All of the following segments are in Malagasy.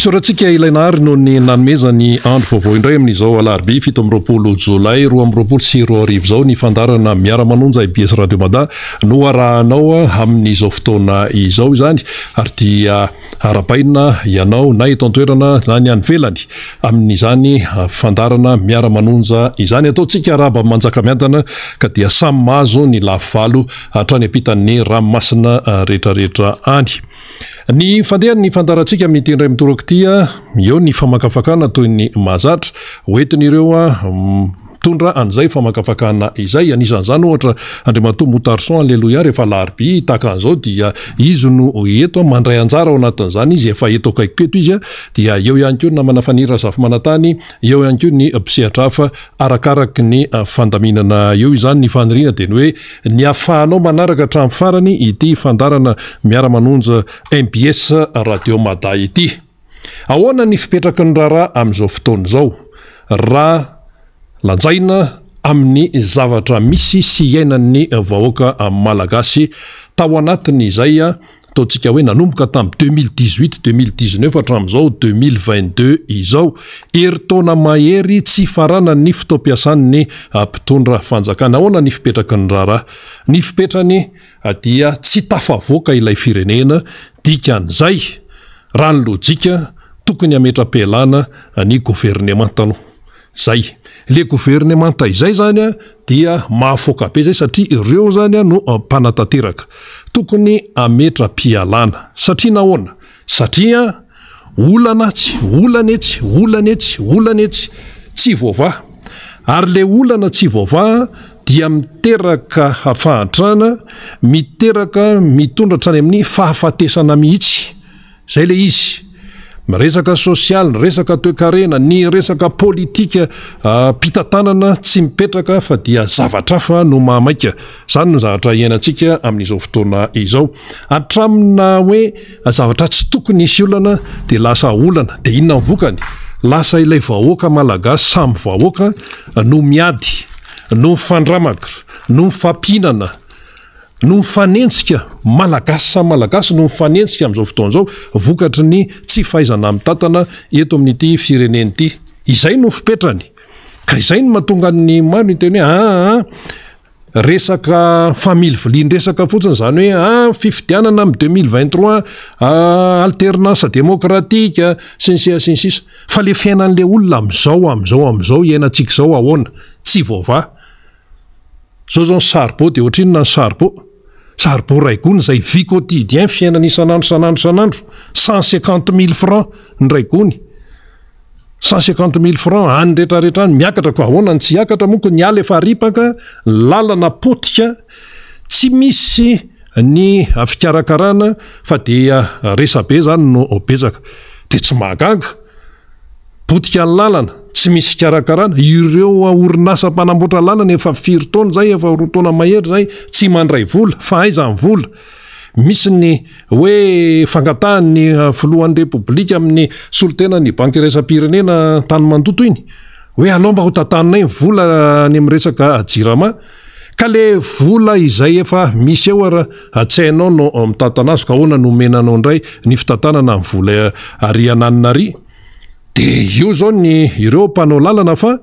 Isaorantsika ilainahary no ny nanomezany andro vaovao indray amin'izao alarobia 7 jolay 2024 zao ny fandarana miara-manonja IBS Radio Mada no arahanao amin'izao fotoana izao izany ary dia arapaina ianao na eto an-toerana na ny anvelany amin'izany fandarana miara-manonja izany ataontsika araba manjaka miadana ka dia samy mahazo ny lafivalo hatrany ampitan'ny ranomasina rehetrarehetra any. Ny fandehan'ny fandarantsika amin'ny tendray mitoroktia eo ny famakafakana toy ny mahazatra hoentin'ireo tondra an'izay famakafakana izay anisan'izany ohatra Andriamatoa Motarson alleluia rehefa alarobia tahaka an'izao dia izy no eto mandray anjara ao anatin'izany izy efa eto akaikoko eto izy dia eo ihany koa namana fanira zafy manatany eo ihany koa ny mpisehatra hafa arakaraky ny fandaminana eo izany ny faniriana dia ny hoe ny ahafahanao manaraka hatramin'ny farany ity fandarana miara-manonja MBS Radio Mada ity. Ahoana ny fipetraky ny raharaha amin'izao fotoana izao raha lanjaina amin'ny zavatra misy sy iainan'ny vahoaka malagasy tao anatiny izay ataontsika hoe nanomboka tamin'ny 2018-2019 hatramin'izao 2022 izao eritaona mahery tsy farana ny fitaom-piasan'ny mpitondra fanjakana. Ahoana ny fipetraky ny raharaha? Ny fipetrany dia tsy tafavoaka ilay firenena dikan'izay raha ny lojika tokony hametra-pialana ny gouvernemanta aloha zay. Le gouvernemanta izay zany dia mahafoaka be zay satria ireo zany no mpanatanteraka tokony ametra-pialana satria nahoana? Satria olana etsy tsy voavaha ary le olana tsy voavaha dia miteraka hafahantrana miteraka mitondra hatrany amin'ny fahafatesana mihitsy zay le izy. Resaka sosial, resaka toe-karena, ny resaka politika mpitantanana tsy mipetraka fa dia zavatra hafa no mahamaika. Zany no zavatra iainantsika amin'izao fotoana izao. Hatramina hoe zavatra tsy tokony isy olana dia lasa olana dia inona ny vokany? Lasa ilay vahoaka malagasy samy vahoaka no miady, no mifandramaka, no mifampihinana, no mifanentsika malagasy sa malagasy no mifanentsika amin'izao fotoana izao vokatry ny tsy fahaizana mitantana eto amin'ity fireneny ity. Izay no fipetrany ka izay no mahatonga ny maro ny teny hoe resaka family vilin-dresaka fotsiny zany hoe fifidianana amin'ny 2023 alternance démocratique sy ny sisa fa le fiainan'le olona amizao iainantsika izao ahoana? Tsy voavaha. Zao zao ny sarbo dia ohatrinona ny sarbo raigony zay vie quotidien fiainana isanandro 150 000 francs ny raigony 150 000 francs any rehetrarehetra any miakatra ko ahoana ny tsy hiakatra moko ny ala efa ripaka lalana potika tsy misy ny fikarakarana fa dia resabe zany no betsaka dia tsy mahagaga potika ny lalana tsy misy fikarakarana ireo orinasa mpanamboatra lalana efa 4 taona zay efa 2 taona mahery zay tsy mandray vola fa aiza ny vola. Misy ny hoe fangatahan'ny filohan'ny repoblika amin'ny solotena ny banky iraisam-pirenena tany mandoto iny hoe alao mba ho tantaninay vola any amin'ny resaka jirama ka le vola izay efa misy eo atsainao no mitantana azy ka ahoana no menanao indray ny fitantanana ny vola ariananina dia io zao ny ireo mpanao lalana fa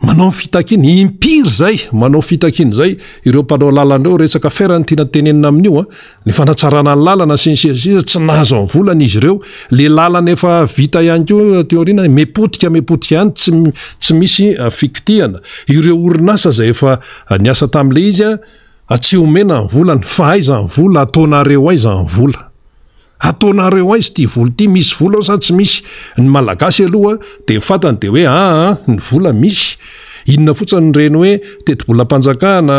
manao fitakiny impiry zay manao fitakiny zay ireo mpanao lalana eo resaka ferany tiana tenenina amin'io ny fanatsarana ny lalana sy tsy nahazo ny volana izy ireo le lalana efa vita ihany koa teoriana mepotika ihany tsy misy fikitihana ireo orinasa zay efa niasa tamin'le izy tsy omena ny volany fa aiza ny vola ataonareo aiza ny vola ataonareo aizy ty vola ty misy vola sa tsy misy? Ny malagasy aloha dia fatany dia hoe ny vola misy inona fotsiny reny hoe teti-bolam-panjakana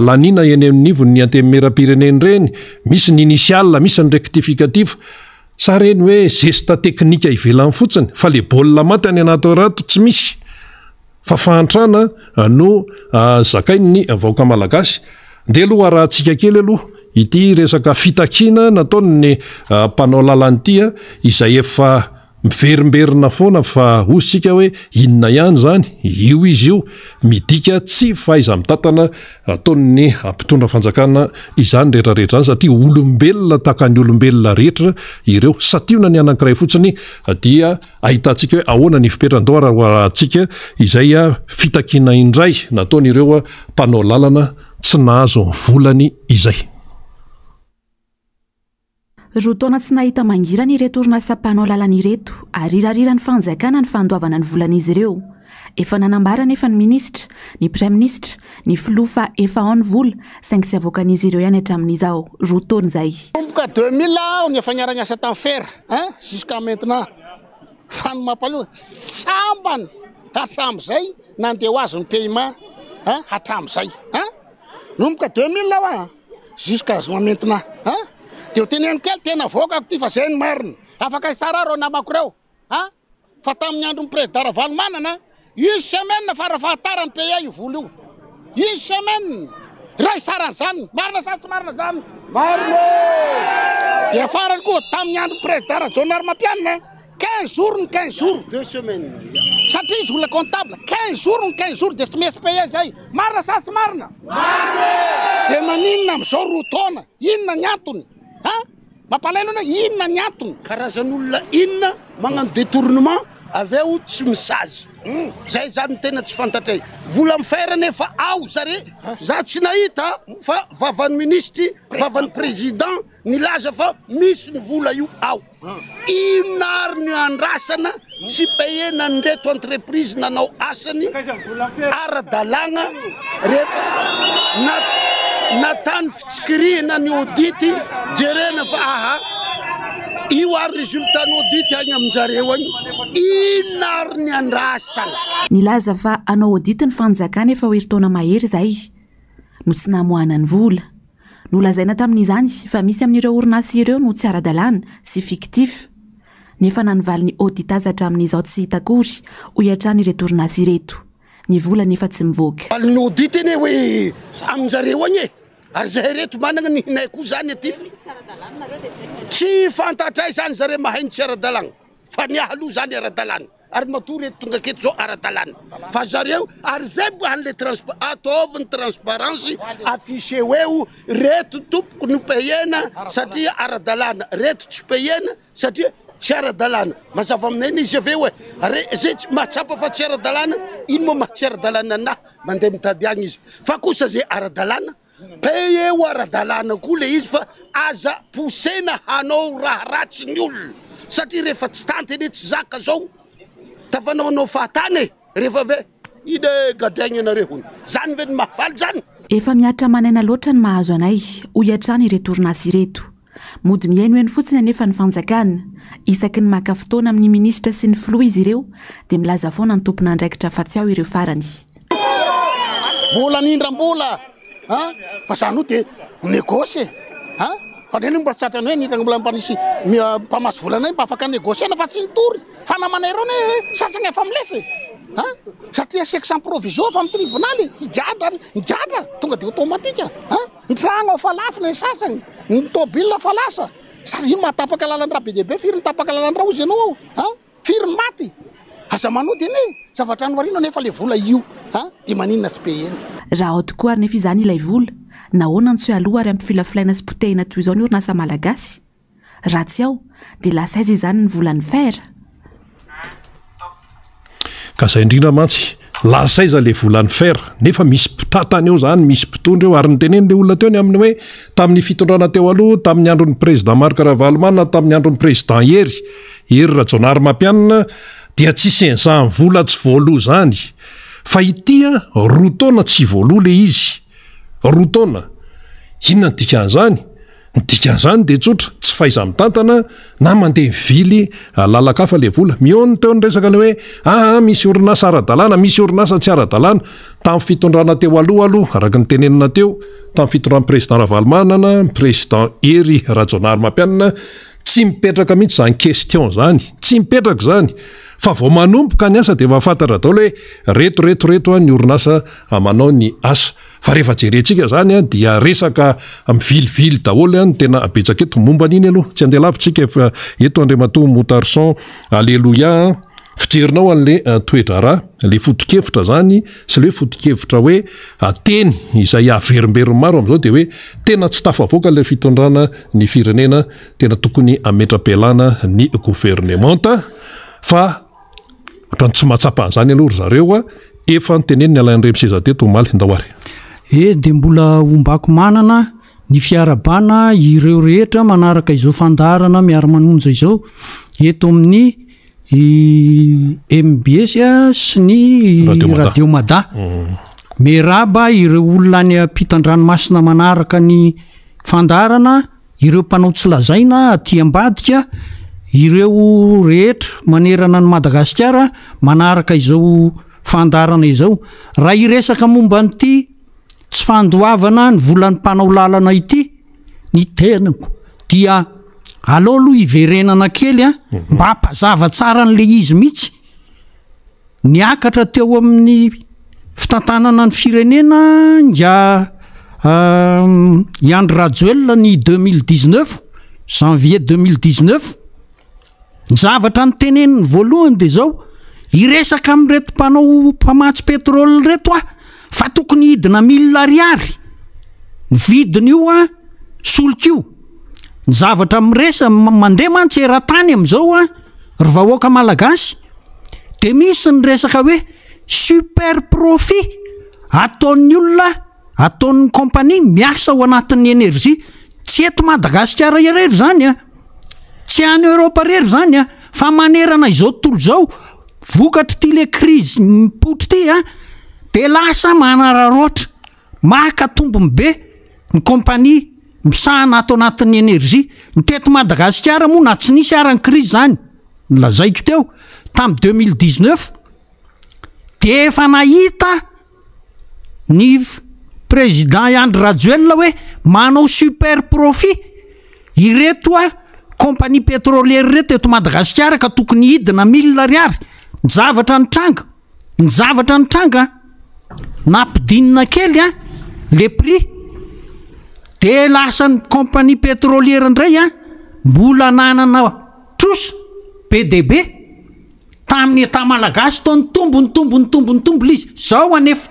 lanina eny amin'nivony ny antemera-pireneny reny misy ny initial misy ny rectificatif sa reny hoe gesta teknika ivelany fotsiny fa le baolina maty any anaty rato tsy misy fa fahantrana no zakainy ny vahoaka malagasy. Ndeha aloha raha tsika kely aloha ity resaka fitakina nataony ny mpanao lalany ity izay efa miverimberina foana fa ositsika hoe inona ihany zany io izy io midika tsy fahaiza mitantana ataony ampitondra fanjakana izany rehetrarehetra zany satria olombelona taka ny olombelona rehetra ireo sationa ny anankiray fotsiny dia ahitantsika hoe ahoana ny fipetrandora atsika izay fitakina indray nataon'ireo mpanao lalana tsy nahazo volany izay. Roa taona tsy nahita mangirana ireto orinasa mpanao lalana ireto ary rarira ny fanjakana ny fandoavana ny volan'izy ireo. Efa nanambara nefa ny minisitra, ny praiministra, ny filoha fa efa ao ny vola saingy tsy avoakan'izy ireo ihany hatramin'izao. Roa taona izay. Ka 2000 ny efa niara-niasa tamin'ny fer, jusqu'à maintenant. Fa ny mampaloha sambany hatramin'izay nandeha ho azy ny paiement hatramin'izay. Nomboka 2000 jusqu'à maintenant. Dia teneno kely tena voakako ty fa zay ny marina. Afaka tsara rô namako reo. Fa tamin'ny andron'ny président Ravalomanana, une semaine farafahatara ny paye io vola io. Une semaine. Ray saran zany. Marina sa tsy marina zany? Marina! Dia farany koa tamin'ny andron'ny président Jonar Mampianina, 15 jours ny 15 jours. 2 semaines. Satria izy olona comptable, 15 jours ny 15 jours dia tsy mesy paye zay. Marina sa tsy marina? Marina! Dia maninona amin'izao roa taona? Inona ny antony? Mampalailona inona ny antony? Karazan'olona inona magnano détournement aveo tsy misazy. Zay zany tena tsy fantatray. Vola mifera nefa ao zare. Za tsy nahita fa vavan'ny ministry, vavan'ny président nilaza fa misy ny vola io ao. Inona ary ny andrasana tsy payena nreto entreprise nanao asany ara-dalagna rehefa natany fitsikirihana ny audity jerena fa io ary résultat ny audity agny aminjareo agny inona ary ny andrasana. Nilaza fa anao audity ny fanjakana efa herintaona mahery zay no tsy namoahana ny vola. Nolazaina tamin'izany fa misy amin'ireo orinasa ireo no tsy ara-dalàna sy fictif. Nefa nanivaly ny auditazy hatramin'izao tsy hita akory ho hiatrany ireto orinasa ireto. Ny vola nefa tsy mivoaka. Ny audity ane hoe aminjareo agny ary zahay reto manana ny hinay koa zany aty tsy fantatray zany zare mahay ny tsy ara-dalàna fa ny ahaloha zany ara-dalàna ary matoa reto tonga aketo zao ara-dalàna fa zareo ary zay bohan'le ataovy ny transparence affiché eo reto tompoko no payena satria ara-dalàna reto tsy payena satria tsy ara-dalàna mazava aminay izy aveo zay mahatsapa fa tsy ara-dalàna ino moa maha tsy ara-dalàna na mandeha mitady agny izy fa kosa zay ara-dalàna paye eo ara-dalàna koa le izy fa aza posena hanao raha ratsy ny olona satria rehefa tsy tanteny tsy zaka zao tafanaonao fahatany rehefa ve ide gadaigny anareo zany ve ny mahafaly zany. Efa miatra manaina loatra ny mahazo anay ho hiatrany ireto orinasa ireto. Mody miaino eny fotsiny anefa ny fanjakana isaky ny maka fotoana amin'ny minisitra sy ny filoha izy ireo dia milaza foana ny tompona andraikitra fa tsy ao ireo farany. Mbola nindram-bola fa zany dia négosy fa neny mba satrany hoe nindra mbola mpanisy mpamasy volanay mba afaka négosiana fa tsy nitory fa namanay reo ne satrany efa milefa satria sec sans provision fa amin'ny tribonaly hijadra tonga dia automatika nitragno fa lafo ny sasany ny tôbila fa lasa sa ino mahatapaka lalandraha be dehibe firy nitapaka lalandraha ozy ianao ao firy ny maty aza manody eny zavatra noarino nefa le vola io dia maninona sy payena. Raha ao tokoa ary nefa izany ilay vola nahoana ny tsy aloha ary ampifilafilaina sy potehina toy izao ny orinasa malagasy raha tsy ao dia lasa aiza izany ny volan'ny fera. Ka zay indrindra mantsy lasa aiza le volan'ny fera nefa misy mpitatany eo zany misy mpitondra eo ary nytenen'le olona teo ny amin'ny hoe tamin'ny fitondrana teo aloha tamin'ny andron'ny président Marc Ravalomanana tamin'ny andron'ny président Hery Rajaonary Mampianina dia tsy sen'izany vola tsy voaloha zany fa itya roa taona tsy voaloha le izy roa taona inona ny dikan'izany ny dikan'izany dia tsotra tsy faiza mitantana na mandeha vily lalakafa le vola mihaony teo ny resaka le hoe misy orinasa ara-dalàna misy orinasa tsy ara-dalàna tamin'ny fitondrana teo aloha araka ny tenenina teo tamin'ny fitondran'ny président Ravalomanana président Hery Rajaonary Mampianina tsy mipetraka mihitsy zany question zany tsy mipetraka zany fa vao manomboka ny asa dia mahafantatra daholo hoe reto ny orinasa manao ny asa fa rehefa jerentsika zany a dia resaka mivilivily daholo ny tena abetsaka eto momba an'iny aloha tsy andeha lavitsika efa eto Andriamatoa Motarson alleluia fijerinao an'le toetra raha le foto-kevitra zany sy le foto-kevitra hoe ateny izay averimberiny maro am'izao de hoe tena tsy tafavoaka le fitondrana ny firenena tena tokony ametra-pialana ny gouvernementa fa ohatrany tsy mahatsapa an'izany aloha ry zareo a efa nyteneny ny alain'ireny seza teto omaly ndahoary de mbola ombako manana ny fiarabana ireo rehetra manaraka izao fandarana miara-manonja izao eto amin'ny MBS sy ny Radio Mada meraba ireo olona ny ampitan-dranomasina manaraka ny fandarana ireo mpanao tsy lazaina aty ambadika ireo rehetra manerana ny Madagasikara manaraka izao fandarana izao raha iresaka momba nyity tsy fandoavana ny volan'ny mpanao lalana ity ny tenako dia aleo aloha iverenana kely mba hampazava tsara n'le izy mihitsy niakatra teo amin'ny fitantanana ny firenena nga Andry Rajoelina ny 2019 janvier 2019 ny zavatra ny teneniny voalohany de zao iresaka amin'reto mpanao mpamatsy pétrole reto fa tokony hidina $1,000,000 ny vidiny io solika io ny zavatra miresa mandeha mantsy era-tany am'izao ry vahoaka malagasy de misy ny resaka hoe super profit ataon'ny olona ataon'ny compagnie miasa ao anatin'ny énergie tsy eto Madagasikara irery zany tsy any Europa rery zany fa manerana izao tontolo zao vokatra ty le crise mipotro ty de lasa manararoatra maka tombony be ny compagnie misahana ato anatin'ny énergie ny teto Madagasikara moa na tsy nisy arany crise zany lazaiko teo tam 2019 de efa nahita ny président Andry Rajoelina hoe manao super profit ireto compagnie pétrolière reto eto Madagasikara ka tokony hidina $1,000,000 ny zavatra ny tranga nampidinina kely le prix de lasan'ny compagnie pétrolière indray mbola nanana trosa PDB tamin'ny eta malagasy tao ny tombo izy zao anefa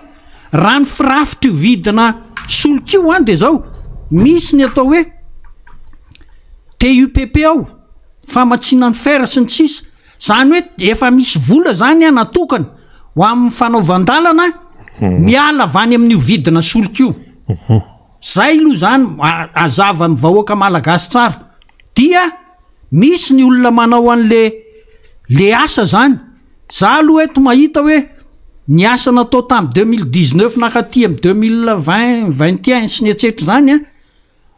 rano firafitra vidina solokio de zao misy ny atao hoe TUPP ao famatsiana ny fer sy ny sisa zany hoe efa misy vola zany natokana ho amin'ny fanaovandalana miala avany amin'io vidina solokio zay aloha zany azava amin'ny vahoaka malagasy tsara dia misy ny olona manao an'le asa zany za aloha eto mahita hoe ny asa natao tamin'ny 2019 nakaty amin'ny 2020 21 sy ny etsetra zany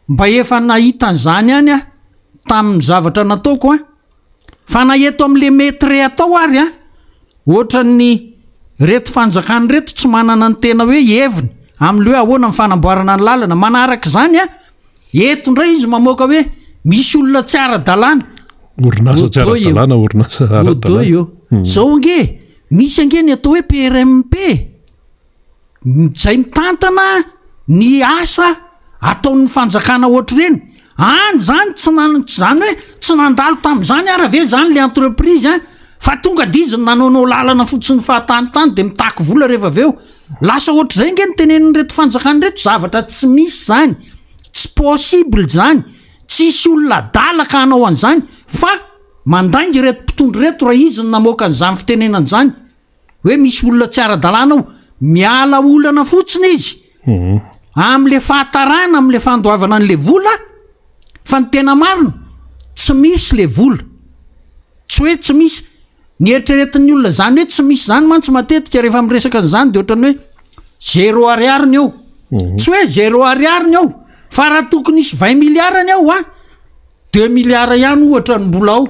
mba efa nahita an'izany any tamin'ny zavatra nataoko fa na eto amin'le metre atao ary ohatra ny reto fanjakany reto tsy manana ny tena hoe heviny amin'le hoe ahoana ny fanamboarana ny lalana manaraka zany eto ndray izy mamoaka hoe misy olona tsy ara-dalàna orinasa tsy ara-dalàna orinasa ara-dalàna zao nge misy ange ny atao hoe PRMP zay mitantana ny asa ataon'ny fanjakana ohatra reny zany zany hoe tsy nandalo tamin'izany arave zany le entreprise fa tonga diziny nanaonao lalana fotsiny fahatanytany de mitaky vola rehefa aveo lasa ohatra zay nge ny teneniny reto fanjakany reto zavatra tsy misy zany tsy possible zany tsisy olona dalaka hanao an'izany fa mandaingy reto mpitondro reto raha izy ny namoaka an'izany fitenenany zany hoe misy olona tsy ara-dalàna ao miala olana fotsiny izy am'le fahatarana am'le fandoavana an'le vola fa ny tena marina tsy misy le vola tsy hoe tsy misy ny eritreretin'ny olona zany hoe tsy misy zany mantsy matetika rehefa miresaka an'izany de ohatrany hoe 0 ariary ao tsy hoe 0 ariary ao fa raha tokony isy 20 milliards ao 2 milliards ihany ohatra ny mbola ao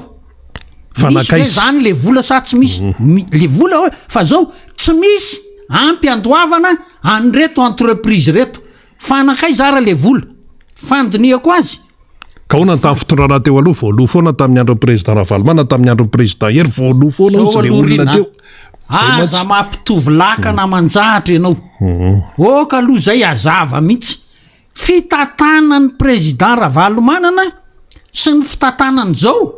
misy hoe zany le vola sa tsy misy le vola fa zao tsy misy ampy andoavana an'reto entreprise reto fanakay zara le vola fandiniako azy ka hoana tamin'ny fitondrana teo aloha voaloha foana tamin'ny andro président Ravalomana tamin'ny andro président Hery voaloha foana tsy le olona teo aza mampitovy lakana manjahatra ianao oka aloha zay azava mihitsy fitantanany président Ravalomanana sy ny fitantanany zao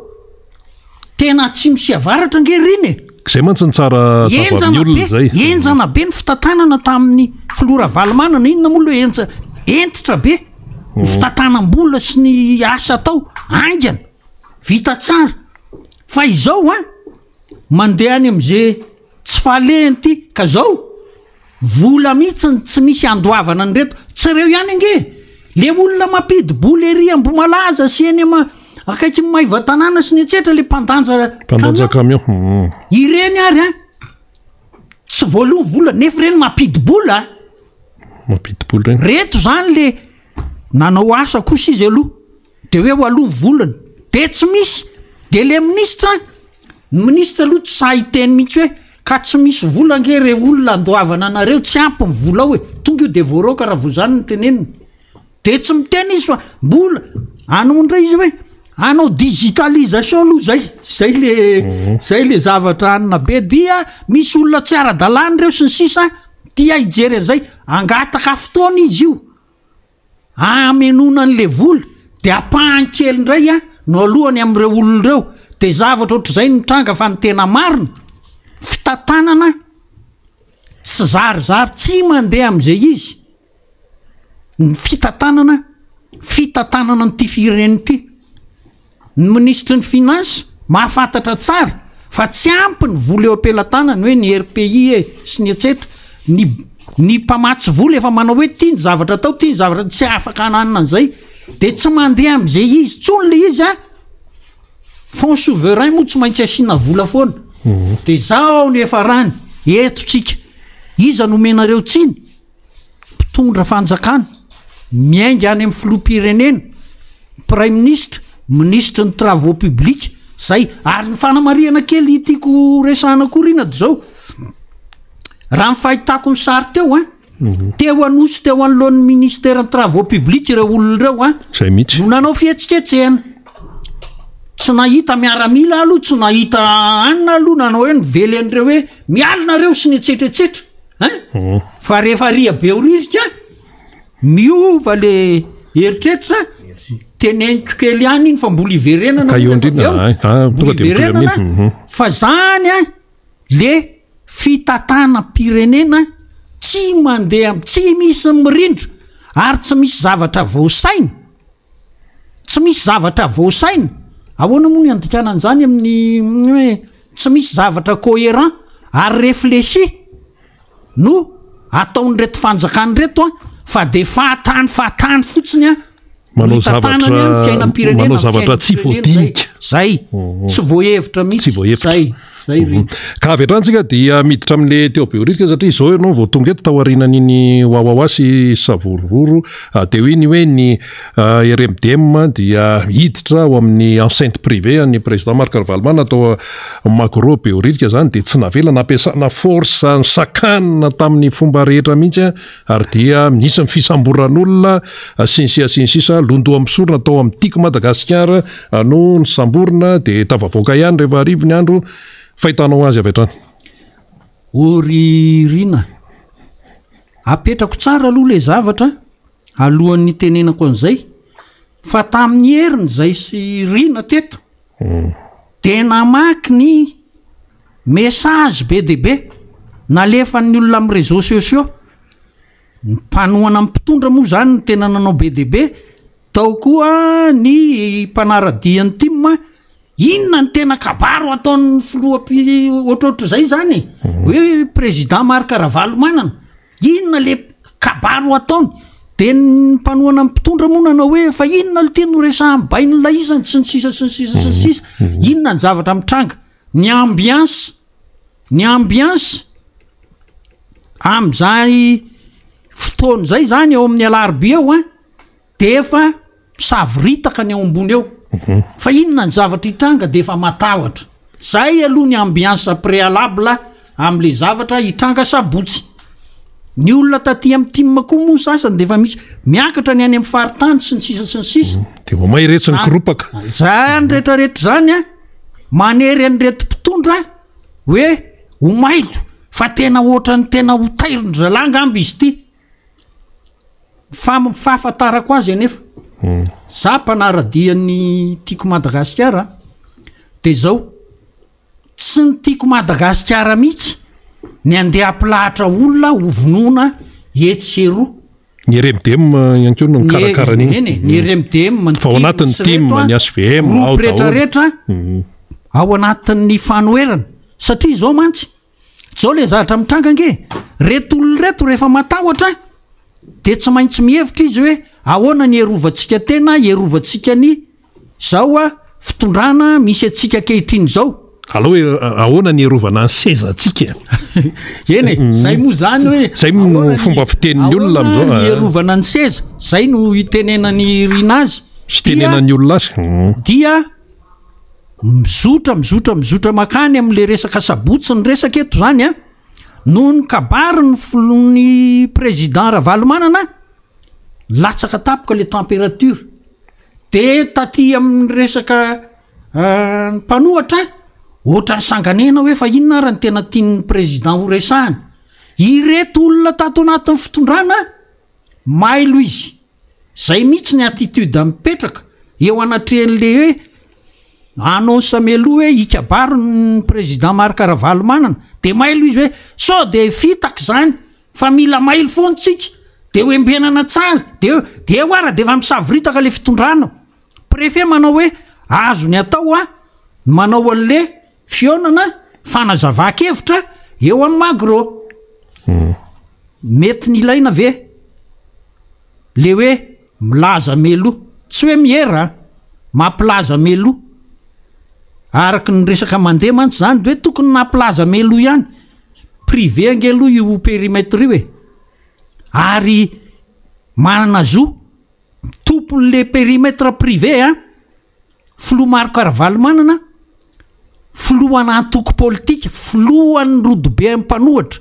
tena tsy misy avaratra ngeriny zay mantsy ny tsara zava-ny olona zay enjana be ny fitantanana tamin'ny filoha Ravalomanana inona moa loha entitra be ny fitantanam-bola sy ny asa atao aingana vita tsara fa izao mandeha any am'izay tsy falenty ka zao vola mihitsy tsy misy andoavana ny reto tsy reo ihany ange le olona mampidy-bola ery Ambomalaza sy eny akaiky Maivatanàna sy ny etsetra le mpandanja camion ireny ary tsy voalohany vola nefa reny mampidy-bola reny reto zany le nanao asa kosa izy aloha de hoe ho aloha volany de tsy misy de le ministra aloha tsy sahiteny mihitsy hoe ka tsy misy vola nge re olona andoavana anareo tsy ampy ny vola hoe tonga io de voaroka raha vozany ny teneniny de tsy miteny izy fa mbola anondra izy hoe anao digitalisation aloha zay le zavatra anina be dia misy olona tsy ara-dalàny reo sy ny sisa tia hijery an'izay angataka fotoana izy io amenonan'le vola de apahan-kely indray no alohany am'ireo olon'ireo de zavatra ohatr'izay mitranga fa ny tena marina fitantanana sy zarizary tsy mandeha am'izay izy ny fitantanana nyty fireneny ity ny ministre ny finance mahafantatra tsara fa tsy ampy ny vola eo ampelantanany hoe ny RPI sy ny etsetra ny mpamatsy vola efa manao hoe tia ny zavatra atao tia ny zavatra tsy afaka ananina an'izay de tsy mandeha am'izay izy tsony le izy fond souverain moa tsy maintsy asiana vola foana de zao ny efa rany etotsika iza nomenareo tsiny mpitondra fanjakana miainga any amin'ny filoham-pirenena prime ministre ministre ny travaux publics zay ary ny fanamariana kely tiako resahana korina de zao raha ny fahitako ny sary teo teo anosy teo anoloan'ny ministère ny travaux publics ireo olon'ireo zay mihitsy no nanao fihetsiketsehana tsy nahita miaramila aloha tsy nahita anina aloha nanao hoe nively an'ireo hoe mialinareo sy ny etsetretsetra fa rehefa ria be oririka miova le eritreritra teneniko kely ihany iny fa mbola iverenana fa zany le fitantanam-pirenena tsy mandeha tsy misy mirindra ary tsy misy zavatra voasaina ahoana moa ny andikana an'izany amin'ny hoe tsy misy zavatra cohérent ary réfléchi no ataony reto fanjakany reto fa de fahatany fotsiny manao zavatra tsy voadinika zay tsy voahevitra mihitsy zay ka avy atrantsika dia miditra amin'le teo be oritika satria izao ianao vao tonga eto tao aorianan'iny wawawa sy savorovoro de hoiny hoe ny RMDM dia hiditra ao amin'ny enceinte privé ny président Marc Ravalomanana atao Macro be oritika zany de tsy navela nampiasana force sakanina tamin'ny fomba rehetra mihitsy ary dia nisy ny fisamboran'olona sy ny sisa londo amsorona atao amin'ny tiky Madagasikara no ny samborona de tavavoaka ihany rehefa arivo ny andro fahitanao azy avy hatrany oririna apetrako tsara aloha le zavatra alohan'ny tenenako an'izay fa tamin'ny heriny zay sy rina teto de namaky ny message be de be nalefan'ny olona amin'ny réseaux sociaux mpanohana amin'ny mpitondra moa zany ny tena nanao be de be tao koa ny mpanaradian'ny tim inona ny tena kabaro ataon'ny filoha ohatrohatra zay zany hoe président Marc Ravalomanana inona le kabaro ataony de ny mpanohana amin'ny mpitondra moa nanao hoe fa inona lo teny noresahan'ny bainy laizany sy ny sisa inona ny zavatra mitranga ny ambiance am'izany fotoana zay zany eo amin'ny alarobia eo de efa savoritaka ny ao ambony eo fa inona ny zavatra hitranga de efa matahotra zay aloha ny ambiance préalable am'le zavatra hitranga sabotsy ny olona taty amin'ny timma koa moa sasany de efa misy miakatra ny any amin'ny faritany sy ny sisa de vao mairetsy ny koropaka zany rehetrarehetra zany manery any reto mpitondra hoe ho mailo fa tena ohatrany tena ho tairindralanga amby izy ty fahafantarako azy anefa za mpanaradiany tiako Madagasikara de zao tsy ny tiako Madagasikara mihitsy ny andeha ampilahatra olona hovonoana etseroa ny RMDM ihany koa no mikarakara an'iny ny RMDM fa ao anatin'ny team ny SVM groupe rehetrarehetra ao anatin'ny fanoherana satria zao mantsy zao le zavatra mitranga nge reto olona reto rehefa matahotra de tsy maintsy mihevitra izy hoe ahoana ny erovantsika tena erovantsika ny zao a fitondrana misy atsika kehitriny zao alo hoe ahoana ny erovana ny seza atsika eny zay moa zany hoe zay fomba fitenin'ny olona am'zao ny erovana ny seza zay no itenenany rina azy sy tenenany olona azy dia mizotra makany am'le resaka sabotsy ny resaka eto zany a noho ny kabary ny président Ravalomanana latsaka tapoka le température de taty amin'ny resaka mpanohatra ohatra ny sanganena hoe fa inona ary ny tena tian'ny président ho resahany ireto olona tato anatin'ny fitondrana mailo izy zay mihitsy ny attitude mipetraka eo anatrehan'le hoe annonce meloa hoe ikabary ny président Marc Ravalomanana de mailo izy hoe so de fitaka zany fa mila mailo foana tsika de hoe mbenana tsara de oara de efa misavoritaka le fitondrana préfet manao hoe azo ny atao a manao an'le fionana fanazava-kevitra eo amin'ny magro mety ny ilaina ve le hoe milaza melo tsy hoe miera mampilaza melo araky ny resaka mandeha mantsy zany de hoe tokony nampilaza melo ihany privé angelo io périmètre io e ary manana zo tompon'le périmètre privé a filoha Marc Ravalomanana filohana antoko politika filohan'ny rodobe ampanohatra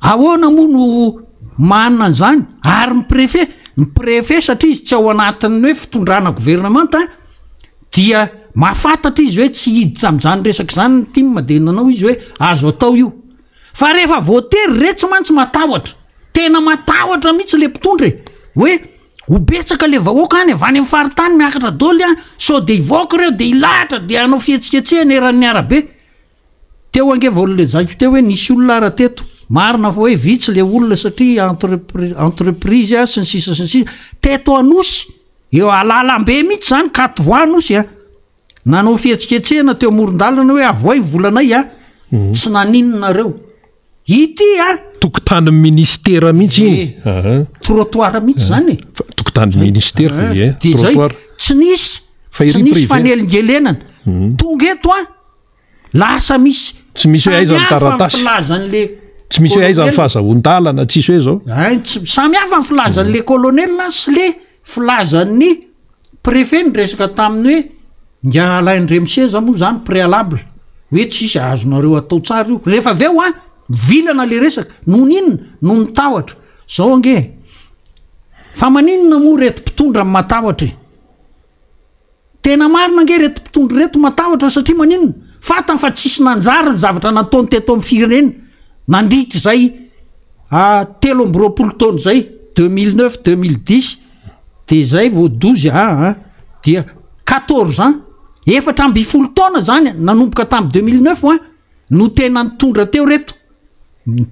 ahoana moa no manana an'izany ary ny préfet satria izy tsy ao anatin'ny hoe fitondrana gouvernemanta dia mahafantatra izy hoe tsy hiditra am'izany resaka zany ty made nanao izy hoe azo atao io fa rehefa voatery re tsy mantsy matahotra tena matahotra mihitsy le mpitondra hoe hobetsaka le vahoaka any avany amin'ny faritany miakatra doly a so de ivoaka reo de ilahatra de anao fihetsiketsehana eran'ny arabe teo ange vaolole zaiko teo hoe nisy olona ara teto marina fa hoe vitsy le olona satria entreprise a sy ny sisa teto anosy eo alalambe mihitsy zany katovoa anosy a nanao fihetsiketsehana teo moron-dalana hoe avoay volanay a tsy naninonareo ity a tokotany ministera mihitsy iny trottoir mihitsy zany tokotany ministera de zay tsy nisy fanelingelenana tonga eto a lasa misy tsy misy hoe aizany taratasy filazan'le tsy misy hoe aizany fahazahon-dalana tsisy hoe zao samy hafa ny filazan'le colonelna sy le filazan'ny préfet ny resaka taminy hoe nga alaindremseza moa zany préalable hoe tsisy azonareo atao tsara io rehefa aveo a vilana le resaka noho ninona no mitahotra zao ange fa maninona moa reto mpitondra amin'ny matahotra tena marina ange reto mpitondra reto matahotra satria maninona fatany fa tsisy nanjara ny zavatra nataony teto amin'ny firenena nandritra zay 13 taona zay 2009 2010 de zay vo 12 dia 14 ans efatra amby 10 taona zany nanomboka tamin'ny 2009 no tena nitondra teo reto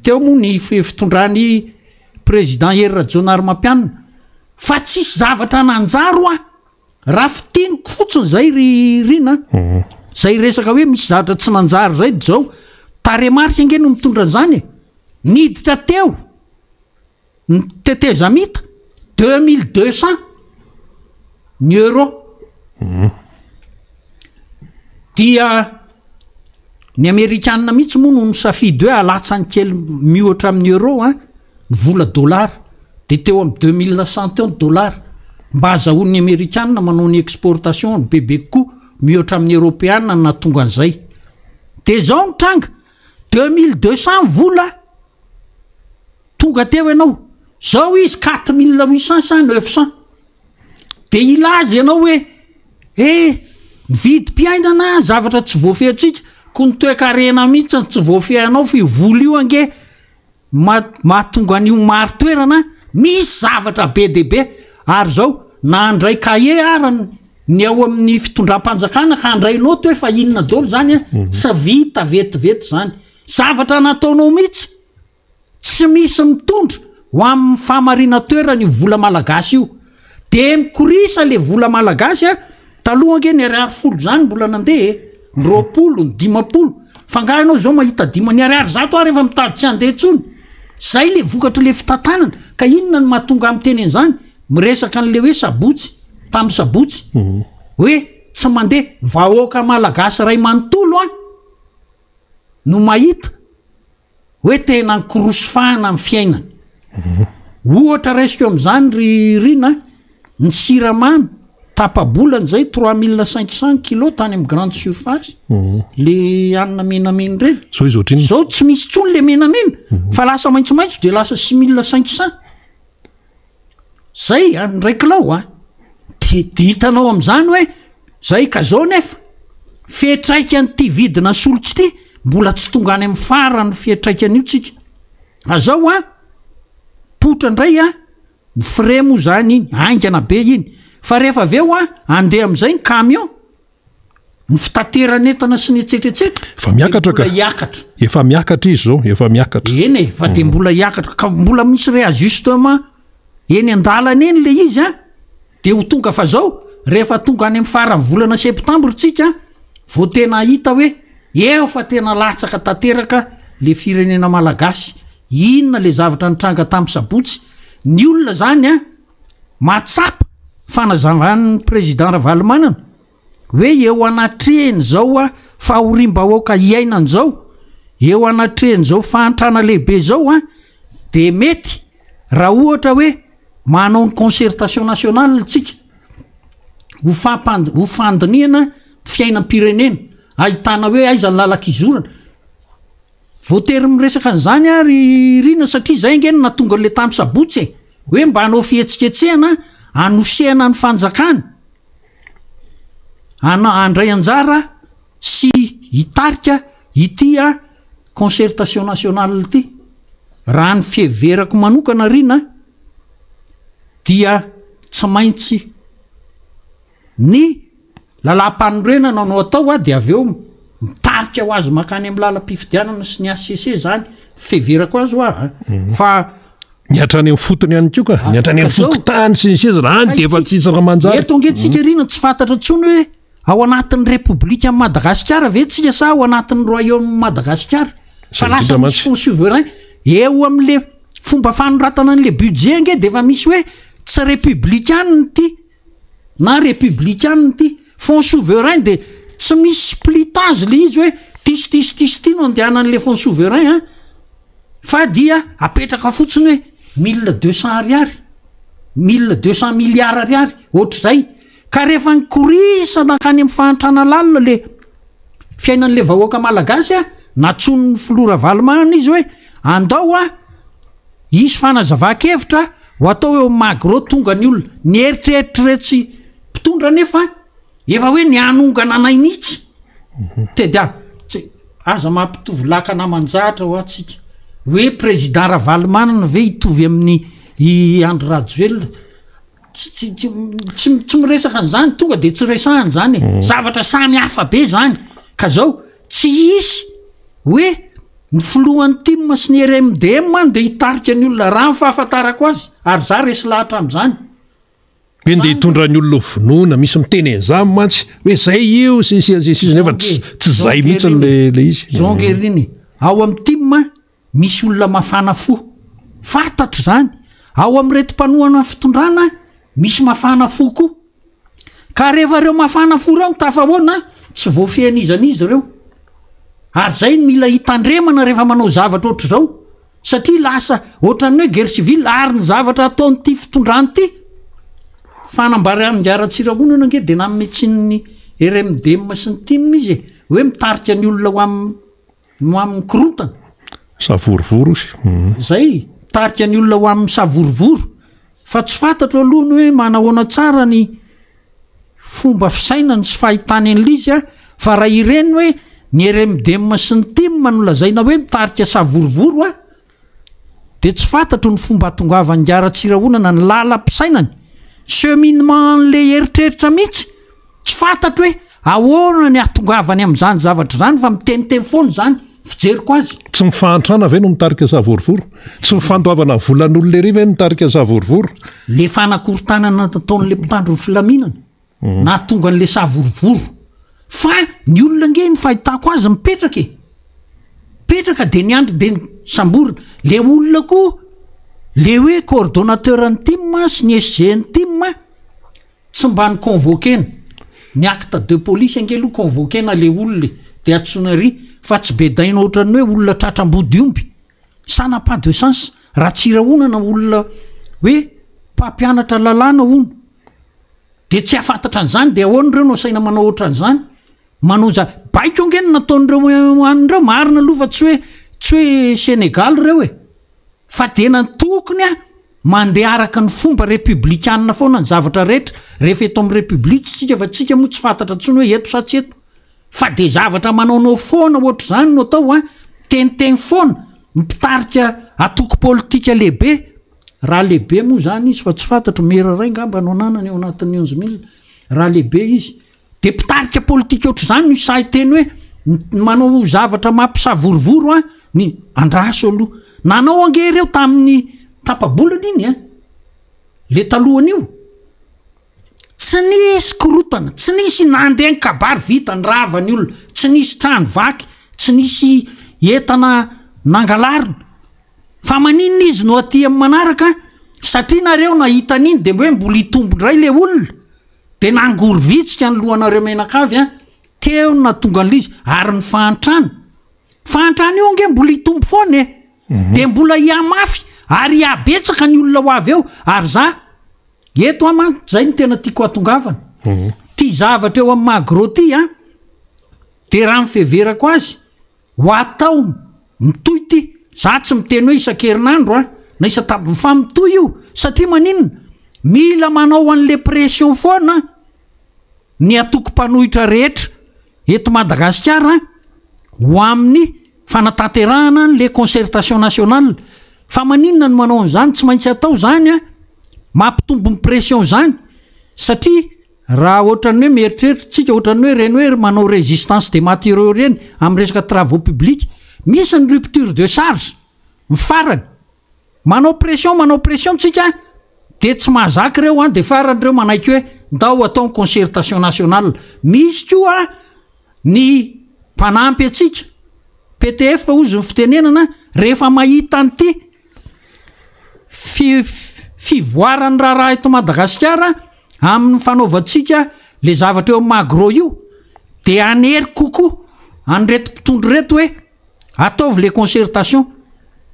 teo moa ny fitondrany président Hery Rajaonarimampianina fa tsisy zavatra nanjaro raha fitiniko fotsiny zay rina zay resaka hoe misy zavatra tsy nanjary zay de zao taremarika ange no mitondra zany niditra teo ny tetezamita 2200 ny euro dia ny amerikanina mihitsy moa no nisafidy hoe alatsany kely mihoatra amin'ny euro ny vola dollar de teo amin'ny 2100 dollar mba azahoan'ny amerikanina manao ny exportation ny bebe koa mihoatra amin'ny européanna natonga an'izay de zao nitranga 2200 vola tonga teo ianao zao izy 4800 sa 900 de ilazy ianao hoe mividy mpiainana zavatra tsy voafehatsika ko ny toekarena mihitsy tsy voafianao fa vola io ange mahatonga an'io maro toerana misy zavatra be deaibe ary zao na andray kahe arany ny ao amin'ny fitondram-panjakana ka andrainao to hoe fa inona dolo zany a tsy vita vetivety zany zavatra nataonao mihitsy tsy misy mitondra ho amin'ny famarina toerana io vola malagasy io de mikorisa le vola malagasy a taloha ange ny 200 zany mbola nandeha 20 ny 50 fangahy anao zao mahita 10,000 rehefa mitady tsy andeha tsony zay le vokatra le fitantanana ka inona ny mahatonga amin'ny teny an'izany miresaka an'le hoe sabotsy tamin'ny sabotsy hoe tsy mandeha vahoaka malagasy ray manontolo a no mahita hoe tena nkorosofahana amin'ny fiainany ohatra raisiko amin'izany rina ny siramamy tapabolany zay 3500 kilo tany amin'ny grande surface le anina menamena reny zao tsy misy tsony le menamena fa lasa maitsomaitso de lasa 6500 zay ndraikilao a de hitanao amin'izany hoe zay ka zao nefa fietraika an'ity vidina solotry ity mbola tsy tonga any amin'ny farany fietraikan'io tsika azao a potra ndray a fremo zany iny aingana be iny fa rehefa aveo a andeha amin'izay ny camion ny fitateranentana sy ny etsetretsetra efa miakatra ka iakatra efa miakatra izy zao efa miakatra eny fa de mbola iakatra ka mbola misy réajustement eny andalana eny le izy a de ho tonga fa zao rehefa tonga any amin'ny farany volana septambra tsika vao tena hita hoe eo fa tena latsaka tanteraka le firenena malagasy inona le zavatra nitranga tamin'ny sabotsy ny olona zany a matsapa fanazavan'ny président Ravalomanana hoe eo anatrehany zao a fahorim-bahoaka iainany zao eo anatrehany zao fahantrana lehibe zao a de mety raha ohatra hoe manao ny concertation nationale tsika ho fandiniana fiainam-pirenena ahitana hoe aiza ny lalak'izorana voatery miresaka an'izany ary rina satria zay ngeny natonga le tamin'ny sabotsy e hoe mba hanao fihetsiketsehana anosehana ny fanjakana andray anjara sy hitarika itya concertation nationale ity raha ny fieverako manokana rina dia tsy maintsy ny lalam-panorena nanao atao a de aveo mitarika ho azy makany amin'ny lalam-pifidianana sy ny ACC zany fieverako azy a fa niatrany amin'ny fotony ihany koa ka niatrany amin'ny fokotany sy ny seza raha de efa tsisy raha manjary eto ange rina tsy fantatra tsony hoe ao anatin'ny république amin'ny Madagasikara ve tsika sa ao anatin'ny royaume Madagasikara fa lasa misy fonds souverain eo amin'le fomba fanoratana an'le budget nge de efa misy hoe tsy républicaine ty na républicaine ty fonds souverain de tsy misy splitage le izy hoe tisy ty no andehanan'le fonds souverain a fa dia apetraka fotsiny hoe 1200 ariary 1200 milliards ariary ohatr'izay ka rehefa nikorisana kany amin'ny fahantrana lalina le fiainan'le vahoaka malagasy a natsony ny filora Valomanana izy hoe andao a isy fanazava-kevitra ho atao hoe magro tonga ny olona ny eritreritriretsy mpitondra nefa efa hoe ny anongana anay mihitsy teda aza mampitovy lakana manjatra ho atsika hoe président Ravalomanana ve hitovy amin'ny Andry Rajoelina tsy miresaka an'izany tonga de tsy resahany zany zavatra samy hafa be zany ka zao tsy isy hoe ny filohan'ny tim sy ny RMDM de hitarika ny olona raha fahafantarako azy ary za resy lahatra amin'izany hoe nde hitondra ny olona vonoana misy miteny an'izany mantsy hoe zay io sy nefa tsy zay mihitsy le izy zao ngeriny ao amin'ny tim misy olona mafana fo fantatro zany ao amin'ny retim-panohana fitondrana misy mafana fo koa ka rehefa reo mafana fo reo tafahoana tsy voafianizan'izy reo ary zay mila hitandremana rehefa manao zavatra ohatr' zao satria lasa ohatran'ny hoe guerre civile ary ny zavatra ataonyity fitondrany ty fanambary amin'ngiara-tsirahonana nge de nametsin'ny RMDM sy ny tim izy hoe mitarika ny olona ho amin'ny korontana savorovoro zay mitarika ny olona ho amin'ny savorovoro fa tsy fantatro alohany hoe manahoana tsara ny fomba fisainany sy fahitany an'lizy a fa raha ireny hoe ny RMDM sy ny TIM no lazaina hoe mitarika savorovoro a dia tsy fantatro ny fomba atongavany ngara-tsirahonana ny lalam-pisainany cheminement le eritreritra mihitsy tsy fantatro hoe ahoana ny atongavany amin'izany zavatra zany fa miteniteny foana zany fijeriko azy tsy mifahantrana ve no mitarika savorovoro tsy mifandoavana volan'olona ery ve mitarika savorovoro le fanakorontanana nataon'le mpitandro ny filaminana na tonga n'le savorovoro fa ny olona nge ny fahitako azy mipetraka dia ny andro dia samborina le olona koa le hoe coordonnateur ny TIM sy ny SG ny TIM tsy mba ny convoquena ny acte de police angelo convoquena le olona dia atsonary fa tsy be daina ohatrany hoe olona tratram-body omby ça n'a pas de sens raha tsirahonana olona hoe mpampianatra lalàna ono dia tsy afantatra an'izany dia ahoana ireo no asaina manao ohatran'izany manao baiko angeny nataon'ireo an'ireo marina aloha fa tsy hoe Sénégal ireo fa dia nantokony mandeha araka ny fomba républicaine foana ny zavatra rehetra rehefa eto amin'ny république tsika fa tsika moa tsy fantatra ntsony hoe eto sa tsy eto fa dia zavatra manaonao foana ohatra zany no atao teniteny foana mipitarika atoko politika lehibe raha lehibe moa zany izy fa tsy fantatro mera ray ngamba no ananany eo anatin'ny 11 000 raha lehibe izy dia mpitarika politika ohatra zany no saiteny hoe manao zavatra mampisavorovoro ny Andraso aloha nanao ange ireo tamin'ny tapabolana iny le talohany io tsy nisy korotana tsy nisy nandeha ny kabary vita ny ravany olona tsy nisy trano vaky tsy nisy entana nangalarina fa maninona izy no aty amin'ny manaraka satria nareo nahita an'iny dia hoe mbola hitombondray le olona dia nangory vitsika ny lohanareo menakavy teo na tonga an'izy ary ny fahantrana io ange mbola hitombo foana dia mbola hiamafy ary hiabetsaka ny olona ho avy eo ary za eto manko zay ny tena tiako atongavana ty zavatra eo amin'ny magro ty dia raha mifeverako azy ho atao mitoy ty za tsy miteny hoe isan-kerinandro na fa mitoy io satria maninona mila manao an'le pression foana ny atoko mpanohitra rehetra eto Madagasikara ho amin'ny fanatanterahana le concertation nationale fa maninona no manao an'izany tsy maintsy atao zany mampitombo ny pression zany satria raha ohatrany hoe mieritreritra tsika ohatrany hoe reny hoe manao résistance des matériaux reny amin'ny resaka travaux publics misy ny rupture de charge mifarany manao pression tsika dia tsy mahazaka ireo dia faran'ireo manaiky hoe ndao atao concertation nationale misy koa ny mpanampy atsika PTF fa ozy ny fitenenana rehefa mahita an'ity fivoarany raha eto Madagasikara amin'ny fanaovantsika le zavatra eo magro io dia anery kokoa an'reto mpitondro reto hoe ataovy le concertation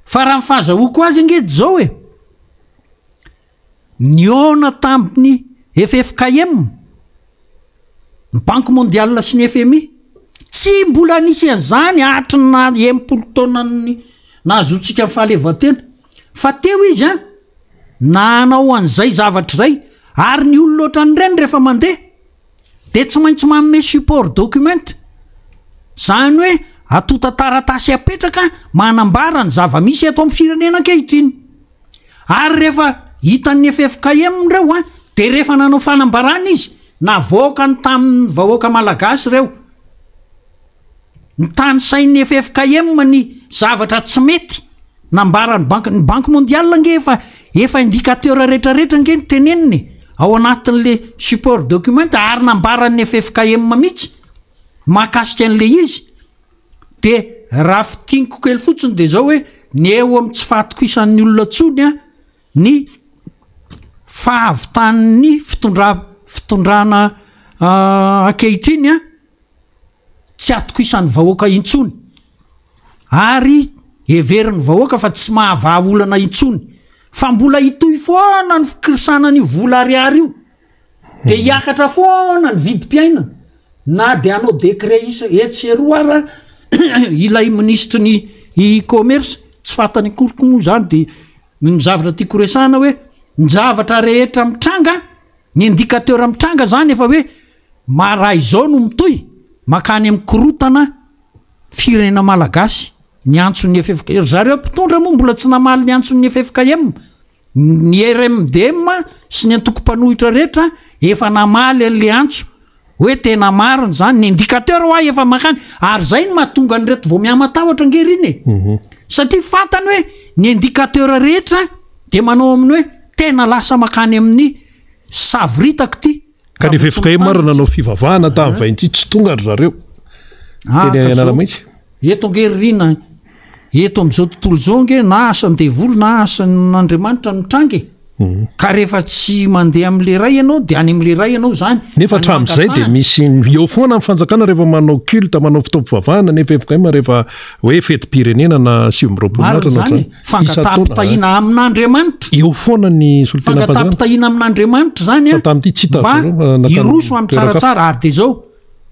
fa raha mifahazahoko azy angedy zao niona tamin'ny FFKM ny Banque mondiale sy ny FMI tsy mbola nisy an'izany atrina 10 taona nahazoantsika fahaleovan-tena fa teo izy nanao an'izay zavatra zay ary ny olona ohatrany reny rehefa mandeha dia tsy maintsy manome support document zany hoe atota taratasy apetraka manambara ny zava-misy eto amin'ny firenena ankehitriny ary rehefa hitan'ny FFKM reo dia rehefa nanao fanambarana izy navoaka ny tamin'ny vahoaka malagasy reo ny tany sain'ny FFKM ny zavatra tsy mety nambara ny banque mondiale nge efa indicateur rehetrarehetra nge ny teneniny ao anatin'le support document ary nambaran'ny FFKM mihitsy mahakasika an'le izy dia raha fitiniko kely fotsiny dia zao hoe ny eo amin'ny tsy fatiko isan'ny olona tsony ny fahavitan'ny fitondrana ankehitriny tsy atoko isan'ny vahoaka intsony ary everiny vahoaka fa tsy mahavaolana intsony fa mbola hitoy foana ny fikirisana ny vola ariary io dia hiakatra foana ny vidim-piainana na dia anao décret etseroara ilay ministre ny commerce tsy fatany akoriko moa zany dia ny zavatra tiako resana hoe ny zavatra rehetra mitranga ny indicateur mitranga zany efa hoe maraha izao no mitoy makany amin'ny korotana firenena malagasy ny antson'ny FFKM zareo mpitondra moa mbola tsy namaly ny antson'ny FFKM ny RMDM sy ny antoko-panohitra rehetra efa namaly an'le antso hoe tena mariny zany ny indicateur ho ahy efa makany ary zay ny mahatonga ny reto vao miamatahotra angeriny satria fantany hoe ny indicateur rehetra de manao amin'ny hoe tena lasa makany amin'ny savritako ty ka ny FFKM maro nanao fivavahana tamin'ny vainty tsy tonga ry zareo teny anala mihitsy eto angeririna eto am'izao tontolo zao nge na asan'ny devoly na asan'Andriamanitra nitrangy ka rehefa tsy mandeha am'le ray ianao de any am'le ray ianao zany nefa hatramin'izay de misy eo foana amin'ny fanjakana rehefa manao culte manao fitaompivavahana ny FFKM rehefa hoe fetim-pirenena na 7 zany fangatapitahina amin'Andriamanitra eo foana ny solitena fangatapitahina amin'Andriamanitra zany a tamin'ity tsy iroso amin'ny tsaratsara ary de zao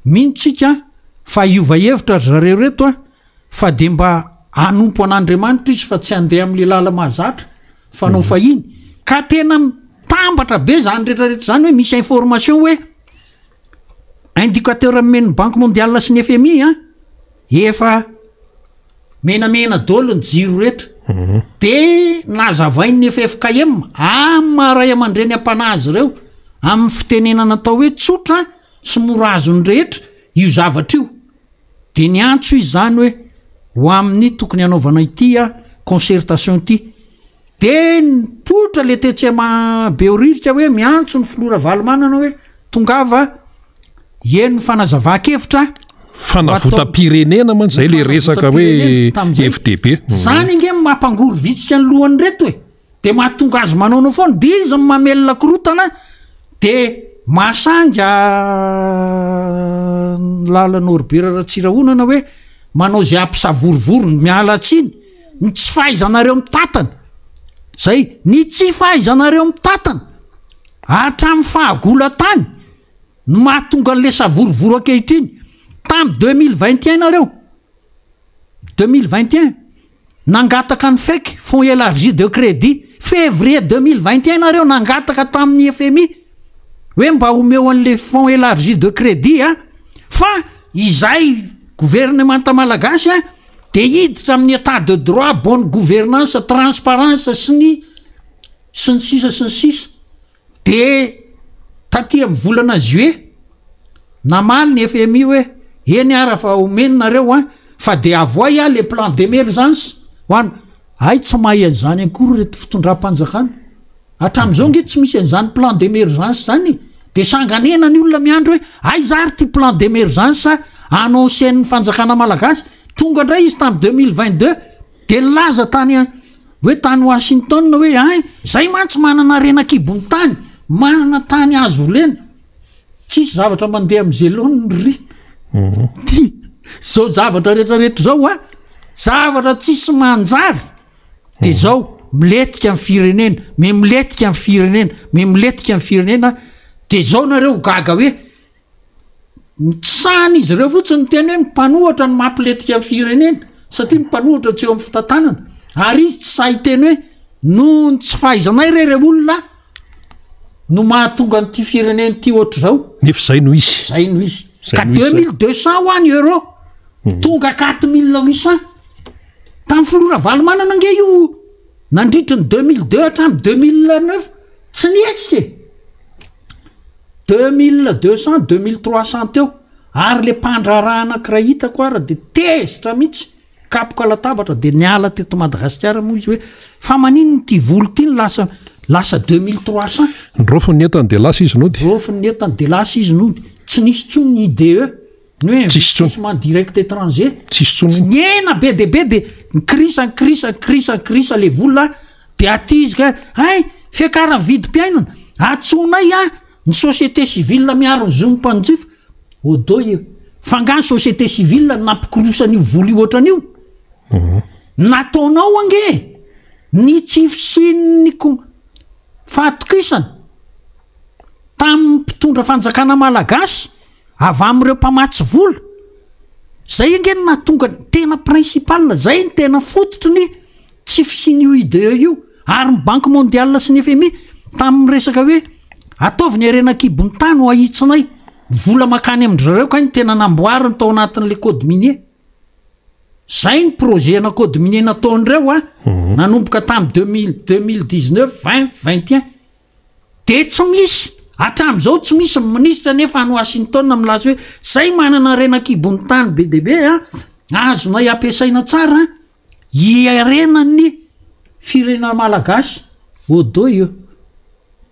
minotsika fa iova hevitra zareo reto a fa de mba anompo an'Andriamanitra izy fa tsy andeha am'le lala mahazatra fanao fahiny ka tena tambatra be zany rehetrarehetra zany hoe misy information hoe indicateur amin'ny banque mondiale sy ny FMI a efa menamena dolo ny jiro rehetra de nazavain'ny FFKM maray aman-dreny ampanazy ireo amin'ny fitenenana atao hoe tsotra sy mora azony rehetra io zavatra io de ny antso izy zany hoe ho amin'ny tokony anaovana ity a concertation ity de nipotra le tetsema beoririka hoe miantso ny filora valomanana hoe tongava eno fanazava-kevitra fanavotam-pirenena man zay le resaka hoe FDP zany inge mampangory vitsika ny lohany reto e de mahatonga azy manao nao foana de izy mamelona korotana de mahasanga lalan'Orbera Ratsirahonana hoe manao zay ampisavorivorony miala tsiny ny tsy fahaizanareo mitatana zay ny tsy fahaizanareo mitatana hatramin'ny fahagola-tany no mahatonga an'le savorovoro ankehitriny tamin'ny 2021 nareo 2021 nangataka ny fake fonds élargi de crédit février 2021 nareo nangataka tamin'ny FMI hoe mba homeo an'le fonds élargi de crédit a fa izay gouvernementa malagasy a de hiditra amin'ny état de droit bonne gouvernance transparence sy ny sisa de taty amin'ny volana juillet namaly ny FMI hoe eny ara fa omeninareo a fa de avoy a le plan d'émergence hoany ay tsy mahay an'izany akory reto fitondram-panjakana hatram'izao nge tsy misy an'izany plan d'émergence zany de sanganena ny olona miandro hoe ay zary ty plan d'émergence annoncen'ny fanjakana malagasy tonga ndray izy tamin'ny 2022 de nilaza tany hoe tany Washington hoe ay zay mantsy manana renakibony tany manana tany azo volena tsisy zavatra mandeha am'izay lohany ry zao zavatra rehetrarehetra zao a zavatra tsisy manjary de zao miletika amin'ny firenena miletika amin'ny firenena miletika amin'ny firenena de zao nareo gaga hoe tsany izy ireo fotsiny teny hoe mipanohatra ny mampiletika amin'ny firenena satria mipanohatra tsy eo amin'ny fitantanana ary izy tsy sahy teny hoe nohony tsy fahaizanay rere olona no mahatonga n'ity firenena ty ohatr' zao nefa zay no izy ka 2200 ho any euro tonga 4800 tamin'ny filora valomanana nge io nandritra ny 2002 hatramin'ny 2009 tsy nietsika 2200 2300 teo ary le mpandraraha anankiray hitako ara de tezitra mihitsy kapoka latabatra de niala teto Madagasikara moa izy hoe fa manino ty volo ty ny lasa 2300 nyrofony entany de lasa izy nody rofony entany de lasa izy nody tsy nisy tsony ny IDE ny hoe investissement direct étranger tsy niena be de krisa le vola de aty izy ka ay fiakarany vidim-piainana atsonay a ny société civile miaro ny zomim-panjifa odoy fangany société civile nampikorosany io vola io ohatran'io nataonao ange ny tsifisiny fahatokisana tamin'ny mpitondra fanjakana malagasy avy amin'ireo mpamatsy vola zay ange no nahatonga tena principal zay ny tena fototry ny tsifisiny io IDE io ary ny banque mondiale sy ny FMI tamin'ny resaka hoe ataovy ny arenakibony tany ho ahitsinay vola makany amindrareo ka ny tena namboariny tao anatin'le code minier zay ny projet nakôdiminé nataon'ireo a nanomboka tamin'ny 2019-2021 de tsy misy hatramin'izao tsy misy ministra nefa any Washington milaza hoe zay manana renakibony tany be debe a azona ampiasaina tsara iarenany firenena malagasy odo io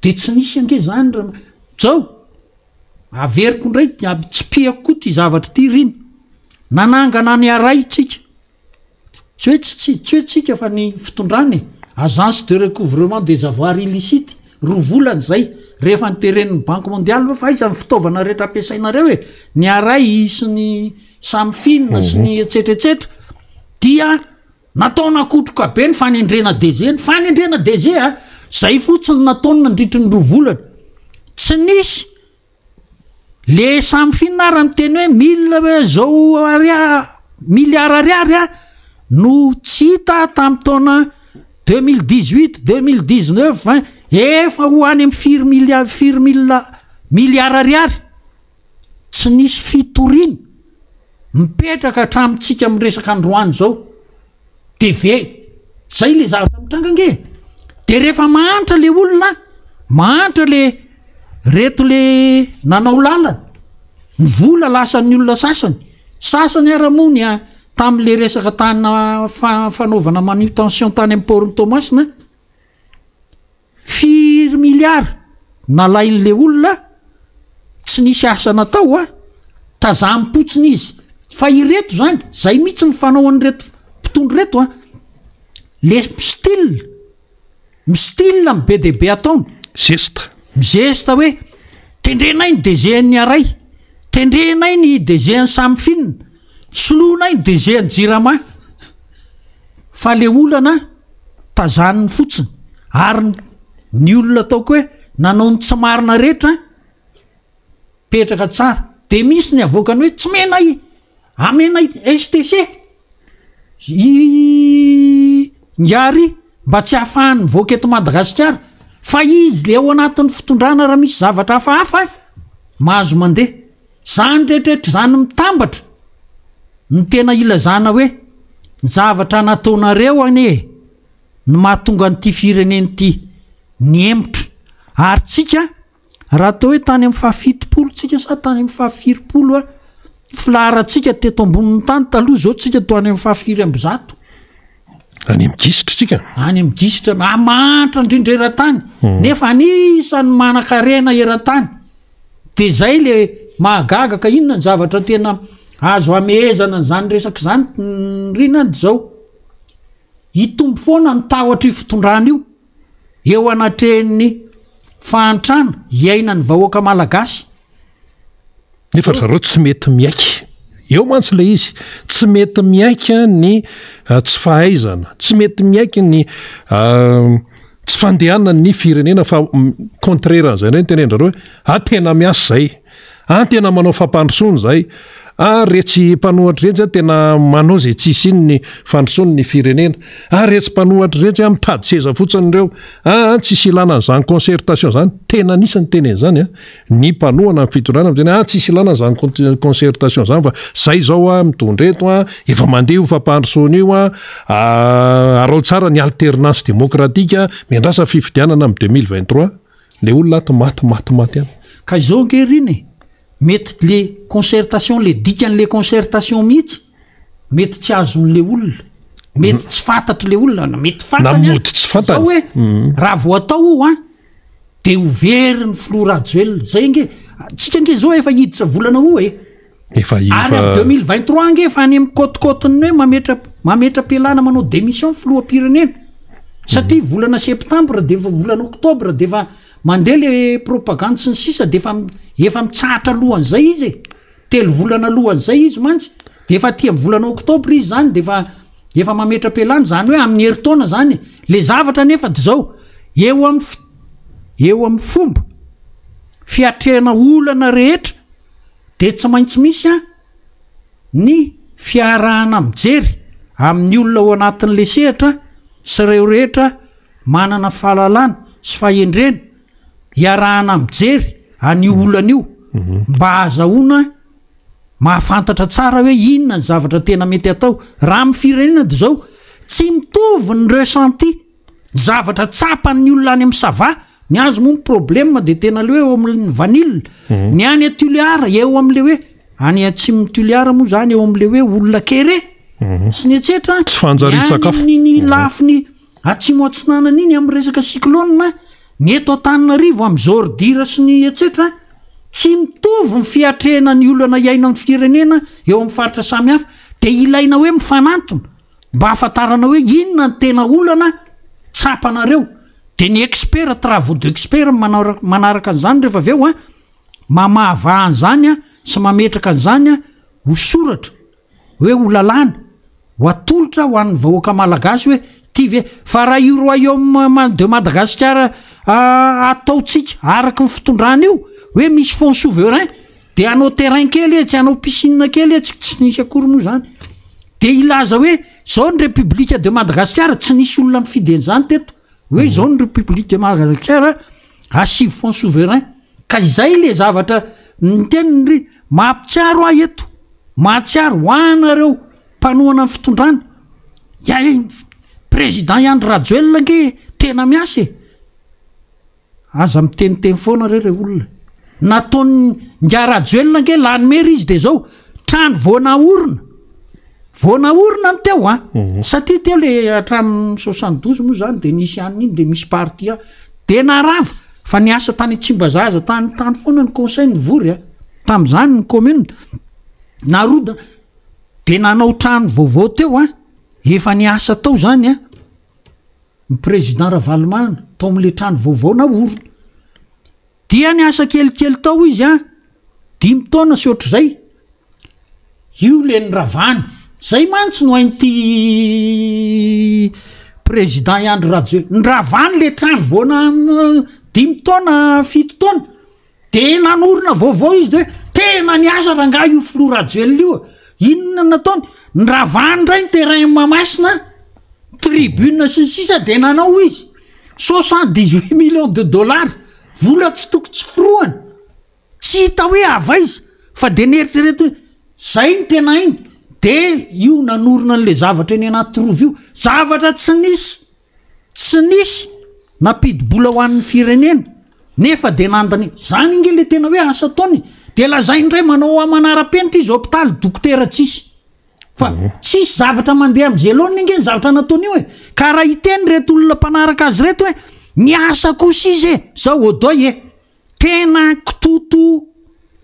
de tsy nisy ange zany zao averiko indray tsy piako koa ty zavatra ty riny nanangana ny aray tsika tsy hoe tsika fa ny fitondrany agence de recouvrement des avoirs illicites roa volany zay rehefa nyteren'ny banque mondiale fa iza ny fitaovana rehetra ampiasainareo hoe ny aray sy ny samfinina sy ny etsetretsetra dia nataona kotroka be ny fanendrena DG ny fanendrena DG a zay fotsiny nataony nandritry ny roa volana tsy nisy le samfinina ara miteny hoe milliard ariary a no tsy hita tamin'ny taona 2018-2019 efa ho any amin'ny firy milliard ariary tsy nisy fitorina mipetraka hatramitsika amin'ny resaka androany zao de ve zay le zavatra mitrangange de rehefa mahantra le olona mahantra le reto le nanao lalana ny vola lasan'ny olona sasany aramony a tamin'le resaka tany fanaovana manutention tany amin'ny Port Thomasina 4 milliard nalain'le olona tsy nisy asa natao a tazampotsiny izy fa ireto zany zay mihitsy ny fanao an'reto mpitondro reto a le mistyle be debe ataony mizesta hoe tendrenay ny DG-ny aray tendrenay ny DG-ny samfinina solonay ny DG-ny jirama fa le olana tazaniny fotsiny ary ny olona ataoko hoe nanao ny tsy marina rehetra petraka tsara de misy ny avokany hoe tsy menay amenay STC ngiary mba tsy hahafahany mivoaka eto Madagasikara fa izy le ao anatin'ny fitondrana raha misy zavatra hafahafa mahazo mandeha zany rehetrarehetra zany mitambatra ny tena ilazana hoe ny zavatra nataonareo ane ny mahatonga an'ity fireneny ity ny emotra ary tsika raha atao hoe tany amin'ny fahafitopolo tsika sa tany amin'ny fahafiripolo a filaratsika teto ambonin'ny tany taloha zao tsika to any amin'ny fahafiry amby zato any amigisitra tsika any amigisitra mahantra indrindra eran-tany nefa anisany manan-karena eran-tany de zay le mahagagaka inona ny zavatra tena azo amehezana zany resaka zany rinany zao hitombo foana ny tahotra io fitondrana io eo anatrehan'ny fahantrana iainany vahoaka malagasy nefa zareo tsy mety miaiky eo mantsy le izy tsy mety miaika ny tsy fahaizana tsy mety miaiky ny tsy fandehana ny firenena fa contraire an'izay ndray ny tenendrareo hoe tena miasa zay tena manao fampandrosony zay retsy mpanohatra retsy tena manao zay tsisy iny ny fandrosony ny firenena retsy mpanohatra retsy mitady seza fotsiny reo tsisy ilana n'izany concertation zany tena nisany tenen zany ny mpanohana ny fitondrana tena tsisy ilana n'izany concertation zany fa zay zao mitondreto efa mandeha io fampandrosony io arao tsara ny alternance démocratique miandrasa fifidianana amin'ny 2023 le olona maty any ka zao ngeriny mety le concertation le dikan'le concertation mihitsy mety tsy azon'le olona mety tsy fantatry le olona mety fantany tsy fantany hoe raha vo atao de overiny Florajoel zay nge tsika nge zao efa hiditra volana ary amin'ny 2023 nge fa any amin'ny côte-côteny hoe mametra pelana manao démission filoham-pirenena satria volana septembre de fa volana octobre de fa mandeha le propagande sy ny sisa de efa mitsahatra alohan'izay izy telo volana alohan'izay izy mantsy de efa ty amin'ny volana octobre izy zany de efa mametra pelany zany hoe amin'ny heritaona zany le zavatra nefa de zao eo amin'ny fomba fiatrehana olana rehetra de tsy maintsy misy ny fiarahana mijery amin'ny olona ao anatin'le sehatra sy reo rehetra manana fahalalana sy fahendrena iarahana mijery any olana io mba azahoana mahafantatra tsara hoe inona ny zavatra tena mety atao raha amin'ny firenena de zao tsy mitovy ny ressenti zavatra tsapany olona any amin'ny sava ny azo moa ny problème de tena le hoe eo amin'ny vanille ny any atuliara eo am'le hoe any atsimo tuliara moa zany eo am'le hoe olona kere sy ny etsetra ny lafiny atsimo atsinanana iny amin'ny resaka cyclone ny eto Antananarivo amin'ny Zordira sy ny etsetra tsy mitovy ny fiatrena ny olona iaina amin'ny firenena eo amin'ny faritra samihafa de ilaina hoe mifanantona mba hafantarana hoe inona ny tena olana tsapanareo de ny expert travaux d'expert manaraka an'izany rehefa aveo mamahava an'izany sy mametraka an'izany ho soratra hoe ho lalàna ho atolotra ho an'ny vahoaka malagasy hoe tive fa raha io royaume de Madagascar ataotsika araka ny fitondrana io hoe misy fond souverain de anao terrain kely tsy anao piscine kely tsy nisy akory moa zany de ilaza hoe zao ny République de Madagascar tsy nisy olona mifidy an'izany teto hoe zao ny République de Madagascar asivy fond souverain ka izay le zavatra ny teniny mampitsiaro eto mahatsiaro hoanareo mpanohana ny fitondrana président Andry Rajoelina nge tena miasa aza miteniteny foana re olona nataony nga Rajoelina nge lanymery izy de zao trano vonaorina ny teo satria teo le hatramin'ny 72 moa zany de nisy aniny iny de misy parti de narava fa niasa tany Tsimbazaza tany foana ny conseil ny vory tam'izany ny commune narodana de nanao trano vaovao teo efa niasa tao zany ny président Ravalomanana tao am'le trano vaovao naorona dia niasa kelikely tao izy 5 taona sy ohatr'izay io le ny ravana zay mantsy no hainty président Andry Rajoelina ny ravana le trano voana 5 taona 7 taona de nanorona vaovao izy de tena niasa ranga io Flo Rajoelina io inona nataony ny ravana ndray ny terrain Mamasina tribune sy sisa de nanao izy 78 millions de dollars vola tsy toko tsy firoana tsy hita hoe ava izy fa de neritrereto zay ny tena iny de io nanorona n'le zavatra eny anaty rovo io zavatra tsy nisy napidibola ho an'ny firenena nefa de nandany zany nge le tena hoe asa taony de lazay ndray manao manara-penitra izy hôpitaly dokotera tsisy fa tsisy zavatra mandeha am'zelony nge ny zavatra nataony io ka raha iteny reto olona mpanaraka azy reto hoe niasa kosa izy zao odoy tena kitoto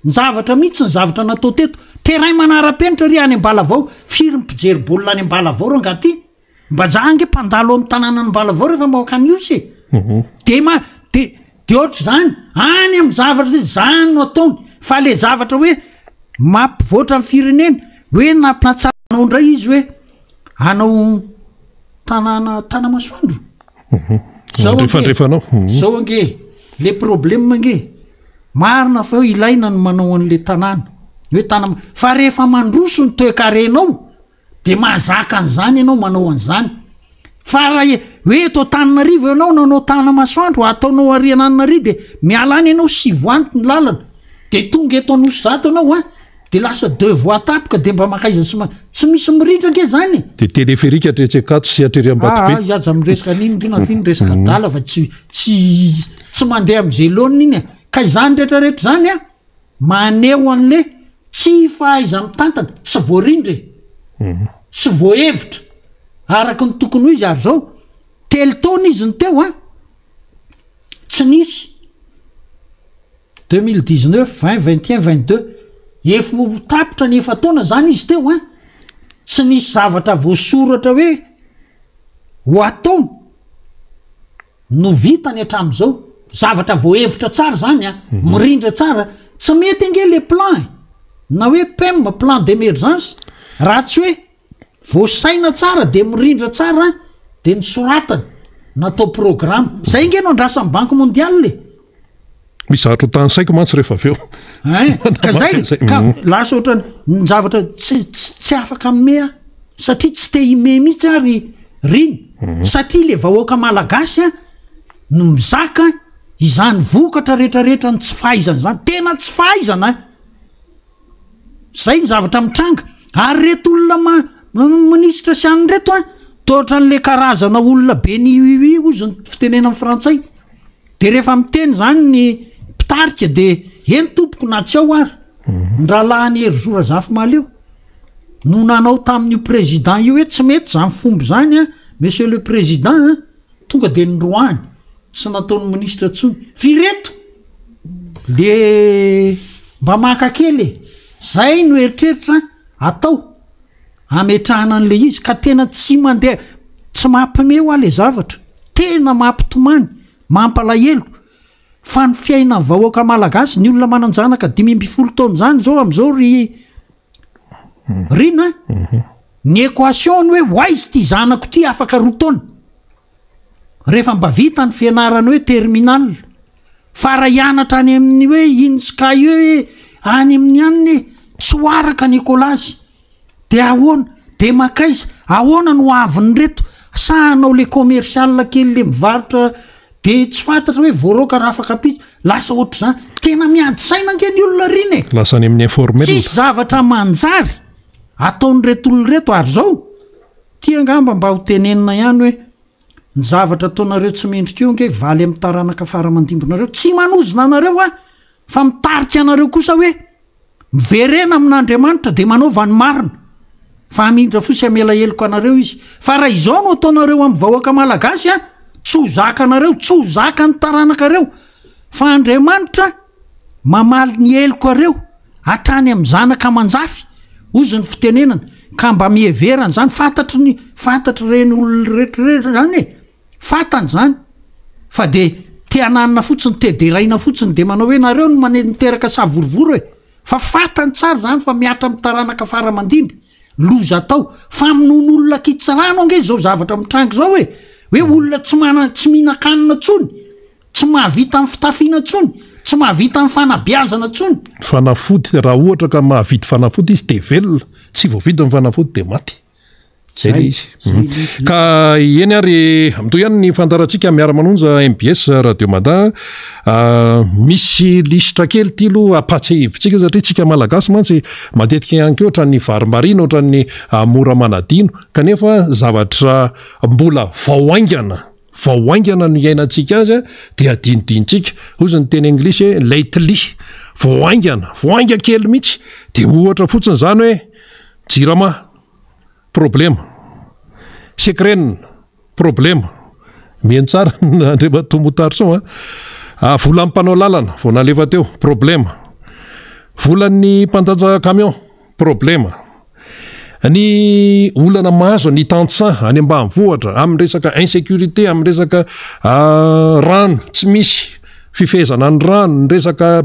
ny zavatra mihitsy ny zavatra natao teto terrain manara-penitra ry any Ambalavao firy mpijery baolina any Ambalavao ro angaty mba jange mpandalo amin'ny tanàna ny Ambalavao rehefa mahoaka ny iosy de ohatra zany any amin'ny zavatra zany no ataony fa le zavatra hoe mampivoatra amin'ny firenena hoe natsarana ndray izy hoe anao tana masoandro zao ange le problème nge marina fa ilaina ny manao an'le tanàna hoe fa rehefa mandroso ny toe-karenao de mahazaka an'izany ianao manao an'izany fa raha hoe eto Antananarivo ianao nanao tana masoandro ataonao Ariananary de mialany ianao 6 voanty ny lalana de tonga eto Anosy-Zato ianao de lasa 2 voies tapoka de mba makaiza tsy misy mirindra nge zany de téléphérique atretsekato sy atrery-ambato be aza miresaka niny rina resaka dala fa tsy mandeha am'zelony iny ka zany rehetrarehetra zany maneho an'le tsy fahaiza mitantana tsy voarindry tsy voahevitra araka ny tokony ho izy ary zao telo taona izy ny teo tsy nisy 2019 20 21 22 efa tapitra ny efa taona zany izy teo tsy nisy zavatra voasoratra hoe ho ataony no vitany hatramin'izao zavatra voahevitra tsara zany mirindra tsara tsy mety ange le plan na hoe PEM plan d'émergence raha tsy hoe voasaina tsara de mirindra tsara de nisoratana natao programme zay nge no andrasan'ny banque mondiale le misy zavatra ho tany saiko mantsy rehefa aveo ka zay ka lasa ohatra ny zavatra tsy afaka mea satria tsy te ime mihitsy ary riny satria le vahoaka malagasy no mizaka izany vokatra rehetrarehetra ny tsy fahaizana zany tena tsy fahaizana zay ny zavatra mitranga ary reto olona ministra sy any reto toatra n'le karazana olona be ny ui ozy ny fitenena amin'ny frantsay de rehefa miteny zany ny mpitarika de eny tompoko na tsy ao ary ny rahalahany hery zora zafy maleo no nanao tamin'io président io hoe tsy mety zany fombo zany monsieur le président tonga de ny roany tsy nataon'ny ministra tsony fireto le mba makakely zay no eritreritra atao ametrahana an'le izy ka tena tsy mandeha tsy mampime ho ale zavatra tena mampitomany mampalahelo fa ny fiaina vahoaka malagasy ny olona mananjanaka 5 taona zany zao am'izao rina ny équation hoe waizy ty zanako ty afaka 2 taona rehefa mba vita ny fianarany hoe terminal fa raha hianatra any amin'ny hoe insky hoe any amin'ny aniny tsy hoaraka Nikolazy de ahoana de makaiza ahoana no aviny reto sahanao le commercial kely le mivarotra de tsy fantatra hoe voaroka raha afaka pitsy lasa ohatry zany tena miady saina nge ny olona riny lasa any amin'ny informel tsisy zavatra manjary ataony reto olona reto ary zao tia angamba mba ho tenenina ihany hoe ny zavatra ataonareo tsy mendrika eo nge valy amin'ny taranaka faramandimbonareo tsy manozona anareo fa mitarika anareo kosa hoe miverena amin'Andriamanitra de manaova ny marina fa amindra fosy amela heloko anareo izy fa raha izao no ataonareo amin'ny vahoaka malagasy tsy ho zaka anareo tsy ho zaka ny taranakareo fa Andriamanitra mamaly ny heloko areo hatrany amin'ny zanaka manjafy ozy ny fitenenana ka mba miheverana zany fantatry reny olona rehetrarehetra zany fantany zany fa de teananina fotsiny tederaina fotsiny de manao hoe nareo no miteraka savorovory fa fantany tsara zany fa miatra amin'ny taranaka faramandimby loza atao fa amin'olona kitsarano ange zao zavatra mitrango zao hoe olona tsy mihinakanina tsony tsy mahavita amin'ny fitafiana tsony tsy mahavita amin'ny fanabiazana tsony fanafody raha ohatra ka mahavita fanafody izy de velona tsy voavita amin'ny fanafody de maty zay le izy ka eny ary amito ihany ny fantarantsika miara-manonja MBS Radio Mada misy lisitra kely ty aloha apatsa hevitsika satria tsika malagasy mantsy matetika ihany koa ohatran'ny varimbarina ohatran'ny mora manadino kanefa zavatra mbola vaoaingana no iainantsika azy de adinodintsika ozy ny teny anglisy hoe lately voainga kely mihitsy de ohatra fotsiny zany hoe jirama problème sekrenina problème mihaino tsara Andriamatomotarson volan'ny mpanao lalana vao nalefa teo problème volan'ny mpandanja camion problème ny olana mahazo ny tantsan any ambanivohitra amin'ny resaka insécurité amin'ny resaka rano tsy misy fifezana ny rano ny resaka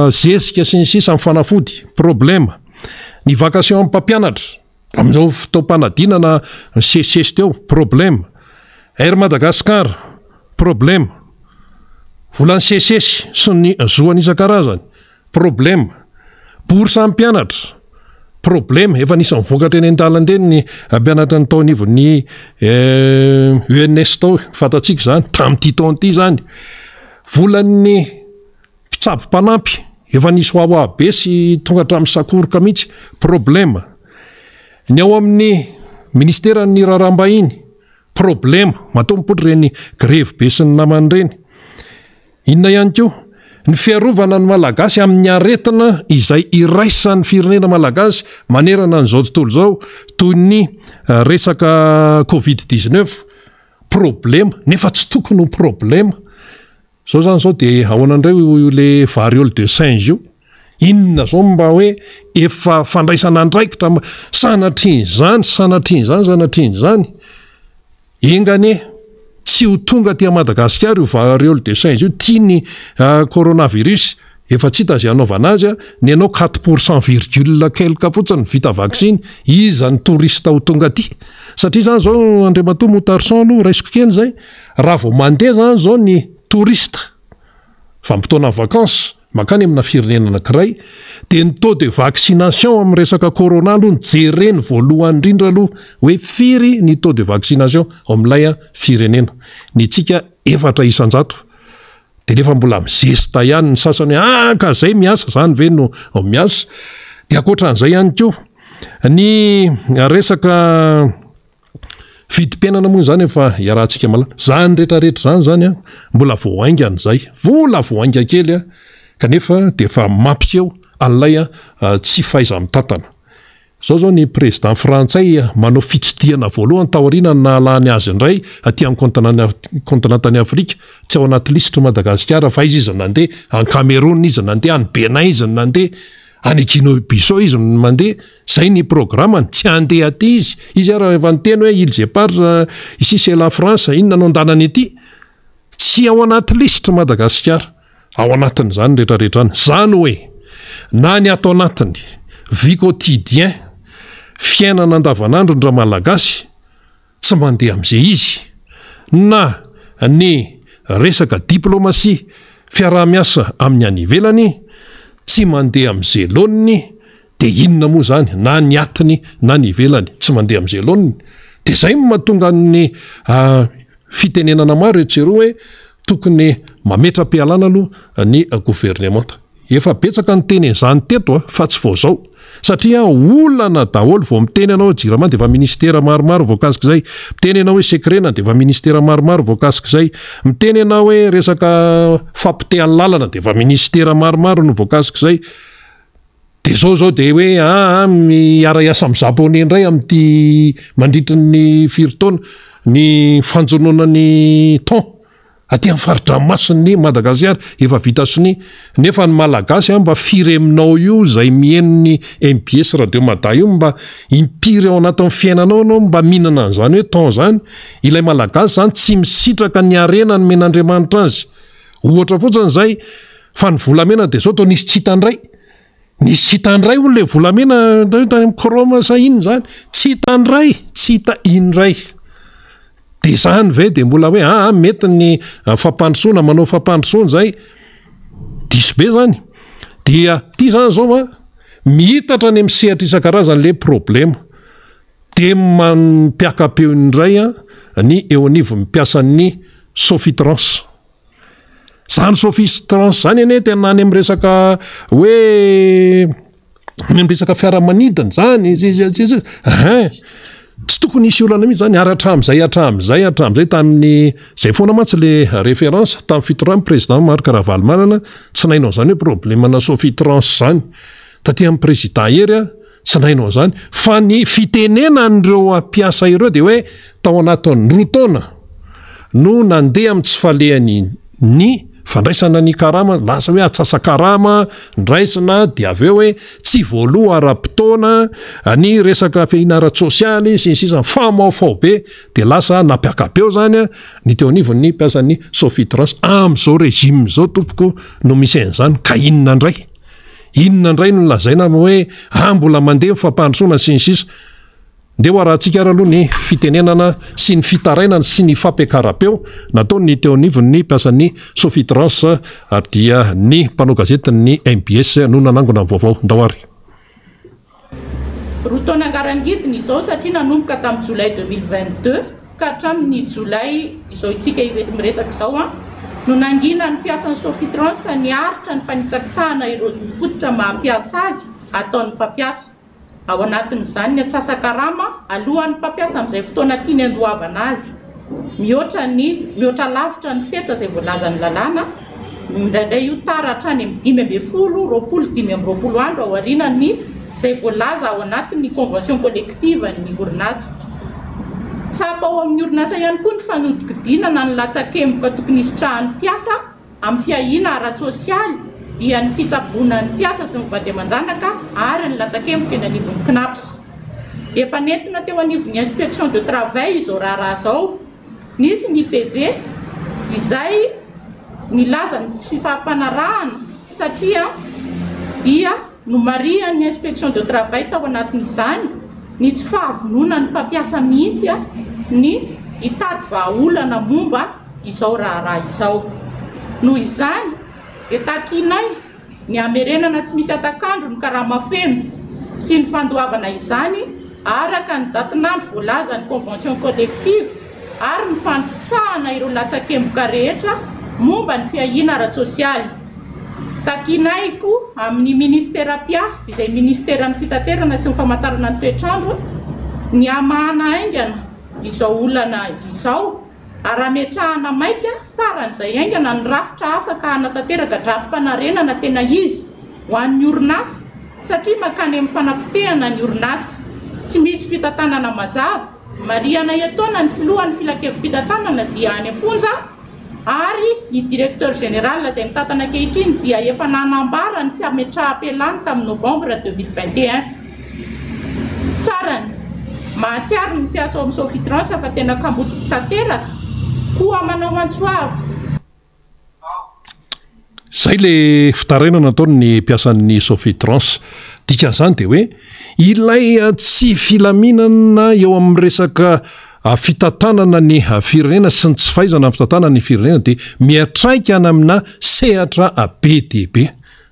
zezika sy ny sisa amin'ny fanafody problème ny vacation amin'ny mpampianatra amin'izao fitaom-panadinana sesesy teo problème Air Madagascar problème volan'ny sesesy sy ny zoany isan-karazany problème bourse amin'ny mpianatra problème efa nisy mivokatra eny an-dalana ny mpianatra ny taonivon'ny UNS tao fantatsika zany tamin'ity taon'ity zany volan'ny mpitsabo-panampy efa nisy hoahoabe sy tonga hatramin'ny sakoroka mihitsy problème ny ao amin'ny ministeran'ny raharaham-bahiny problème matao mipotry reny grevy be sy ny namany reny inona ihany koa ny fiarovana ny malagasy amin'ny aretina izay iraisan'ny firenena malagasy manerana n'izao tontolo zao toy ny resaka covid-19 problème nefa tsy tokony ho problème zao zany zao de ahoanandreo le variole de singe io inona zao mba hoe efa fandraisana andraikitra sanatriny zany engane tsy ho tonga ty Madagasikara io variole de singe io tiany coronavirus efa tsy hita zay anaovana azy ny anao 4% quelque fotsiny vita vaccine iza ny touriste ho tonga ty satria zany zao Andriamatomotarson no raisiko kely zay raha vao mandeha zany zao ny touriste vampotona vacances makany amina firenena anankiray de ny taux de vaccination amin'ny resaka corona aloha jereny voalohany indrindra aloha hoe firy ny taux de vaccination ao amin'ilay firenena ny tsika 400 de nefa mbola mizesta ihany ny sasany ka zay miasa zany ve no miasa dia akoatran'izay ihany koa ny resaka vidim-piainana moa zany efa iarahantsika malala zany rehetrarehetra zany a mbola voaingana zay vola voainga kely a kanefa de efa mampiseho an'ilay tsy faiza mitantana. Zao ny président frantsay manao fitsidihana voalohany taoriana nalany azy indray aty amin'ny kontinantany Afrika tsy ao anaty listre Madagasikara fa izy nandeha any Cameroun izy nandeha any Benin izy nandeha any Guinée-Bissau izy mandeha zay ny programmany tsy andeha aty izy ara efa niteny hoe ils épargnent ici c'est la France inona no andanany ety tsy ao anaty listre Madagasikara ao anatin'izany rehetrarehetrany zany hoe na ny atao anatiny vie quotidien fiainana andavanandro ndra malagasy tsy mandeha am'izay izy na ny resaka diplomasia fiaraha-miasa amin'ny any ivelany tsy mandeha am'izay loniny de inona moa zany na ny atiny na ny ivelany tsy mandeha am'izay loniny de zay mahatonga ny fitenenana maro etseroa hoe tokony mametra-pialana aloha ny gouvernemanta efa betsaka ny teny zany teto fa tsy vao zao satria olana daholo vao miteny anao jirama de efa ministera maromaro voakasika zay miteny anao hoe secrena de efa ministera maromaro voakasika zay miteny anao hoe resaka fampitehan'ny lalana de efa ministera maromaro no voakasika zay de zao de hoe miara-iasa amin'ny japonais indray am'ty mandritry ny firitaona ny fanjononany ton aty amin'ny faridranomasiny Madagasikara efa vita sony nefa ny malagasy mba fireminao io zay mieno ny MBS radio Mada io mba impiry ao anatin'ny fiainanao anao mba mihinana an'izany hoe ton zany ilay malagasy zany tsy misitraka ny arena ny men'Andriamanitra azy ohatra fotsiny zay fa ny volamena de zao to nisy tsy hitandray hono le volamena koroma sa iny zany tsy hita indray de zany ve de mbola hoe mety ny fampandrosoana manao fampandrosoana zay diso be zany dia ty zany zao mihitatra ny misehatra isan-karazany le problema de mampiakapeo indray ny eo anivo mipiasan'ny sofitrance zany sofitrance zany ane tena any am'resaka hoe resaka fiaramanidina zany tsy tokony isy olana mihitsy zany hatramin'izay tamin'ny zay foana mantsy le référence tamin'ny fitorany président Marc Ravalomanana tsy nainao zany hoe problemana sofitrance zany taty amin'ny président hery tsy nainao zany fa ny fitenenan'ireo ampiasa ireo de hoe tao anatin'ny roa taona no nandeha amin'ny tsy falehany ny fandraisana ny karama lasa hoe atsasa-karama ndraisina de aveo hoe tsy voaloha ara-potoana ny resaka fihinara sosialy sy ny sisa famaofao be de lasa napiakapeo zany ny teo anivon'ny mpiasan'ny sofitrance am'izao régime zao tompoko no misy an'izany ka inona indray no lazaina hoe mbola mandeha mifampandrosoana sy ny sisa de ho arahantsika ara aloha ny fitenenana sy ny fitarainana sy ny fampiakarapeo nataony ny teo anivon'ny mpiasan'ny sofitrance dia ny mpanao gazetiny MBS no nanangona vaovao ndahoary roa taona angarangidiny izao satria nanomboka tamin'ny jolay 2022 ka hatramin'ny jolay izao itsika miresaka izao no nangina ny mpiasan'ny sofitrance ny aritra ny fanitsakitsahana ireo zofototra mahampiasa azy ataon'ny mpampiasa ao anatin'izany ny atsasa-karama alohan'ny mpampiasa amin'izay fotoana tiany andohavana azy mihoatra lavitra ny fetra izay voalazan'ny lalàna indraindray io tara hatrany amin'ny 5 andro ao aorianany izay voalaza ao anatin'ny convention collective ny orinasa tsapa ao amin'ny orinasa ihany koa ny fanodikodinana ny latsakemboka tokony isitrahan'ny mpiasa amin'ny fiahina ara-tsosialy dia ny fitsaboana ny mpiasa sy mivady aman-janaka ary ny latsakemboka eny anivon'ny CNAPS efa nentina teo anivon'ny inspection de travail izao raharaha zao nisy ny PV izay nilaza ny fifampanarahana satria dia no marian'ny inspection de travail tao anatin'izany ny tsy fahavonona ny mpampiasa mihitsy ny hitady vahaolana momba izao raharaha izao noho izany de takinay ny amerenana tsy misy atakandro ny karamafeno sy ny fandoavana izany araka ny datinandro voalaza ny convention collective ary ny fandrotsahana ireo latsakemboka rehetra momba ny fiahina ara-tsosialy takinaiko amin'ny ministera pia izay ministera ny fitaterana sy ny famantarana ny toetrandro ny amahana aingana izao olana izao arametrahana maika faran'izay aingana ny rafitra afaka hanatanteraka drafim-panarenana tena izy ho an'ny orinasa satria makany amin'ny fanampitehana ny orinasa tsy misy fitantanana mazava mariana etaona ny filohan'ny filakevi-pitantanana dia any amponja ary ny directeur général izay mitatana ankehitriny dia efa nanambara ny fiametraha-pelany tamin'ny novembre 2021 farany mahatsiary ny mpiasa ao amin'ny Sofitrans fa tena kamboto tanteraka koa manao antsoavo. Zay le fitarainana nataony mpiasan'ny Sofitrans dikan'izany dia hoe ilay tsy filaminana eo amin'ny resaka fitantanana ny firenena sy ny tsy fahaizana amin'ny fitantanana ny firenena dia miatraika any amina sehatra be dia be.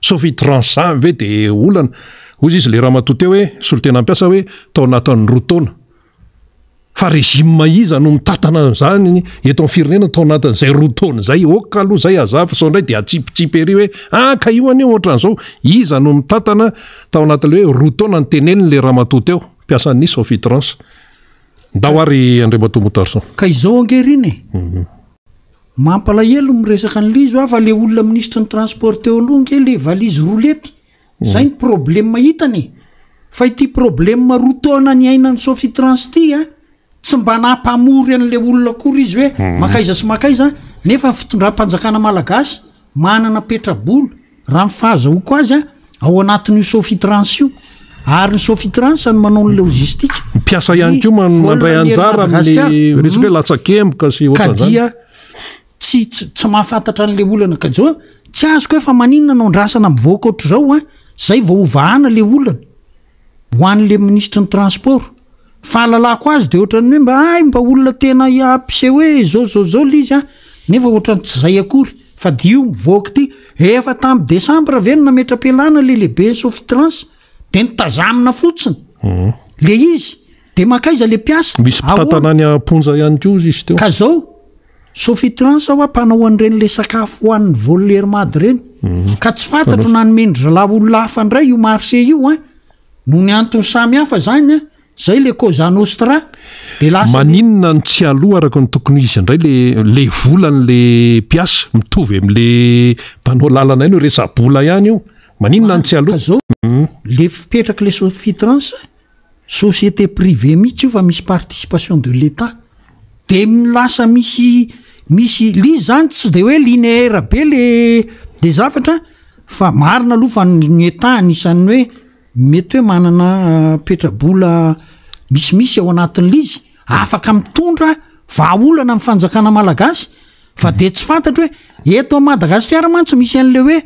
Sofitrans ve dia olana ozy izy le raha matoa teo hoe solotena ampiasa hoe tao anatin'ny 2 taona fa régime iza no mitatana zany eto amin'ny firenena tao anatin'izay 2 taona zay oka aloha zay azava sao indray dia atsipitsipy ery hoe ka io anio ohatran'izao iza no mitatana tao anatin'le hoe 2 taona ny teneniny le raha matoa teo mpiasan'ny Sofitrans. Ndao ary André Matomotarson. Ka izao angeriny mampalahelo miresaka an'lizo fa le olona ministre ny transport teo aloha nge le valise roulette zay ny problème hitany fa ity problème rotaona ny ainan'ny Sofitrans ty tsy mba nampamory an'le olona kory izy hoe makaiza sy makaiza nefa fitondram-panjakana malagasy manana petrabola raha mifahazahoko azy ao anatin'io Sofitrans io ary ny Sofitrans no manao ny logistika mpiasa ihany koa mandray anjara amin'ny resaka hoe latsakemboka sy ohatran'izany dia tsy mahafantatra an'le olana ka zao tsy azoko hoe fa maninona no ndrasana mivoaka ohatr'izao zay vao ovahana le olana ho an'le ministre ny transport fahalalako azy dia ohatran'ny hoe mba olona tena apise hoe zao le izy nefa ohatran'ny tsy zay akory fa dio mivoaka ty efa tamin'ny Desambra ve no nametra-pialana le lehibe Sofitrans dia nitazamina fotsiny le izy dia makaiza le mpiasa misy mpitantanany amponja ihany koa izy teo ka zao Sofitrans mpanao an'ireny le sakafo ho an'ny Volermady reny ka tsy fantatro nanomendry zalahy olona hafa indray io marché io noho ny antony samy hafa zany zay le Cosa Nostra dia lasa maninona ny tsy aloha araka ny tokony izy indray le volan'le mpiasa mitovy amin'le mpanao lalana iny hoe resa-bola ihany io maninona ny tsy aloha zao le fipetraka le Sofitrans société privée mihitsy io fa misy participation de l'État dia lasa misy lizy zany tsy dia hoe linéaire be le zavatra fa marina aloha fa ny État anisan'ny hoe mety hoe manana petrabola misy ao anatin'lizy afaka mitondra vahaolana amin'ny fanjakana malagasy fa dia tsy fantatra hoe eto Madagasikara mantsy misy an'le hoe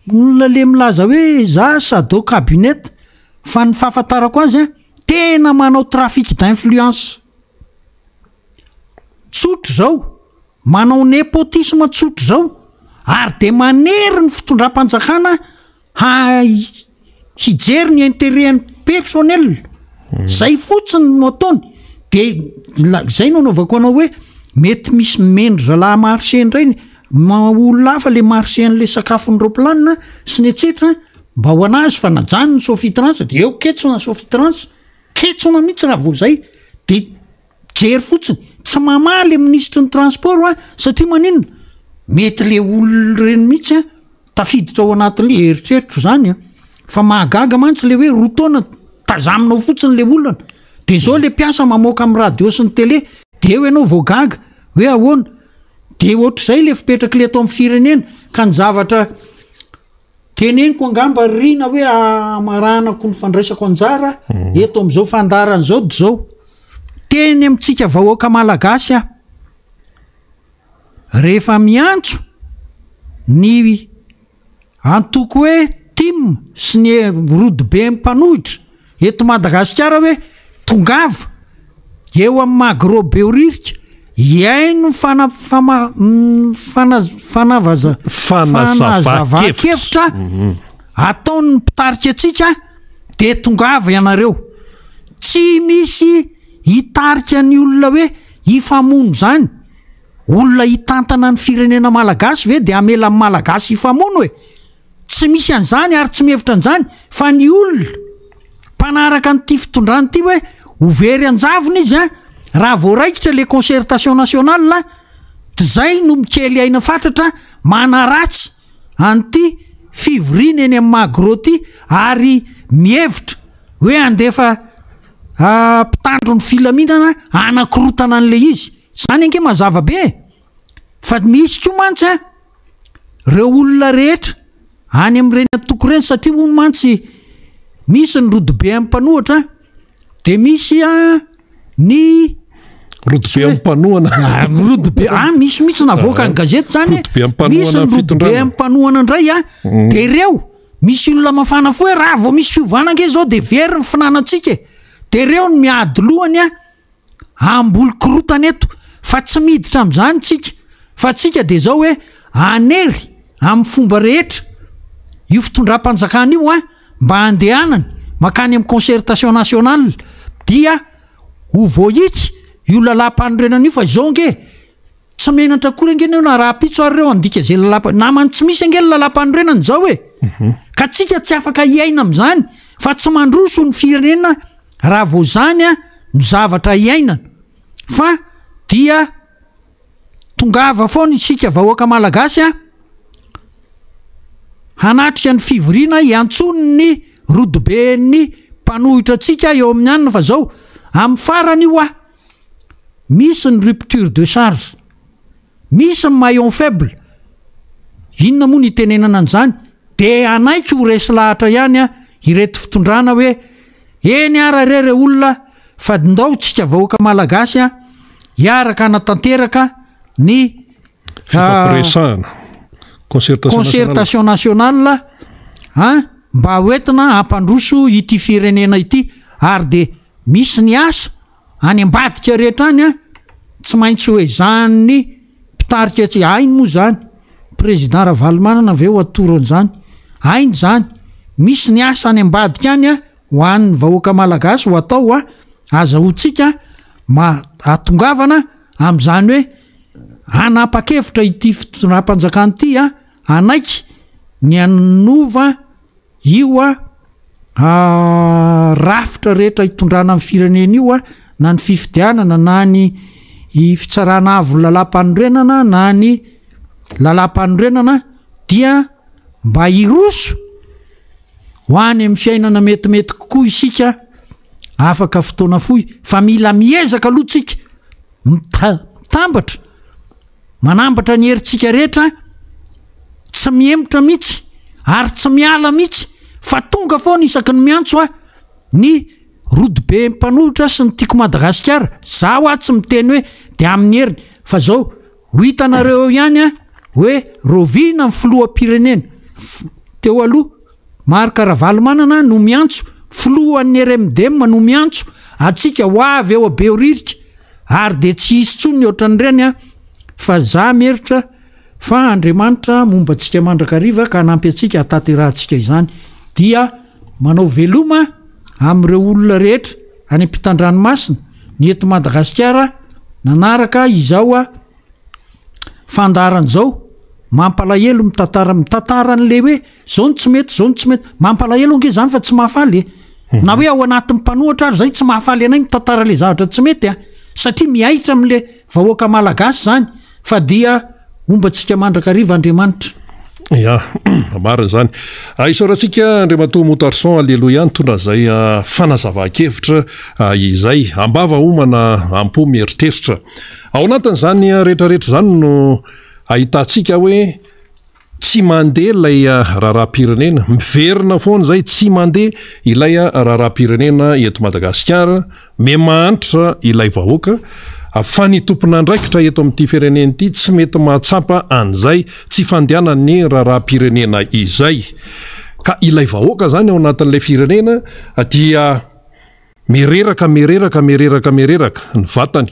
olona le milaza hoe za sado cabinet fa ny fahafantarako azy tena manao trafic d'influence tsotra zao manao népotisme tsotra zao ary dia manery ny fitondram-panjakana hijery ny intérêt personnel zay fotsiny no ataony dia zay no anaovako anao hoe mety misy mendry zalahy marché indray olona hafa le marché an'le sakafony roplanina sy ny etsetra mba ho anazy fa najany ny Sofitrans dia eo ketsona Sofitrans ketsona mihitsy raha vo zay dia jery fotsiny tsy mamaly ministre ny transport satria maninona mety le olona reny mihitsy tafiditra ao anatin'le eritreritro zany fa mahagaga mantsy le hoe rotaona tazaminao fotsiny le olana dia zao le mpiasa mamoaka amin'ny radio sy ny télé dia eo ianao voagaga hoe ahoana dia ohatr'izay le fipetraka le atao amin'ny firenena ka ny zavatra teneniko angamba rina hoe amaranako ny fandraisako anjara eto amin'izao fandaran'izao dia zao teny amintsika vahoaka malagasy rehefa miantso ny antoko hoe tim sy ny rodobe mpanohitra eto Madagasikara hoe tongava eo amin'ny magro beoririka iaino fanazava-kevitra ataony mpitarika atsika dia tongava ianareo tsy misy hitarika ny olona hoe hifamono zany olona hitantana ny firenena malagasy ve dia amela amin'ny malagasy hifamono tsy misy an'izany ary tsy mihevitra an'izany fa ny olona mpanaraka nyity fitondrany ity hoe overy anjavona izy a raha voaraikitra le concertation nationale zay no mikely aina fatratra manaratsy an'ity fivorina eny amin'ny magrôty ary mihevitra hoe andefa mpitandro ny filaminana anakorotana an'le izy zany ange mazava be fa misy koa mantsy a reo olona rehetra any amin'ireny atoko ireny satria ono mantsy misy ny rodobe amin'ny mpanohatra de misy ny rodobe amin'ny mpanohana rodobe misy navoaka ny gazety zany misy ny rodobe amin'ny mpanohana indray de reo misy olona mafana fo hoe raha vao misy fiovana ange zao de very ny finanantsika de reo ny miady lohany amboly korotana eto fa tsy miditra amin'izany tsika fa tsika de zao hoe anery amin'ny fomba rehetra io fitondram-panjakana io mba andehanany makany amin'ny concertation nationale dia ho voahitsy io lalam-panorenana io fa zao nge tsy menatra kory ange neo na raha pitso ary reo andika zay namany tsy misy ange lalam-panorenana zao hoe ka tsika tsy afaka hiaina amin'izany fa tsy mandroso ny firenena raha vo zany no zavatra hiainana fa dia tongava foana isika vahoaka malagasy hanatrika ny fivoriana iantsony ny rodobe ny mpanohitra atsika eo amin'ny anina fa zao amin'ny farany io misy ny rupture de charge misy ny maillon faible inona moa ny tenenana an'izany de anaiky ho resy lahatra ihany ireto fitondrana hoe eny ara rere olona fa ndao tsika vahoaka malagasy hiaraka anatanteraka ny concertation nationale mba hoentina ampandroso ity firenena ity ary de misy ny asa any ambadika rehetra any tsy maintsy hoe zany ny mpitarika tsy ainy moa zany président Ravalomanana aveo atoro an'izany ainy zany misy ny asa any ambadika any ho an'ny vahoaka malagasy ho atao azahotsika atongavana amin'izany hoe anapa-kevitra ity fitondram-panjakana ity anaiky ny anova io rafitra rehetra hitondrana amin'ny firenena io na ny fifidianana na ny fitsarana avo lalam-panorenana na ny lalam-panorenana dia mba iroso ho any amin'ny fiainana metimety kokoa isika afaka fotoana fohy fa mila miezaka aloha tsika mitambatra manambatra ny herintsika rehetra tsy miembotra mihitsy ary tsy miala mihitsy fa tonga foana isaky ny miantso ny rodobe mpanohitra sy ny tiako Madagasikara zaho tsy miteny hoe de amin'ny heriny fa zao ho hitanareo ihany hoe rovina ny filoham-pirenena teo aloha Marc Ravalomanana no miantso filohan'ny RMDM no miantso atsika ho avy eo Beoririka ary de tsy hisy tsony ohatran'ireny fa za meritra fa Andriamanitra momba antsika mandrakariva ka hanampy antsika hataterahantsika izany dia manao veloma amin'ireo olona rehetra any ampitan-dranomasina ny eto Madagasikara nanaraka izao fandaran'izao mampalahelo mitantaran'le hoe zao ny tsy mety mampalahelo ange zany fa tsy mahafaly na hoe ao anatin'ny mpanohatra ary zay tsy mahafaly anay mitantara le zavatra tsy mety satria miaitra amin'le vahoaka malagasy zany fa dia ombantsika mandrakariva Andriamanitra mariny zany isaorantsika Andriamatoa Motarson aleloha mitondra zay fanazava-kevitra izay ambava omana ampo mieritreritra ao anatin'izany rehetrarehetra zany no ahitantsika hoe tsy mandeha ilay raharaha-pirenena miverina foana zay tsy mandeha ilay raharaha-pirenena eto Madagasikara mahantra ilay vahoaka fa ny tompona andraikitra eto amin'ity firenena ity tsy mety mahatsapa an'izay tsy fandehanany raharaha-pirenena izay ka ilay vahoaka zany ao anatin'ilay firenena dia mereraka ny vatany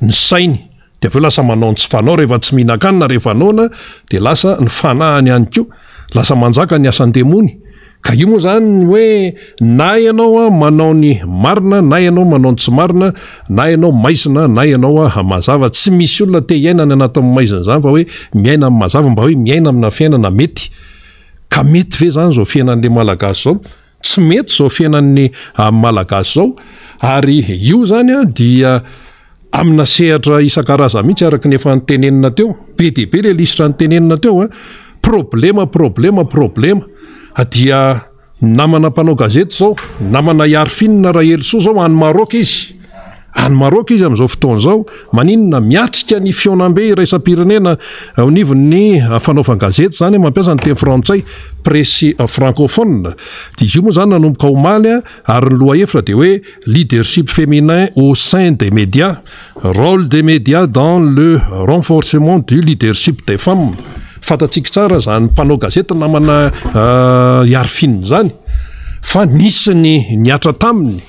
ny sainy de aveo lasa manao ny tsy fanao rehefa tsy mihinan-kanina rehefa anaona de lasa ny fanahany ihany koa lasa manjaka ny asan-demony ka io moa zany hoe na ianao manao ny marina na ianao manao ny tsy marina na ianao maizina na ianao mazava tsy misy olona te hiaina ny anatin'ny maizina zany fa hoe miaina amin'ny mazava mba hoe miaina amina fiainana mety ka mety ve zany zao fiainan'le malagasy zao tsy mety zao fiainan'ny malagasy zao ary io zany a dia amina sehatra isan-karaza mihitsy araka ny efa nytenenina teo be de be le lisitra nytenenina teo a problema dia namana mpanao gazety zao namana iary-finina raha elisoa zao any Maroc izy am'izao fotoana zao maninona miatrika ny fionambe iraisam-pirenena ao nivon'ny fanaovan gazety zany mampiasa ny teny frantsay presse francophone dia io moa zany nanomboka omaly ary ny lohahevitra dia hoe leadership féminin au sein des médias rôle des médias dans le renforcement du leadership des femmes fantatsika tsara zany mpanao gazety namana iary-finina zany fa nisy ny niatra taminy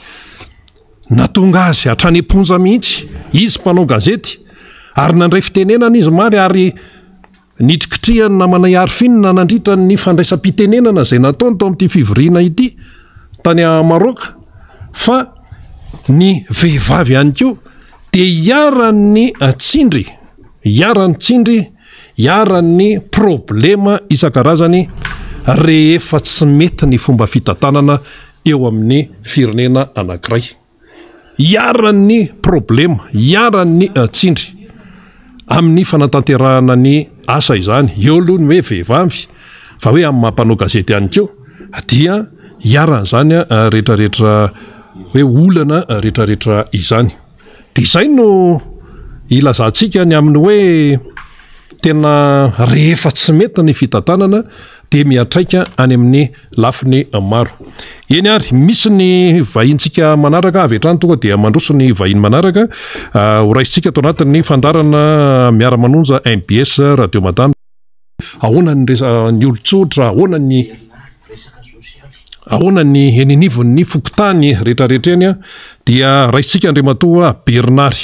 natonga azy hatrany amponja mihitsy izy mpanao gazety ary nandray fitenenana izy mary ary nitrikitrihany namana iary-finina nandritra ny fandraisam-pitenenana zay nataony tao amin'ity fivoriana ity tany Maroc fa ny vehivavy ihany koa dia iaran'ny tsindry iaran'ny problema isan-karazany rehefa tsy mety ny fomba fitantanana eo amin'ny firenena anankiray iaran'ny problema iaran'ny tsindry amin'ny fanatanterahana ny asa izany eo aloha ny hoe vehivavy fa hoe amin'ny mampanao gazety ihany koa dia iaran'izany rehetrarehetra hoe olana rehetrarehetra izany dia izay no ilazantsika ny amin'ny hoe tena rehefa tsy mety ny fitantanana dia miatraika any amin'ny lafiny maro eny ary misy ny vahintsika manaraka avy hatrany tonga dia mandroso ny vahiny manaraka horaisitsika tao anatin'ny fandarana miara-manonja MBS Radio Madame ahoana ny olon-tsotra ahoana ny eninivon'ny fokontany rehetrarehetra eny dia raisitsika Andriamatoa Bernard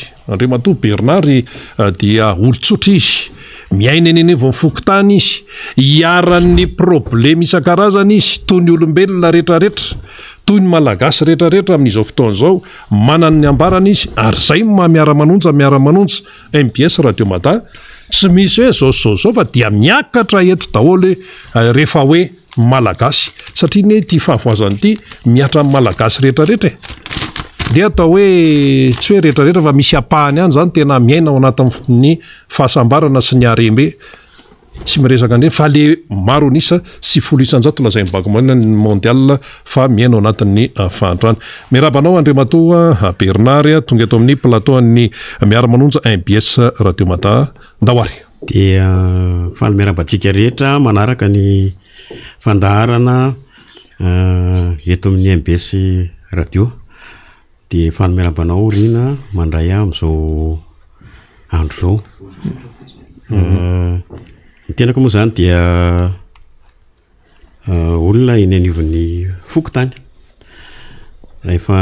dia olon-tsotra izy miaina eny vao mifokotany izy iaran'ny problema isan-karazany izy toy ny olombelona rehetrarehetra toy ny malagasy rehetrarehetra amin'izao fotoana zao manany ny ambarana izy ary zay miara-manonja MBS Radio Mada tsy misy hoe zao fa dia miakatra eto daholo rehefa hoe malagasy satria ny ty fahavoazany ity miatra amin'ny malagasy rehetrarehetra dia atao hoe tsy hoe rehetrarehetra fa misy apahany ihany zany tena miaina ao anatin'ny fahasambarana sy ny arembe tsy miresaka andre fa le maro nisa sy folo isan-jato lazay mibakomanina ny mondial fa miaina ao anatin'ny fahantrana miarabanao Andriamatoa Bernard tonga eto amin'ny plateau-ny miara-manonja MBS Radio Mada ndahoary dia faly miarabantsika rehetra manaraka ny fandaharana eto amin'ny MBS Radio dia faly miarabanao rina mandray amin'izao andro zao ny tenako moa zany dia olona eny anivon'ny fokotany rehefa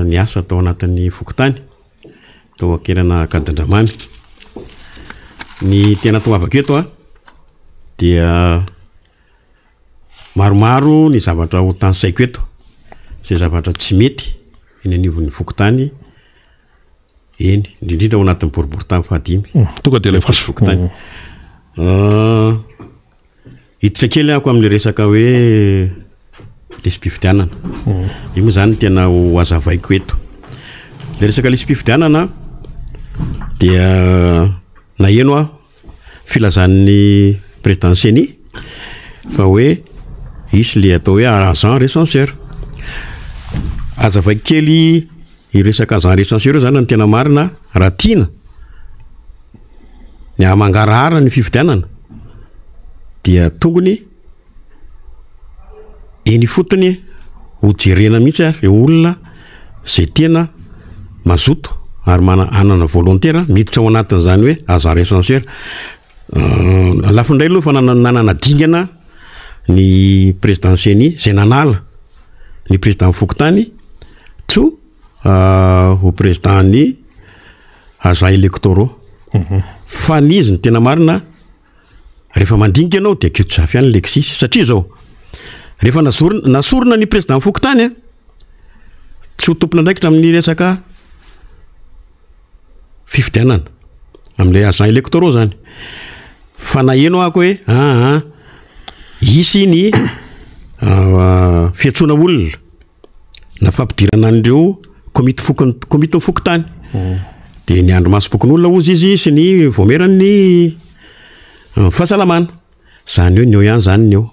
niasa tao anatin'ny fokotany tao akelana Kadandramamy ny tena toavako eto dia maromaro ny zavatra ho tansaiko eto zay zavatra tsy mety eny anivon'ny fokotany eny indrindrindra ao anatin'ny boriboritany fahadimy tonga dia ilay fokotany hiditra kely ako amin'le resaka hoe lesam-pifidianana io moa zany tena ho azavaiko eto le resaka lesam-pifidianana dia naheno filazan'ny président Seny fa hoe isy le atao hoe agent recenseur azavaiko kely iresaka agent recenseur zany ny tena marina raha tiana ny amangarahara ny fifidianana dia tongony eny fotony ho jerena mihitsy re olona zay tena mazoto ary anana volontaire miditra ao anatin'izany hoe agent recenseur lafindray aloha fa nanana dingana ny président Seny zay nanala ny président fokotany tso ho président ny agent électoraux fa nizy ny tena marina rehefa mandinika ianao dia kiotozafy ihany l'exis satria zao rehefa nasorona ny président fokotany tsy ho tompona ndraikitra amin'ny resaka fifidianana amin'ilay agent électoraux zany fa naheno ako hoe isy ny fiatsoana olona na fampidirana an'ireo komity fokotany de ny andro masom-pokon'olona ozy izy sy ny voameran'ny fahasalamana zany eo ny eo ihany zany ny eo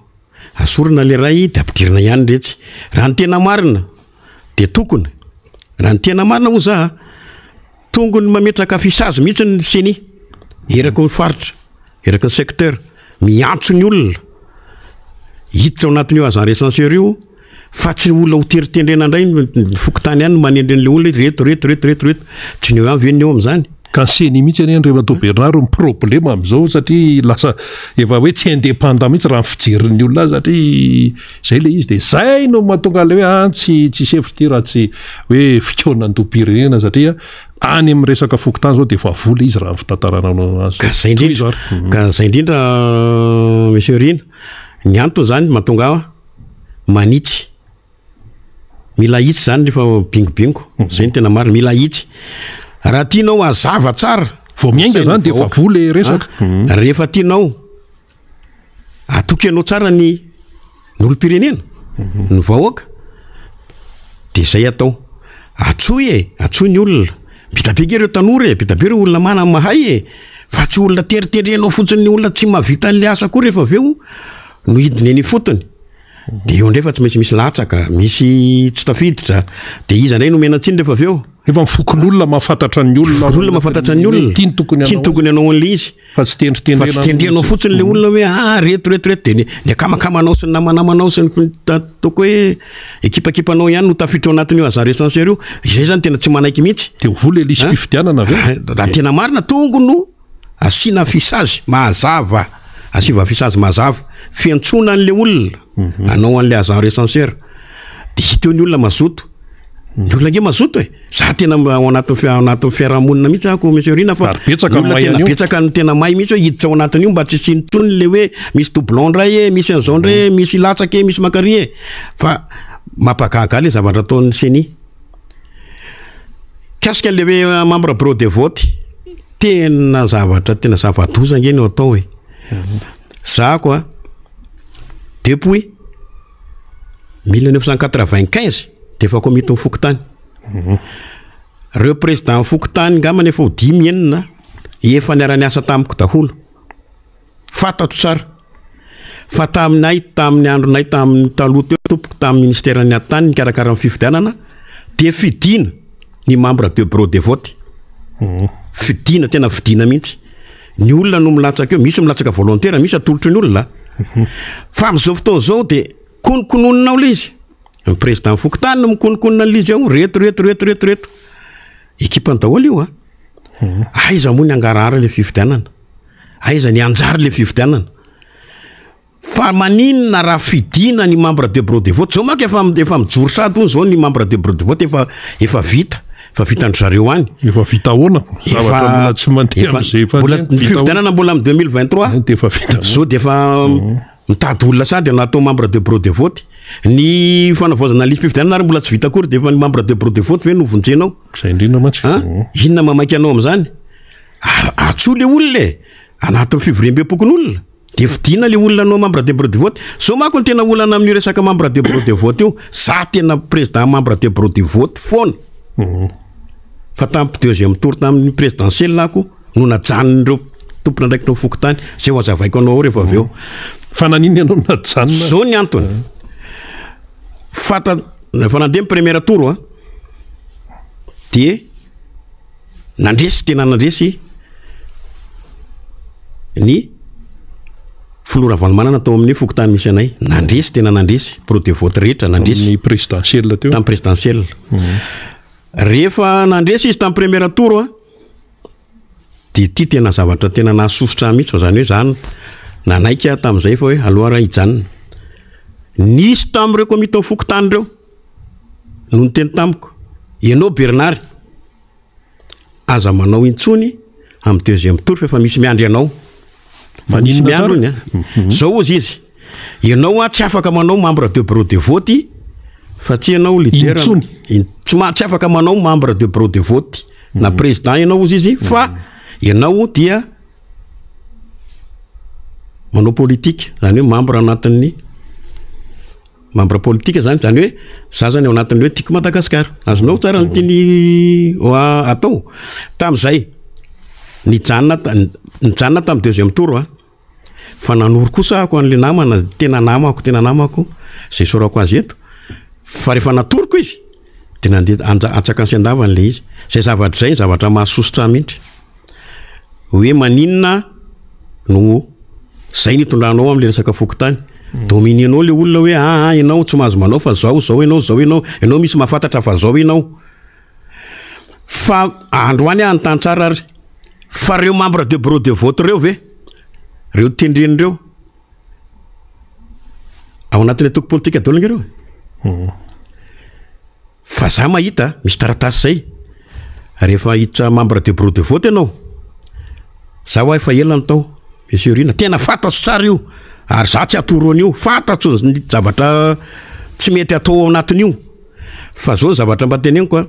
asorina le ray de ampidirina ihany retsy raha ny tena marina de tokony raha ny tena marina ho za tongony mametraka fisazy mihitsy ny seny eraky ny faritra eraky ny secteur miantso ny olona hiditra ao anatin'io agent recenseur io fa tsy olona ho teritendrena indray ny fokotany ihany manendren'le olona reto tsy ny eo ihany veny eo am'izany ka seny mihitsy any Andriamato Bernard ny problema am'izao satria lasa efa hoe tsy indépendant mihitsy raha ny fijerin'ny olona satria zay le izy de zay no mahatonga le hoe tsy sefty raha tsy hoe fikaonan'ndopirenena satria any amin'ny resaka fokotany zao de efa vola izy raha ny fitantarana azy ka zay indrindra monsieur Rina ny antony zany mahatonga manitsy mila hitsy zany rehefa bingobingo zay ny tena marina mila hitsy raha tianao azava tsara vao miainga zany de efa vola resaka rehefa tianao atoky anao tsara ny olom-pirenena ny vahoaka de zay atao atsoy ny olona bitabe ireo tanora bitabe ireo olona mana mahay fa tsy olona teriterinao fotsiny ny olona tsy mahavita an'le asa koa rehefa aveo no hidiny eny fotony de eo ndray fa tsy maintsy misy latsaka misy tsy tafiditra de izy ndray no menatsiny rehefa aveo efa mifokon'olona mahafantatra ny olona mahafantatra ny olona tiany tokony anao an'le izy fa tsy tendrenao fotsiny le olona hoe reto de ny akamakamanao sy ny namanamanao sy ny toko hoe ekipakipanao ihany no tafiditra ao anatin'io agent recenseur io izay zany tena tsy manaiky mihitsy de vola elisy fifidianana aveo raha tena marina tongono asina fisazy mahazava asiva fisazy mahazava fiantsona an'le olona anao an'le agent recenseur de hiteo ny olona mazoto ny olona nge mazoto za tena ao anatin'ny fiarahamonina mihitsy ako monsieur Rina fa tena betsaka ny tena may mihitsy hoe hiditra ao anatin'io mba tsy sintonony le hoe misy doublon ndray misy an'izao ndray misy latsaka misy makary fa mampakagaga le zavatra ataon'ny seny kasika le hoe membre bureau de vote tena zavatra tena zava-doza nge no atao za koa depuis 1995 de efa komity mifokotany reo président mifokotany ngamany efa ho 10 enina efa niara-ny asa tamiko daholo fantatro tsara fa taminay tamin'ny andronay tamin'ny taloha teo tompoko tamin'ny ministère ny atany nikarakara ny fifidianana de fidina ny membre de bureau de vote fidina tena fidina mihitsy ny olona no milatsaka eo misy milatsaka volontaire misy atolotry ny olona fa am'izao fotoana zao de konokononina le izy ny président fokotany no mikonokonona le izy ao reto ekipany daholo io aiza moa ny angarahara le fifidianana aiza ny anjary le fifidianana fa maninona raha fidina ny membre de bureau de vote zao maka efa mijoro sady ony zao ny membre de bureau de vote efa vita fa vitandry zareo any efa vita ahoana zavatra tsy mandeha am'zay fifidianana mbola am 2023 de efa vita zao de efa mitady olona sady anatao membre de bureau de vote ny fanavozana lisy fifidianana ary mbola tsy vita akory de efa ny membre de bureau de vote ve no vonjenao zay indrindra mantsy inona mamaky anao am'zany atso le olona anatin'ny fivoriam-bepokon'olona de fidina le olona anao membre de bureau de vote so mako ny tena olana amin'ny resaka membre de bureau de vote io za tena président membre de bureau de vote foana fa tamin'ny deuxième tour tamin'ny présidentiel ako no najanon'ireo tompona ndraiky no mifokotany zay ho azavaiko anao ao rehefa aveo fa naniny anao najanona zao ny antony fa nandeha première tour de nandresy tena nandresy ny filora valomana natao amin'ny fokotany misy anay nandresy tena nandresy bureau de vote rehetra nandresy présidentiel teo tamin'ny présidentiel rehefa nandresy izy tamin'ny première tour de ty tena zavatra tena nasosotra mihitsy zany hoe zany nanaika tamin'izay fa hoe aloha raha hijanona nisy tamin'ireo komité mifokotany reo no ny teny tamiko ianao Bernard aza manao intsony amin'ny deuxième tour fa efa misy miandry anao misy miandro iny zao ozy izy ianao tsy afaka manao membre de bureau de vote fa tsy ianao leader tsy afaka manao membre de bureau de vote na président ianao ozy izy fa ianao dia manao politika zany hoe membre anatin'ny membre politika zany hoe za zany ao anatin'le hoe tiako Madagasikara azonao tsara ny tiany atao tam'izay nijanona tamin'ny deuxième tour fa nanory kosa ako an'le namana tena namako zay sorako azy eto fa rehefa natoroko izy de nandeha atsaka ny andavany le izy zay zavatra zay zavatra mahasosotra mihitsy hoe maninona no zay nitondranao am'le resaka fokontany domininao le olona hoe ianao tsy mahazo manao fa zao ianao misy mahafantatra fa zao ianao fa androany anytany tsara ary fa reo membre de bureau de vote reo ve reo tendreny reo ao anatin'ny toko politika adolagna reo fa za mahita misy taratasy zay rehefa hiditra membre de bureau de vote ianao za ho efa ela ny tao monsieur Rina tena fantatro tsara io ary za tsy atoro an'io fantatro ny zavatra tsy mety atao ao anatin'io fa zao zavatra mba teneniko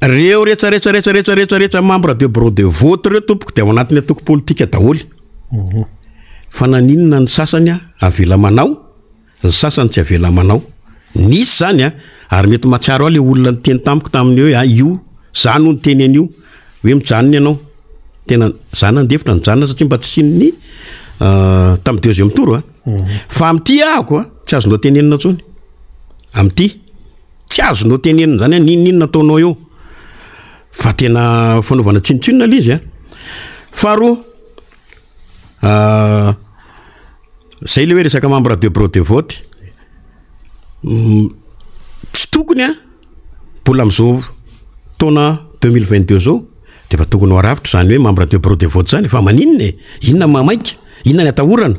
reo rehetra membre de bureau de vote reo tompoko de ao anatin'ny toko politika daholy fa naninona ny sasany avela manao ny sasany tsy avela manao nisy zany ary mety matsiaro le olona ny teny tamiko tamin'ny hoe io za no ny teny an'io hoe mijanona ianao tena za nandefitra nijanona satria mba tsy sinony tamin'ny deuxième tour fa am'ty ahako tsy azonao tenenina tsony am'ty tsy azonao tenenina zany ninona ataonao eo fa tena fanaovana tsinitsinona le izy faharoa zay le hoe resaka membre de bureau de vote tsy tokony mbola am'izao taona 2022 zao de fa tokony ho aravitra zany hoe membre de bureau de vote zany fa maninona inona mamaika inona ny atahorana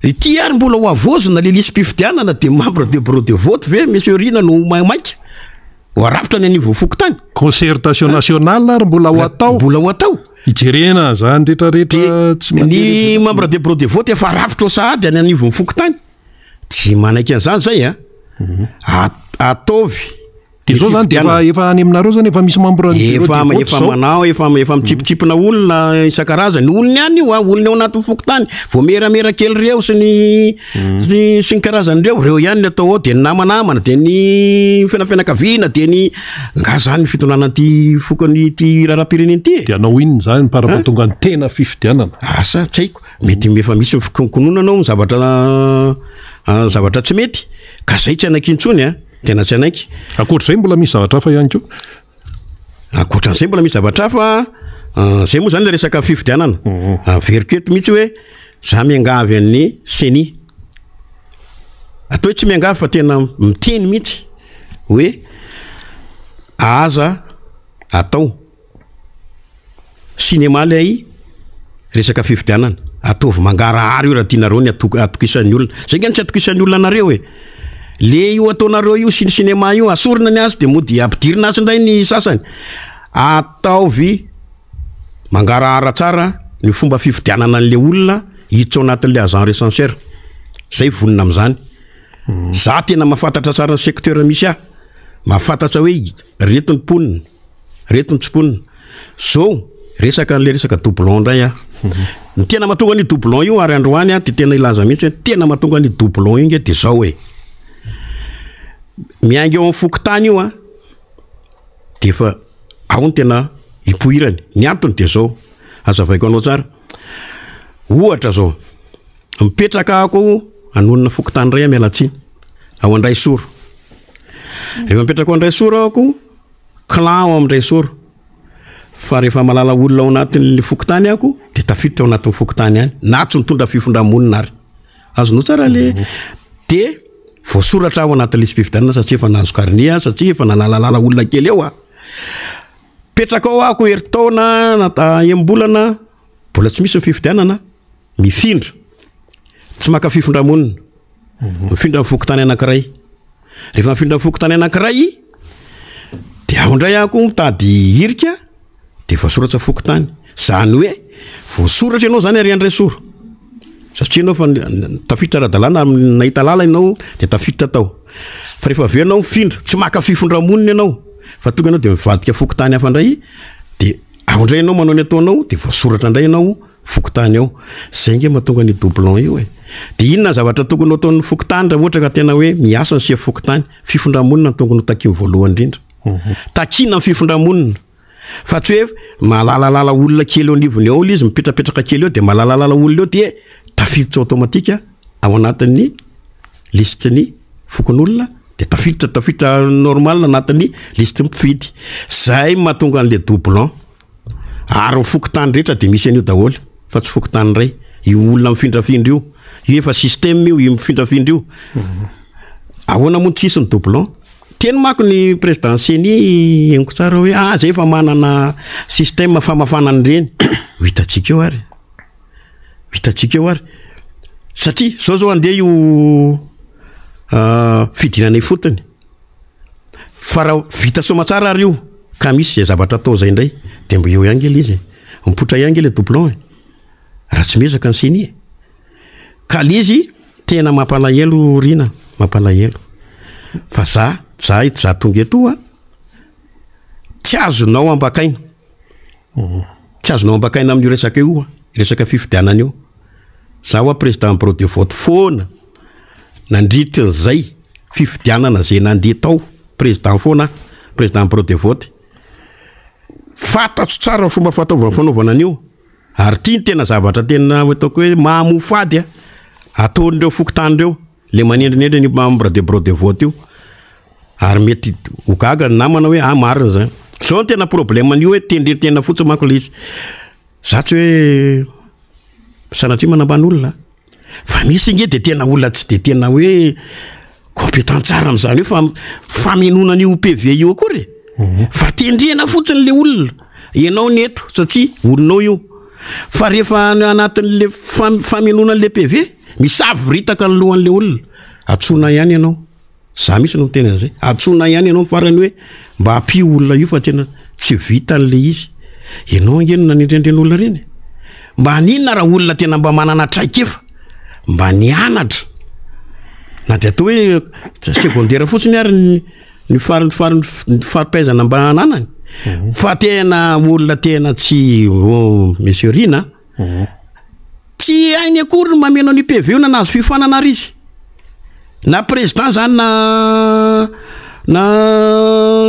ity ary mbola ho avozona le lisy mpifidianana de membre de bureau de vote ve monsieur Rina no mamaika ho aravitra ny anivony fokontany concertation nationale ary mbola ho atao ijerena zany rehetrarehetra tsy ny membre de bureau de vote efa aravitra sahady any anivony fokontany tsy manaiky an'izany zay ataovy de zao zany de efa any aminareo zany efa misy membre efa manao efa mitsipitsipina olona isan-karazany olony any io olony ao anatin'ny fokontany vao meramera kely reo sy ny karazany reo ihany ny atao ao de ny namanamana de ny fianakaviana de ny nga zany fitonana ty fokany ty raharam-pireneny ty de anao inona zany parapatonga ny tena fifidianana asa tsy haiko mety efa misy fikononanao zavatra tsy mety ka zay tsy anakintsony tena tsy anaiky akoatr'izay mbola misy zavatra hafa ihany koa akoatran'izay mbola misy zavatra hafa zay moa zany le resaka fifidianana veriko eto mihitsy hoe za miangavy amin'ny CENI atao hoe tsy miangavy fa tena miteny mihitsy hoe aza atao cinéma lay resaka fifidianana ataovy mangarahary io raha tianareo ny atokisan'ny olona zay ngany tsy atokisan'ny olona anareo le io ataonareo io cinéma io asorina ny azy de mody ampidirina azy ndray ny sasany ataovy mangarahara tsara ny fomba fifidianana an'le olona hiditra ao anatin'le agent recenseur zay vonina am'izany za tena mahafantatra tsara ny secteur misy mahafantatra hoe retony ponina retony tsy ponina zao resaka an'le resaka doublon ndray ny tena mahatonga ny doublon io ary androany de tena ilaza mihitsy hoe tena mahatonga ny doublon io nge de zao hoe miainga eo amin'ny fokontany io de fa ao ny tena hipohirany ny antony de zao azavaiko anao tsara ohatra zao mipetraka ako anonona fokontany ray mialatsiny ao andray soro rehefa mipetraka ao andray soro ako clan ao amindray soro fa rehefa malala olona ao anatin'ny fokontany ako de tafiditra ao anatin'ny fokontany any na tsy mitondra fifondra-monina ary azonao tsara le de voasoratra ao anatin'ny lisy mpifidianana satria efa nahazo karnia satria efa nalalalala olona kely eo petraka ao ako heritaona embolana mbola tsy misy fifidianana mifindra tsy maka fifondra-monina mifindra mifokotany anankiray rehefa mifindra mifokotany anankiray de ao ndray ako mitady hirika de voasoratra fokotany zany hoe voasoratra ianao zany ary andray soro satria anao fa tafiditra ara-dalàna nahita lala ianao de tafiditra tao fa rehefa aveo ianao mifindra tsy maka fifondra-monina ianao fa tonga ianao de mivadika fokotany hafa ndray de ao ndray ianao manao ny ataonao de voasoratra ndray ianao fokotany ao zay nge mahatonga ny doublon io e de inona zavatra tokony ataon'ny fokotany raha ohatra ka tena hoe miasa ny sia fokotany fifondramonina ny tongony ho takiny voalohany indrindra takina ny fifondramonina fa tsy hoe malalalala olona kely eo anivony ao izy mipetrapetraka kely eo de malalalala olona eo de tafiditra automatika ao anatin'ny listeny fokon'olona de tafiditra normal anatin'ny liste mpifidy zay mahatonga an'le doublon ary fokotany rehetra de misy an'io daholo fa tsy fokotany ray io olona mifindrafindra io efa système io mifindrafindra io ahoana moa tsisy ny doublon teny mako ny président Seny eniko tsara hoe zay efa manana système famafana an'ireny hitatsika eo ary satria zao andeha io fidinana fotony fa raha vita somatsara ary io ka misy zay zavatra atao zay indray de mbo eo ihany izy mipotra ihany le doublon raha tsy mezaka ny Seny ka izy tena mampalahelo rina mampalahelo fa za tonga eto tsy azonao ambakaina amin'io resaka io resaka fifidianana io za président bureau de vote foana nandritra n'zay fifidianana zay nandeha tao président foana président bureau de vote fantatso tsara fomba fataovana fanaovana an'io ary tiany tena zavatra tena ataoko hoe mahamofady ataon'ireo fokotandreo le manendrinendry ny membre de bureau de vote io ary mety ho gaga ny namana hoe marina zany zao tena problème an'io hoe tendretena fotsiny manko le izy za tsy hoe sanatria manambany olona fa misy nge de tena olona tsy de tena hoe compétent tsara am'zany io fa faminonan'io PV io akory fa tendrena fotsiny le olona ianao neto satria olonao io fa rehefa anatin'le faminonan'le PV misavy ritaka ny lohan'le olona atsona ihany ianao za misy no tena zay atsona ihany ianao farany hoe mba ampio olona io fa tena tsy vitan'le izy ianao ngeno nanindrendren'olona reny mba aninona raha olona tena mba manana traikefa mba nianatra na de atao hoe secondaire fotsiny ary ny faripaizana mba ananany fa tena olona tena tsy monsieur Rina tsy ainy akory mameno ny PV io na nazo fifanana ary izy na président zany na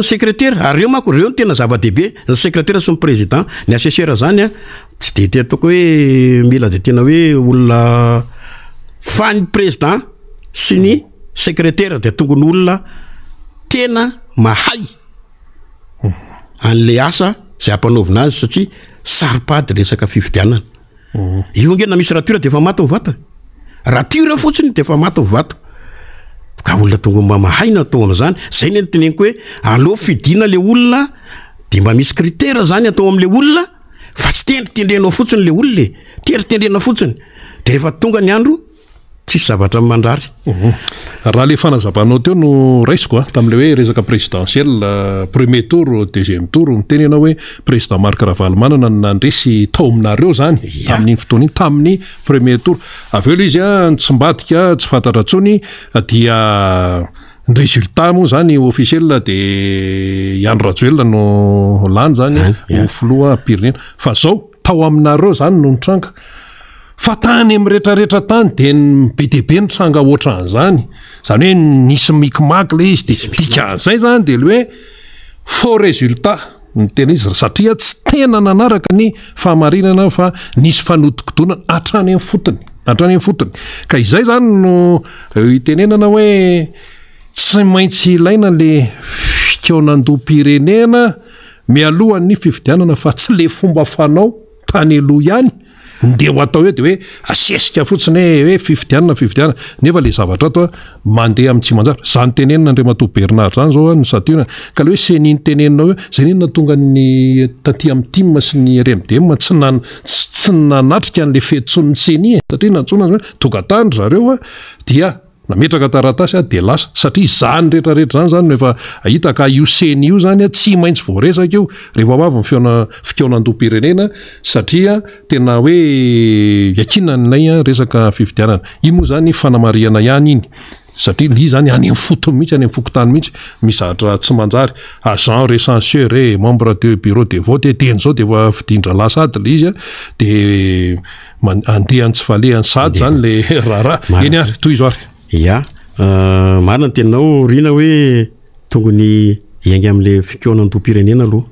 secrétaire ary reo mako reo tena zava-dehibe ny secrétaire sy ny président ny assesseur zany tsy de ataoko hoe mila de tena hoe olona fa ny président sy ny secrétaire de tongony olona tena mahay an'le asa zay ampanaovina azy satria saripady resaka fifidianana io ngena misy rature de efa maty mivata rature fotsiny de efa maty mivata ka olona tonga mba mahay natao am'zany zay ny teneniko hoe aleo fidina le olona de mba misy critère zany atao am'le olona fa tsy tendritendrenao fotsiny le olona teritendrena fotsiny de rehefa tonga ny andro tsisy zavatra mandrary raha le fanazavanao teo no raisiko tam'le hoe resaka présidentielle premier tour deuxième tour miteny ianao hoe président Marc Ravalomanana nandresy tao aminareo zany tamin'iny fotoana iny tamin'ny premier tour aveo le izy tsy mbadika tsy fantatra tsony dia ny résultat moa zany officiel de Iano Rajoelina no lany zany ho filoha pirenena fa zao tao aminareo zany no nitranga fa tany am'rehetrarehetra tany de be dehibe ny tranga ohatran'izany zany hoe nisy mikimaky le izy de dikan'izay zany de le hoe faux résultat ny tena izy satria tsy tena nanaraka ny fahamarinana fa nisy fanodikodonana hatrany amin'ny fotony ka izay zany no itenenana hoe tsy maintsy ilaina le fikaonandoam-pirenena mialohan'ny fifidianana fa tsy le fomba fanao tany aloha ihany nde ho atao hoe de hoe asesika fotsiny hoe fifidianana nefa le zavatra ato mandeha amin'ny tsy manjara zany tenenina Andriamatoa Bernard zany zao ny satirana ka le hoe seniny tenenina hoe zay neny natonga ny taty amin'ny tim sy ny RMDM tsy nanatrika an'le fetson'ny seny satria natsona tonga tany zareo dia nametraka taratasy de lasa satria zany rehetrarehetra zany efa hita ka io seny io zany tsy maintsy voaresaka io rehefa avy ny fikaonandoam-pirenena satria tena hoe yakina nylay resaka fifidianana io moa zany fanamariana ihany iny satria ly zany any amin'ny fotony mihitsy any amin'ny fokotany mihitsy mizatra tsy manjary agent recenseur e membre de bureau de vote teny zao de efa fidindra lasady le izy a de andehany tsy valehany sady zany le raharaha eny ary toy izo ary ya marina ny teninao rina hoe tongony iangy am'le fikonan-tom-pirenena aloha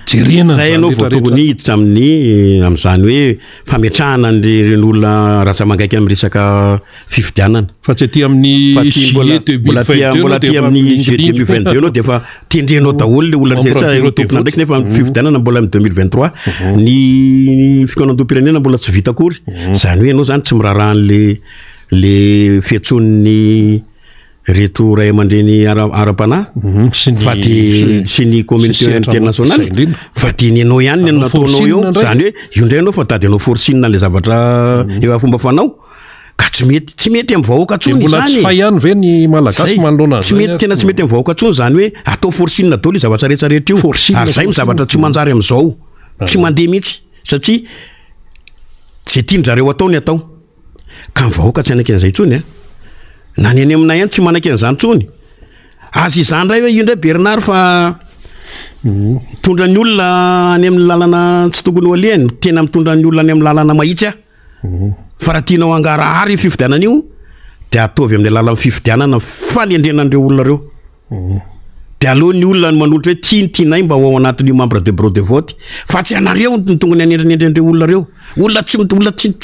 zay anao vao tokony hiditra am'izany hoe fametrahana ren'olona rasa mangaiky amin'ny resaka fifidianana fa tsy aty amin'ny mbola ty amin'ny juillet 2022 anao de efa tendrenao daholo le olona rehetra tompona ndraiky nefa fifidianana mbola amin'ny 2023 ny fikonan-tom-pirenena mbola tsy vita akory zany hoe anao zany tsy mirarahan'le fiantson'ny reto ray aman-dreny ara-panahy fa de sy ny communauté internationale fa de ny anao ihany ny nataonao eo zany hoe io ndray anao fa tady anao forcine le zavatra eo fomba fanao ka tsy mety amin'ny vahoaka tsony zany fa ihany ve ny malagasy manoloana tsy mety tena tsy mety amin'ny vahoaka tsony zany hoe atao forcine daholo io zavatra rehetra rehetra io ary zay zavatra tsy manjary amin'izao tsy mandeha mihitsy satria zay tianjareo atao ny atao ka vahoaka tsy anaky an'izay tsony na ny any aminay ihany tsy manaky an'izany tsony azy izany ray hoe io ndray Bernard fa mitondra ny olona any amin'ny lalana tsy tokony ho alehany tena mitondra ny olona any amin'ny lalana mahitsy fa raha tianao hangarahary fifidianana io de ataovy amin'ny lalana fifidianana fanendrenan'ireo olona reo de aloha ny olona manolotra hoe tianay mba ho ao anatin'io membre de bureau de vote fa tsy anareo ny tongony anendrenendren'ireo olona reo olona tsy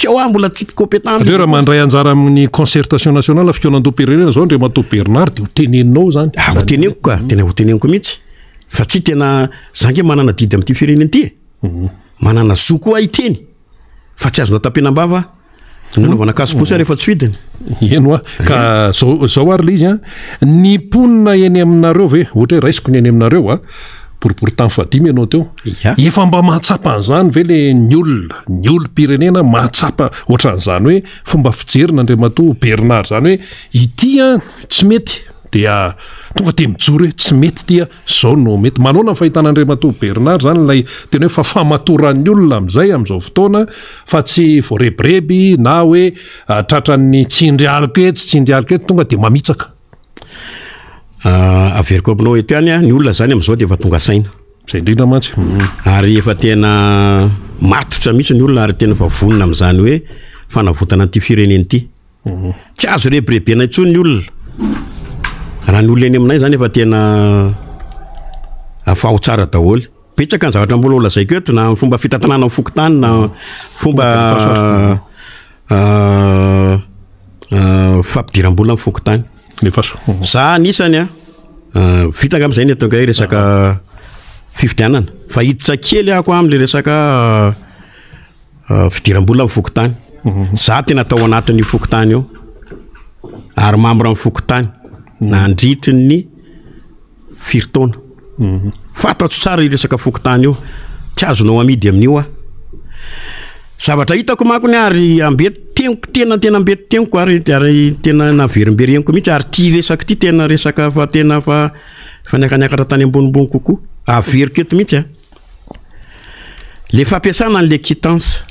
ao mbola tsy compétent reo raha mandray anjara amin'ny concertation nationale fikonan-tom-pirenena zao ndre matao Bernard de ho teneninao zany ho teneniko ka tena ho teneniko mihitsy fa tsy tena zange manana didy amin'ity firenena ity manana zo koa iteny fa tsy azonao tapenam-bava nanaovana kasibosy rehefa tsy fidiny eno ka zao ary le izy ny ponina eny aminareo ve ohatra hoe raisiko ny eny aminareo pourtant fadimy ianao teo efa mba mahatsapa an'izany ve le ny olo pirenena mahatsapa ohatran'izany hoe fomba fijerina Andriamatoa Bernard zany hoe ity tsy mety dia tonga de mijoro hoe tsy mety dia zao no mety manao na fahitana Andriamatoa Bernard zany lay tena hoe fa famatoran'ny olona am'izao fotoana fa tsy voarebireby na hoe tratran'ny tsindrialiko eto tonga de mamitsaka averiko aminao eto ihany ny olona zany am'izao de efa tonga saina zay indrindra mantsy ary efa tena matotra mihitsy ny olona ary tena fa vonona am'izany hoe fanavotana an'ity firenena ity tsy azo rebirebena intsony ny olona raha ny olona eny aminay zany efa tena afaho tsara daholo petsaka ny zavatra mbola olazaiko eto na fomba fitantanana amin'ny fokotany na fomba fampidiram-bola amin'ny fokotany za anisany vitanga am'izay ny atonga hoe resaka fifidianana fa hiditra kely ako am'le resaka fidiram-bola amin'ny fokotany za tena tao anatin'ny fokotany eo ary membre amin'ny fokotany na andritry ny firitaona fantatso tsara resaka fokotany io tsy azonao amidy amin'io zavatra hitako manko ny ary ambety teniko tena ambety teniko ary tena naverimbereniko mihitsy ary ty resaka ty tena resaka fa tena fa fanakaniakatra tany ambonimbony kokoa averiko eto mihitsy le fampiasana an'le quittance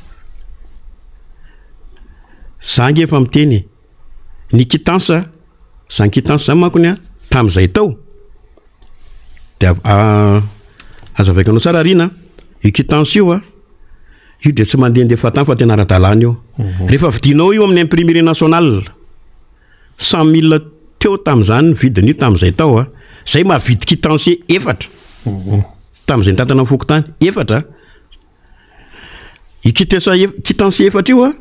zangy efa miteny ny quittance zany quittance zany manko ny tam'izay tao de azavaikanao tsara rina io quittance io io de tsy mandehandefa tany fa tena ara-dalàna io rehefa vidinao io amin'ny imprimerie nationale 100 000 teo tam'izany ny vidin'io tam'izay tao zay mahavidy quittance efatra tam'izay nitantana amin'ny fokotany efatra i quittance efatra io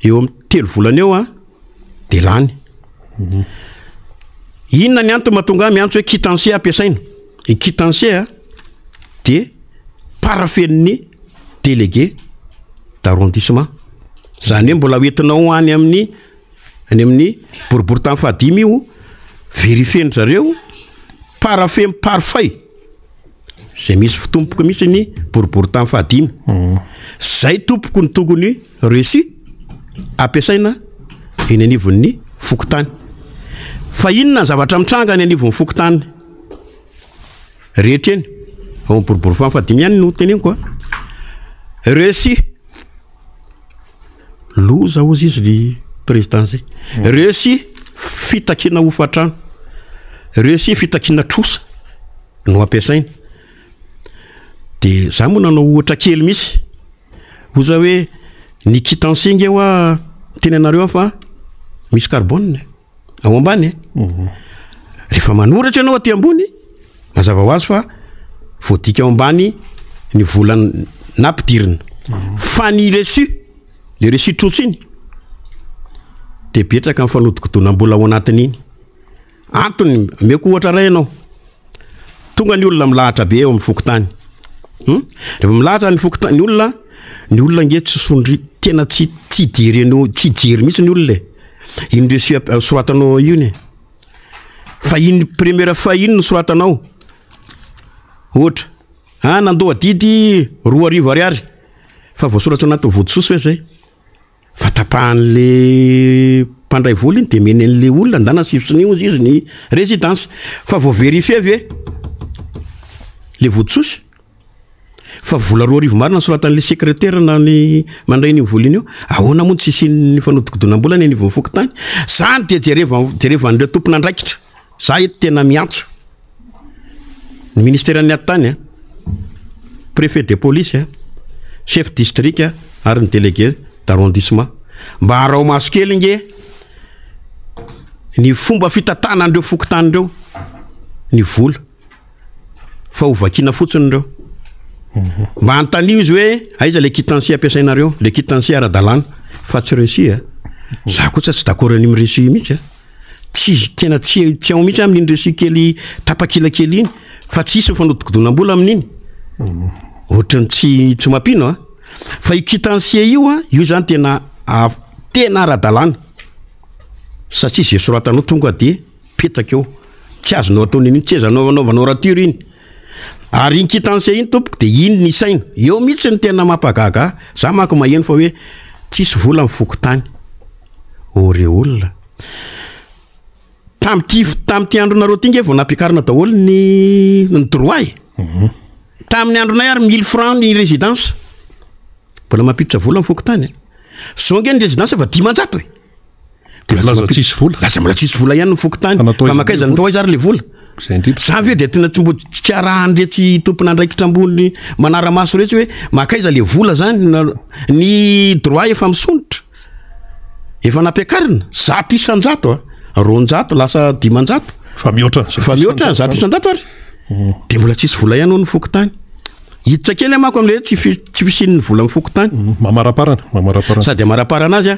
eo amin'ny 3 volana eo de lany inona ny antony mahatonga miantso hoe quittance ampiasaina i quittance de parafen'ny délégué d'arrondissement zany hoe mbola hoentinao any amin'ny boribory tany fahadimy io vérifieny zareo parafeny parfait zay misy fitompoko mihitsy ny boribory tany fahadimy zay tompoko ny tokony reussi ampiasaina eny anivon'ny fokotany fa inona zavatra mitranga ny anivon'ny fokotany rehetra eny ao boribory fahadimy ihany no teneniko reussi loza ozy izy ry président zay reussi fitakina hofatrano reo sy fitakina trosa no ampiasaina de za moa nanao ohatra kely misy oza hoe ny quittance hoa teny anareo fa misy carbone ao ambany rehefa manoratra ianao aty ambony mazava ho azy fa voadika ao ambany ny vola nampidirina fa ny reçu le reçu trots iny de betraka mifanodikodonam-bola ao anatin'iny antony meko ohatra ray ianao tonga ny olona milahatra be eo amin'ny fokotany rehefa milahatra ny fokotany ny olona nge tsy sondry tena tsy jery misy ny olona iny reçu soratanao iny fa iny première fois iny no soratanao ohatra nandoa didy 2,000 ariary fa voasoratra anaty voditsoso hoe zay fa tapahan'le mpandray vola iny de meny an'le olona ndana sivosiny ozy izy ny résidence fa vao vérifie avy le voditsoso fa vola 2,000 marina nosoratan'le secrétaire na ny mandray ny vola iny eo ahoana moa tsy isin'ny fanodikodonam-bola ny anivon'ny fokotany zany de jerevan'ireo tompona andraikitra za eto tena miantso ny ministère ny atany préfet de police chef district ary ny délégué d'arrondissement mba harao maso kely nge ny fomba fitantanandreo fokotanyndreo ny vola fa hovakina fotsiny reo mba antanio izy hoe aiza le quittance ampiasainareo le quittance ara-dalàna fa tsy reçu za koa tsy d'accord any amin'ny reçu mihitsy tsy tena tsy ao mihitsy amin'iny reçu kely tapakilakely iny fa tsy isy fanodikodonam-bola amin'iny ohatrany tsy mampino fa i quittance io zany tena ara-dalàna satria zay soratanao tonga de petaka eo tsy azonao ataony iny tsy azanaovanao rature iny ary iny quittance iny tompoko de iny ny saina eo mihitsy ny tena mampagaga za manko maheno fa hoe tsisy vola mifokotany ore olona tamty andronareo ty nge vao nampiakarina daholo ny droit tamin'ny andronay ary 1000 francs ny résidence mbola mampiditra vola mifokotany zao nge ny résidence fa 500 laza tsisy vola mbola tsisy vola ihany mifokotany fa makaiza ny toa zary le vola za ve de tena tsy mbo tsy arahandretsy tompona andraikitra ambony manaramaso rehetra hoe makaiza le vola zany ny droit efa misonitra efa nampiakarina 100 200 lasa 500 fa mihoatra 100 ary de mbola tsisy vola ihany ao ny fokotany hiditra kely mako am'le tsy fisin'ny vola mifokotany mamaraparana sady amaraparana azy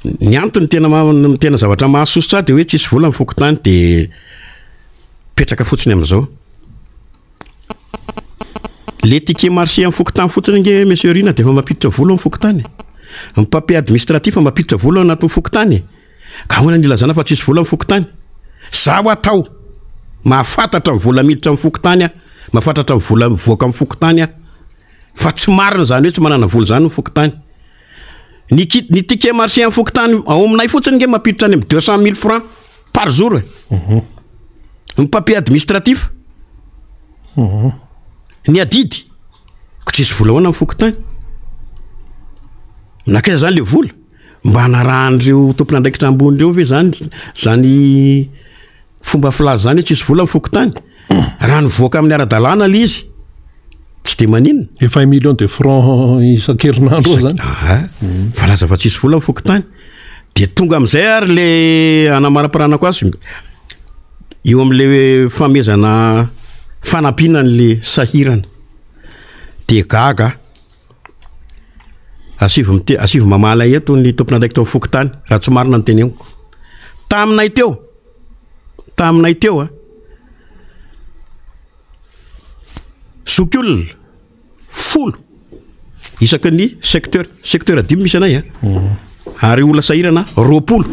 ny antony tena zavatra mahasosotra de hoe tsisy vola mifokotany de petraka fotsiny am'izao le ticket marché mifokotany fotsiny nge monsieur Rina de efa mampiditra vola mifokotany ny papier administratif mampiditra vola anaty mifokotany ka hoana ny ilazana fa tsisy vola mifokotany za ho atao mahafantatra ny vola miditra mifokotany mahafantatra ny vola mivoaka mifokotany fa tsy marina zany hoe tsy manana vola zany mifokotany ny ticket marché mifokotany ao aminay fotsiny nge mampiditra any 200 000 francs par jour ny papier administratif ny adidy ko tsisy vola hoana mifokotany nakaiza zany le vola mba narahandreo tompona andraikitra ambony reo ve zany fomba filaza zany tsisy vola mifokotany raha nivoaka amin'ny ara-dalàna le izy tsy de maninona efa 1 million de francs isan-kerinandro zany fa laza fa tsisy vola mifokotany de tonga am'izay ary le anamaraparanako azy eo am'le famezana fanampinan'le sahirana de gaga asivo mamala eto ny tompona andraikitra mifokotany raha tsy marina ny teneniko taminay teo sokolona 10 isaky ny secteur 10 misy anay ary olona sahirana 20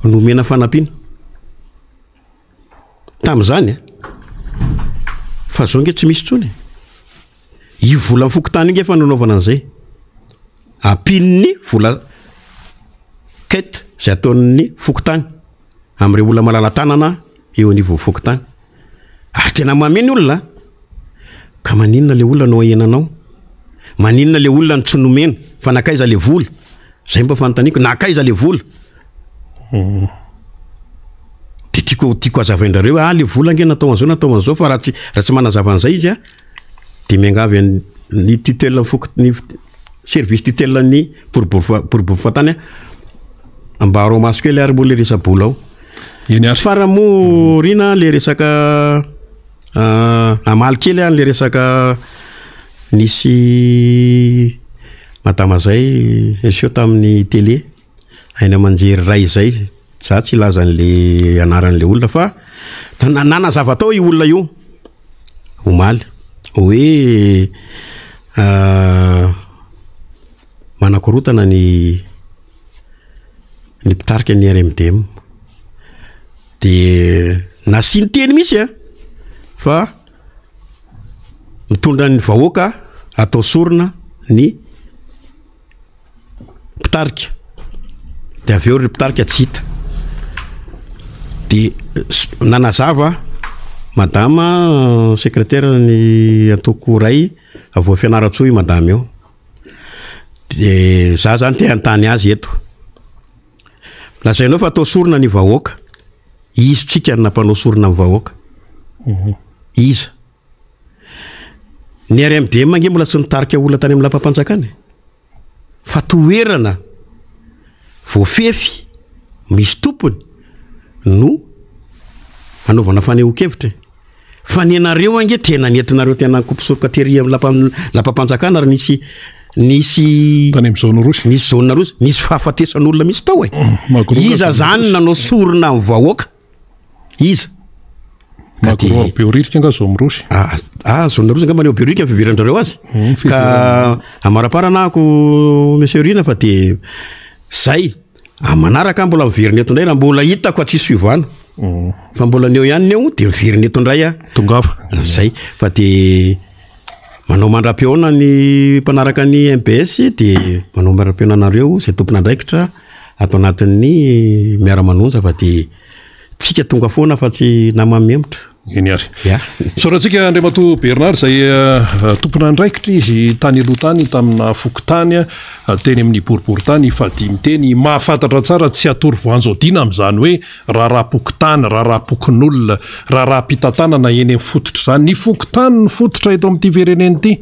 nomena fanampina tam'izany fa zao nge tsy misy tsony i vola mifokotany nge fa nanaovana an'izay ampin'ny vola kete zay ataon'ny fokotany am'ireo olona malala-tanana eo anivon'ny fokotany tena mameny olona ka maninona le olona no ahenanao maninona le olona ny tsy nomena fa nakaiza le vola zay mba fanontaniako nakaiza le vola de tiako azavaindrareo le vola nge natao an'izao fa raha tsy manazava an'izay izy de miangavy ny tutelle ny service tutelle ny boribory fatany ambaro masiko le ary mbola le resa-bola ao fara mo rina le resaka amaly kely le resaka nisy madama zay eseo tamin'ny télé aina manjery ray zay za tsy lazan'le anaran'le olona fa nanazava tao i olona io omaly hoe manakorotana ny mpitarika ny RMDM de nasiny teny misy fa mitondra ny vahoaka atao sorona ny mpitarika de avy eo ry mpitarika tsy hita de nanazava madama secrétaire ny atoko ray avo fianaratsoa i madama eo de za zany te antany azy eto lazainao fa atao sorona ny vahoaka izy tsika nampanao sorona ny vahoaka iza ny RMDM nge mbola tsy nitarika olona tany amin'ny lampam-panjakany fa toerana voafefy misy tompony no anaovana fanehoan-kevitra fa ny anareo ange tena nentinareo tena kompisoroka tery amin'ny lampam-panjakana ary nisy tany amin'ny zone rouge misy zone rouge misy fahafatesan'olona misy tao iza zany nanao sorona amin'ny vahoaka iza beorika nga zone rouge zone rouge nga maneo beorika fivirandrareo azy ka amaraparanako monsieur Rina fa de zay manaraka mbola miveriny eto ndray raha mbola hitako atsisy fivana fa mbola neo ihany neo de miveriny eto ndray tongava zay fa de manao mandram-peona ny mpanaraka ny MPS de manao mandram-peona anareo zay tompon'andraikitra atao anatin'ny miara-manonja fa de tsika tonga foana fa tsy namamemitra eny ary soratsika Andriamato Bernard zay tompon'andraikitra izy tany aloha tany tamina fokontany teny amin'ny boriboritany ifadimy teny mahafantatra tsara tsy atory voanjodina amin'izany hoe raha-pokotany raha-pokon'olona raha-pitantanana eny amin'ny fototra zany ny fokontany ny fototra eto amin'ity fireneny ity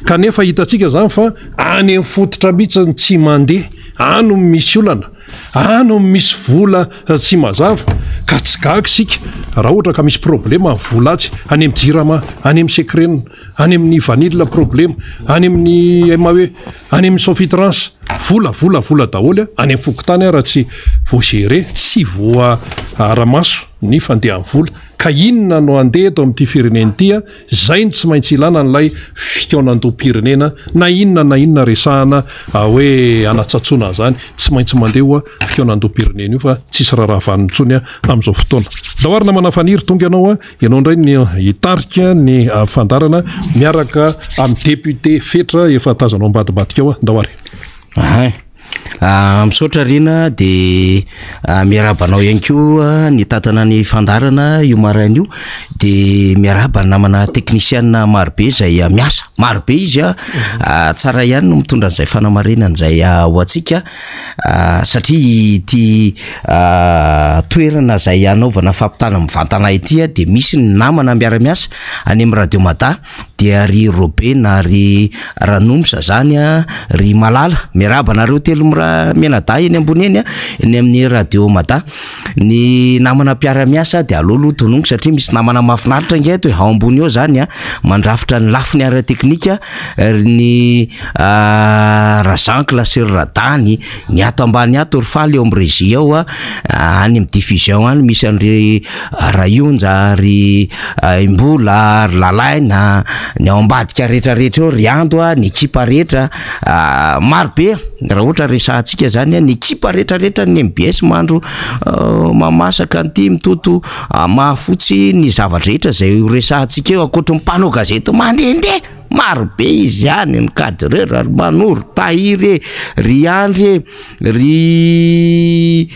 kanefa hitatsika zany fa any amin'ny fototra mihitsy tsy mandeha ano misy olana ano misy vola tsy mazava ka tsy gaga sika raha ohatra ka misy problema amin'ny volatsy any amin'ny jirama any amin'ny secrène any amin'ny vanille problema any amin'ny hoe any amin'ny sofitrance vola daholo any amin'ny fokotany raha tsy voagere tsy voa aramaso ny fandehan'ny vola ka inona no andeha eto amin'ity fireneny ity zay ny tsy maintsy ilana n'lay fikaonandoam-pirenena na inona resahana hoe anatsatsoana zany tsy maintsy mandeha fikaonandoam-pirenena io fa tsisy raharavanitsony amin'izao fotoana dahoarina manafaniry tonga ianao indray ny hitarika ny fandarana miaraka amin'ny député fetra efa tazanao ambadibadika ao dahoary misaotra Rina de miarabanao ihany koa ny tatana ny fandarana io maraina io de miaraba namana teknisianina marobe zay miasa marobe izy tsara ihany no mitondra an'izay fanamarinana zay ho atsika satria ity toerana zay anaovana fampitana mivantana ity de misy ny namana miara-miasa any amin'ny radio Mada dia ry Robena ry Ranomsa zany ry Malala miaraba nareo telo menada eny ambony eny amin'ny radio Mada ny namana mpiara-miasa de alolo tonongo satria misy namana mahafinaritra ngeto ao ambony eo zany mandrafitra ny lafiny ara teknika ny Razanky Lasir Radany ny ato ambany ato ry faly eo amin'ny régie ao any amin'ny diffusion any misy an'ry Rayonja ry Imbola ry Lalaina ny ao ambadika rehetrarehetra eo ry Ando ny ekipa rehetra marobe raha ohatra resahantsika zany ny ekipa rehetrarehetra ny MBS mandro mamasaka an'ity mitoto mahafotsy ny zavatra rehetra zay resahantsika eo akoatra mpanao gazety mandehandeha marobe izy any, ny Cadreur, ry Manoro, Tahiry, ry Andry, ry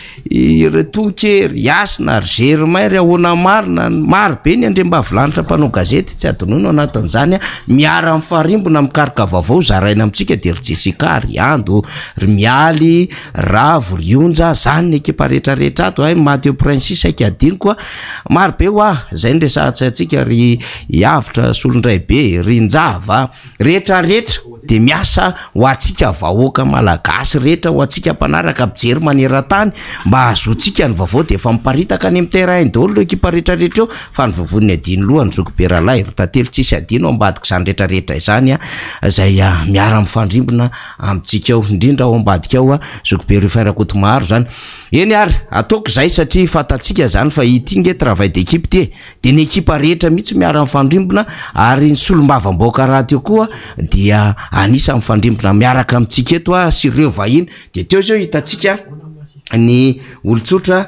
Toky, ry Asina, ry Germain, ry Ahoana Marina, marobe ny Andriambavilanitra mpanao gazety tsy adonono anatin'izany miara mifarimbona mikaroka vaovao zaraina amintsika de ry Jessica, ry Ando, ry Mialy, Ravo, ry Onja, zany ny ekipa rehetrarehetra ato Mateo Prince aiky adino koa marobe hoa zay ny resahantsika ry Yavitra Solondraibe, ry Njava rehetrarehetra de miasa ho atsika vahoaka malagasy rehetra ho atsika mpanaraka mijery maneran-tany mba azotsika ny vaovao de efa miparitaka any amin'ny terrain daholo ekipa rehetrarehetra eo fa ny vovon'ny adino loha ny Zokoberalay ry Tantely tsisy adino ambadika izany rehetrarehetra izany zay miara mifandrimbona amintsika eo indrindra ao ambadika ao Zokobe Riferakotomaro zany eny ary ataoko zay satria fatatsika zany fa ity nge travail d'équipe ty de ny ekipa rehetra mihitsy miara mifandrimbona ary ny solombavamboaka radio koa dia anisa mifandrimbona miaraka amintsika eto sy ireo vahiny de teo zao hitatsika ny olotsotra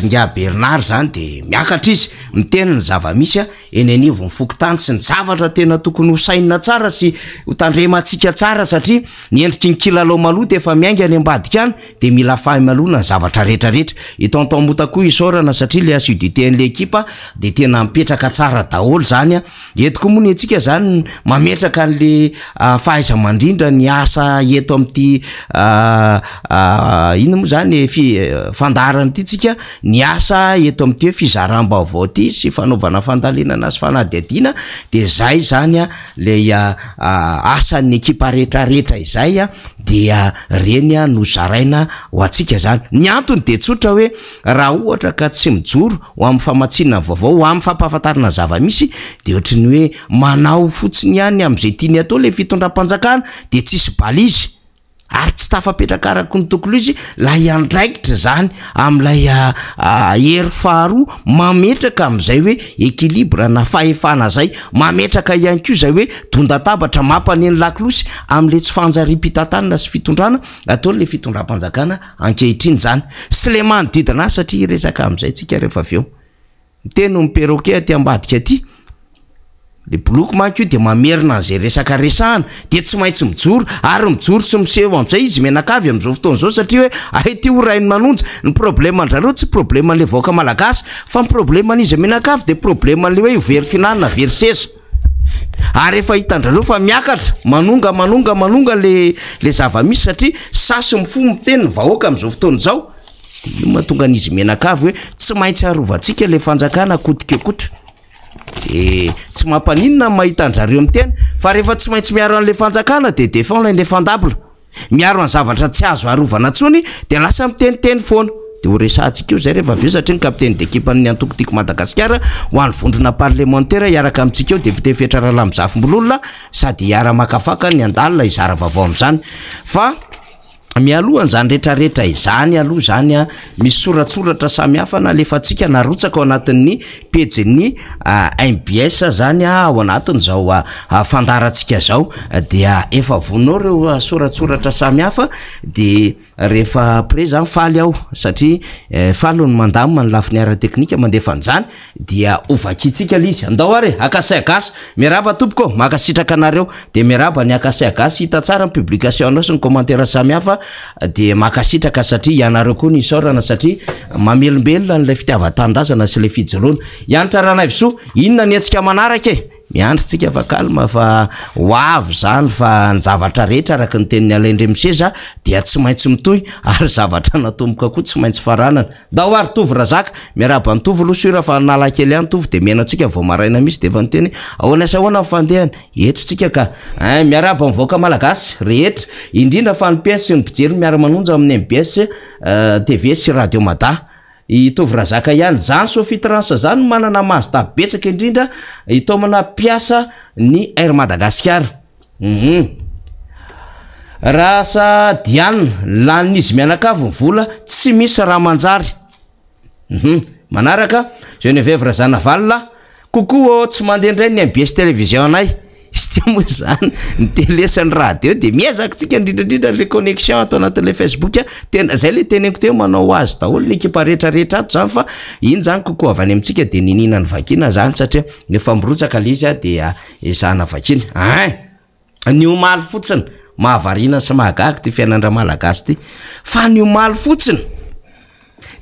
Ringa Bernard zany de miakatra izy miteny ny zava-misy eny anivo mifokotany sy ny zavatra tena tokony hosainina tsara sy hotandremantsika tsara satria ny endriky ny kilalao maloha de efa miainga any ambadika any de mila fahamalona ny zavatra rehetrarehetra itonton motakoa isorana satria le assiduité an'le ekipa de tena mipetraka tsara daholo zany etiko moa ny antsika zany mametraka an'le fahaiza mandrindra ny asa eto amin'ity ino zany fandarana ty tsika ny asa eto amin'ty fizaram-baovao ty sy fanaovana fandalinana sy fanadihadiana de zay zany le asan'ny ekipa rehetrarehetra izay dia reny no zaraina ho atsika zany ny antony de tsotra hoe raha ohatra ka tsy mijoro ho amin'ny famatsinana vaovao ho amin'ny fampahafantarana zava-misy de ohatrany hoe manao fotsiny ihany amin'izay tiany atao le fitondram-panjakana de tsisy balizy ary tsy tafapetraka araka ny tokolo izy la iandraikitra zany amin'ilay hery faharoa mametraka amin'izay hoe équilibre na fahefana zay mametraka ihany koa zay hoe dondatabatra mampaneny lakolosy amin'le tsy fanjariam-pitantanana sy fitondrana ataon'le fitondram-panjakana ankehitriny zany sy le manodidina satria resaka amin'izay tsika rehefa avy eo miteny ny perroquet aty ambadika aty le bloky manko de mamerina an'izay resaka resahana de tsy maintsy mijoro ary mijoro sy miseho amin'izay izy menakavy amin'izao fotoana zao satria hoe aity ho rainy manonja ny problème andrareo tsy problème an'le vahoaka malagasy fa ny problème an'izy menakavy de problème an'le hoe very finanana very seza ary efa hitandrareo fa miakatra manonga le zava-misy satria sasy mifo miteny vahoaka amin'izao fotoana zao de io mahatonga an'izy menakavy hoe tsy maintsy arovantsika le fanjakana kotikekotra de tsy mampaninina mahita anjareo miteny fa rehefa tsy maintsy miaro an'le fanjakana de défend l'indéfendable miaro an zavatra tsy azo arovana tsony de lasa miteniteny foana de ho resahantsika io zay rehefa aveo satria ny capitaine d'équipe ny antokotiko Madagasikara ho an'ny vondrona parlementaire iaraka amintsika eo député Fetrara Lamzafimbololona sady iara makafaka ny andalina izara vaovao amin'izany fa mialohan zany rehetrarehetra izany aloha zany misy soratsoratra samihafa na lefatsika narotsaka ao anatin'ny pejin'ny MBS zany ao anatin'izao fandarantsika zao dia efa vonao reo soratsoratra samihafa de rehefa après zany faly aho satria faly ny mandamina ny lafiny ara teknika mandefa an'izany dia ovakitsika lizy andao ary akasay agasy miaraba tompoko makasitraka anareo de miaraba ny akasay agasy hita tsara ny publication anao sy ny commentaire samihafa de makasitraka satria ianareo koa ny isaorana satria mamelombelona n'ilay fitiavan-tanindrazana sy le fijoroana ianitra rana viso inona ny antsika manaraka miandritsika fa kalma fa hoavy zany fa ny zavatra rehetra araka ny tenin'ny Alaindremiseza dia tsy maintsy mitohy ary zavatra natomboka koa tsy maintsy faranana dao ary tovy razaka miaraba ny tovy losura fa nalakely any tovy de mianantsika vao maraina misy de efa niteny ahoana sy ahoana fandehany eto tsika ka miaraba mivoaka malagasy rehetra indrindra fa ny PS sy ny mpijery miara-manonja amin'ny MBS TV sy Radio Mada itovy razaka ihany zany Sophie Trans zany manana mazita betsaka indrindra itomana piasa ny Air Madagascar rasa Diane lanin'izy mianakavy ny vola tsy misy raha manjary manaraka Geneviève Razanavalina kokoa tsy mandeha indray ny MBS télévision anay izy ty moa zany ny telesany radio de miezaka tsika indrindrandrindra le connexion atao anatin'le Facebook tena zay le teneniko teo manao azy daholo ny ekipa rehetrarehetra ato zany fa iny zany kokoa avy any amintsika de ninina ny vakina zany satria efa mirotsaka le izy de ezahana vakina ny omaly fotsiny mahavarina sy mahagaga ty fiainandra malagasy ty fa ny omaly fotsiny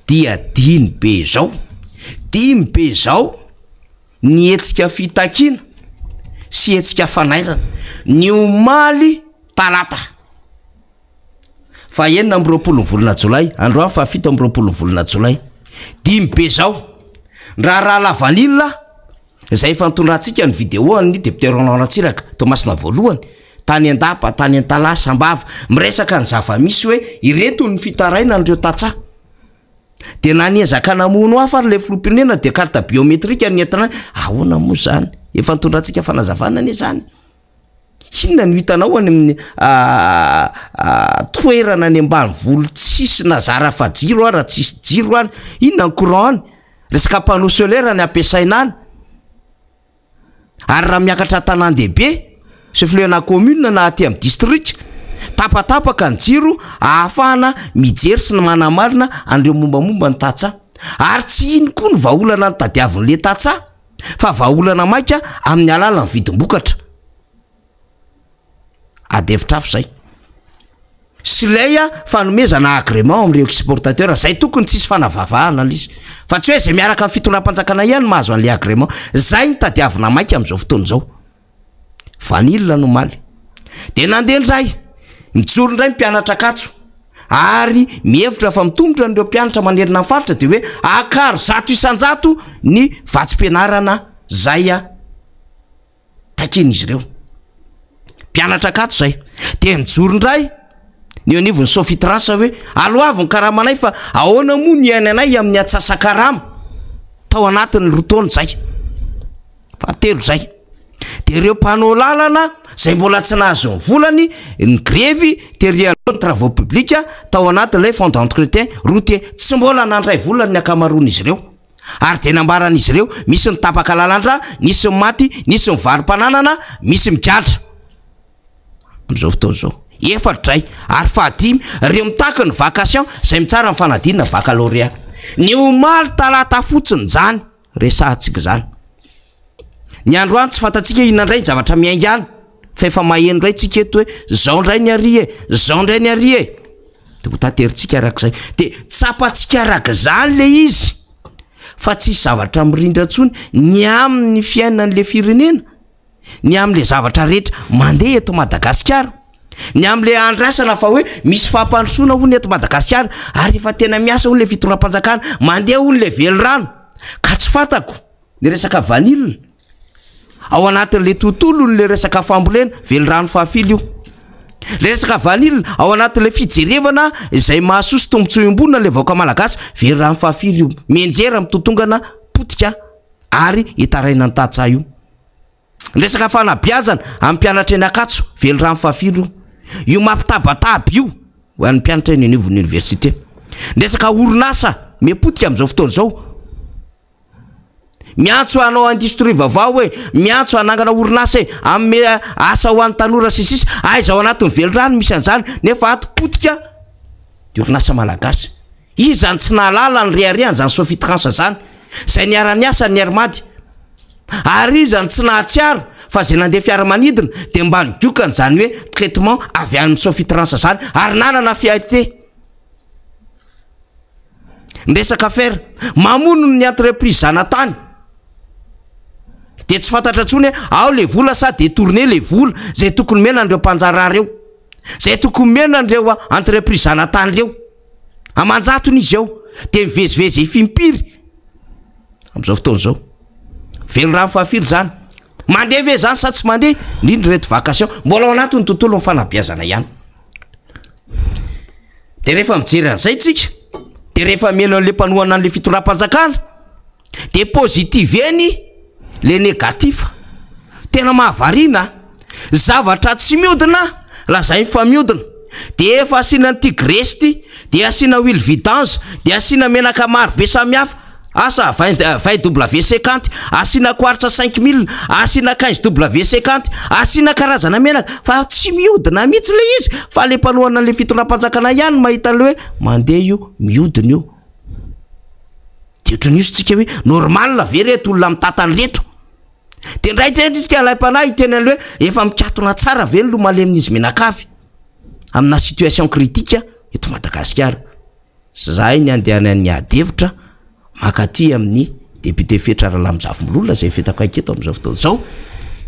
dia dimy be zao ny etsika fitakina sy etsika fanairana ny omaly talata fa enina amby 20 volana jolay androany fa 7 amby 20 volana jolay dimy be zao raha lavanila zay fantondratsika ny vidéo ny député Ronan Ratsiraka Tomasina voalohany tany andapa tany antala sambava miresaka ny zava-misy hoe ireto ny fitaraina andreo tatsa de naniezaka namono hafa le filompirena de carte biométrique ny entina ahoana moa zany efa nitondratsika fanazavana ny zany inona ny hitanao any amin'ny toerana ny ambany volo tsisy nazara fa jiro raha tsisy jiro any inona ny courant any resaka panneau solaire ny ampiasaina any ary raha miakatra tanan-dehibe chef-lieu-na commune na aty amin'ny district tapatapaka ny jiro ahafahana mijery sy ny manamarina andreo mombamomba ny tatsa ary tsy iny koa ny vahaolana ny tadiavin'le tatsa fa vahaolana maika amin'ny alala ny vidim-bokatra adevitra afo zay Sileya fanomezana agrément am'ireo exportateur zay tokony tsisy fanavavahana izy fa tsy hoe zay miaraka amin'ny fitondram-panjakana ihany mahazo an'le agrément zay ny tadiavina maika am'izao fotoana zao vanille no maly de nandeha ndray mijoro ndray mpianatra katso ary mihevitra fa mitombotra n'ireo mpianatra manerina faritra de hoe akaro 100 ny vatsim-pianarana zay takiny izy ireo mpianatra katso zay de mijoro ndray ny anivony Sophie Trans hoe aloaviny karamanay fa ahoana moa ny ainanay amin'ny atsasa-karama tao anatin'ny rotaona zay fa telo zay de ireo mpanao lalana zay mbola tsy nahazo ny volany ny grevy terrier travaux publics tao anatin'ilay fond d'entretien routier tsy mbola nandray volany ny akamaroan'izy ireo ary de nambaran'izy ireo misy ny tapaka lalandra nisy ny maty nisy ny varim-pananana misy migadra am'izao fotoana zao efatra ary fahadimy ireo mitaka ny vacation zay mitsara ny fanadinana baccalauréat ny omaly talata fotsiny zany resahantsika zany ny androany tsy fantatsika inandray zavatra miaingany fa efa maheno ndray tsika eto hoe zao ndray ny ary zao ndray ny ary de ho tateritsika arak'izay de tsapatsika arak'izany le izy fa tsisy zavatra mirindrantsony ny amin'ny fiainan'le firenena ny amin'le zavatra rehetra mandeha eto Madagasikara ny am'le andrasana fa hoe misy fampandrosoana ho ny eto Madagasikara ary efa tena miasa ho le fitondram-panjakana mandeha ho le velorano ka tsy fantako ny resaka vanille ao anatin'le tontolo le resaka fambolena velorano fahafily io le resaka vanille ao anatin'le fijerevana izay mahasoso tombotsoim-bonina le vahoaka malagasy velorano fahafily io menjera mitotongana potika ary itaraina ny tatsa io resaka fanabiazana amin'ny mpianatra eny akatso velorano fahafily io mampitabataba io ho an'ny mpianatra eny anivon'ny université resaka orinasa mepotika am'izao fotoana zao miantso anao industrie vavao hoe miantso anangana orinasa amin'ny asa ho an'ny tanora sisisy aizao anatin'ny velorano misy an'izany nefa ato potika de orinasa malagasy izany tsy nalala ny rehareany zany Sophie Trans zany zay niara-ny asa ny armady ary izany tsy nahatsiaro fa zay nandeha fiaramanidina de mba nidiokany zany hoe traitement avy amin'ny Sophie Trans zany ary nanana fialité ny resaka fer mamono ny entreprise zanatany de tsy fantatra ntsony hoe ao le vola sa de tourner le vola zay tokony mena andreo mpanjara reo zay tokony mena andreo entreprise zanatany reo amanjatony izy ao de mivezivezy ifimpiry am'izao fotoana zao velorano fahafily zany mandeha ve zany sa tsy mandeha indrindra reto vacation mbola ao anatin'ny tontolo ny fanabiazana ihany de rehefa mijery an'izay tsika de rehefa mielo an'le mpanohana an'le fitondram-panjakana de positive eny le négatif tena mahavarina zavatra tsy miodina lazay fa miodina de efa asina ny tigresty de asina huile vidange de asina menaka maro be samihafa asa 20W50 asina kwaritra 5000 asina 15W50 asina karazana menaka fa tsy miodina mihitsy le izy fa le mpanohana le fitondram-panjakana ihany mahita le hoe mandeha io miodina io deotranyio tsika hoe normal ve reto olona mitatany reto de ndraitrendritsika laim-panahy teny an'le hoe efa mikatona tsara ve ny lomale amin'izy menakavy amina situation critique eto Madagasikara zahay ny andehana ny adevitra makaty amin'ny député Fetra Ralamjavo Mololona zay fetako aketo am'izao fotoana zao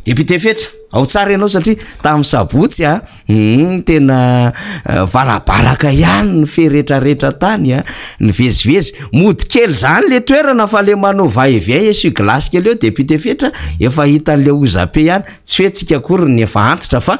député Fetra ao tsara ianao satria tamin'ny sabotsy tena valabalaka ihany ny feretraretra tany ny vezivezy mody kely zany le toerana fa le manao va-et-vient essuie glace kely eo député Fetra efa hitan'le ozape ihany tsy hoe tsika akory ny efa antitra fa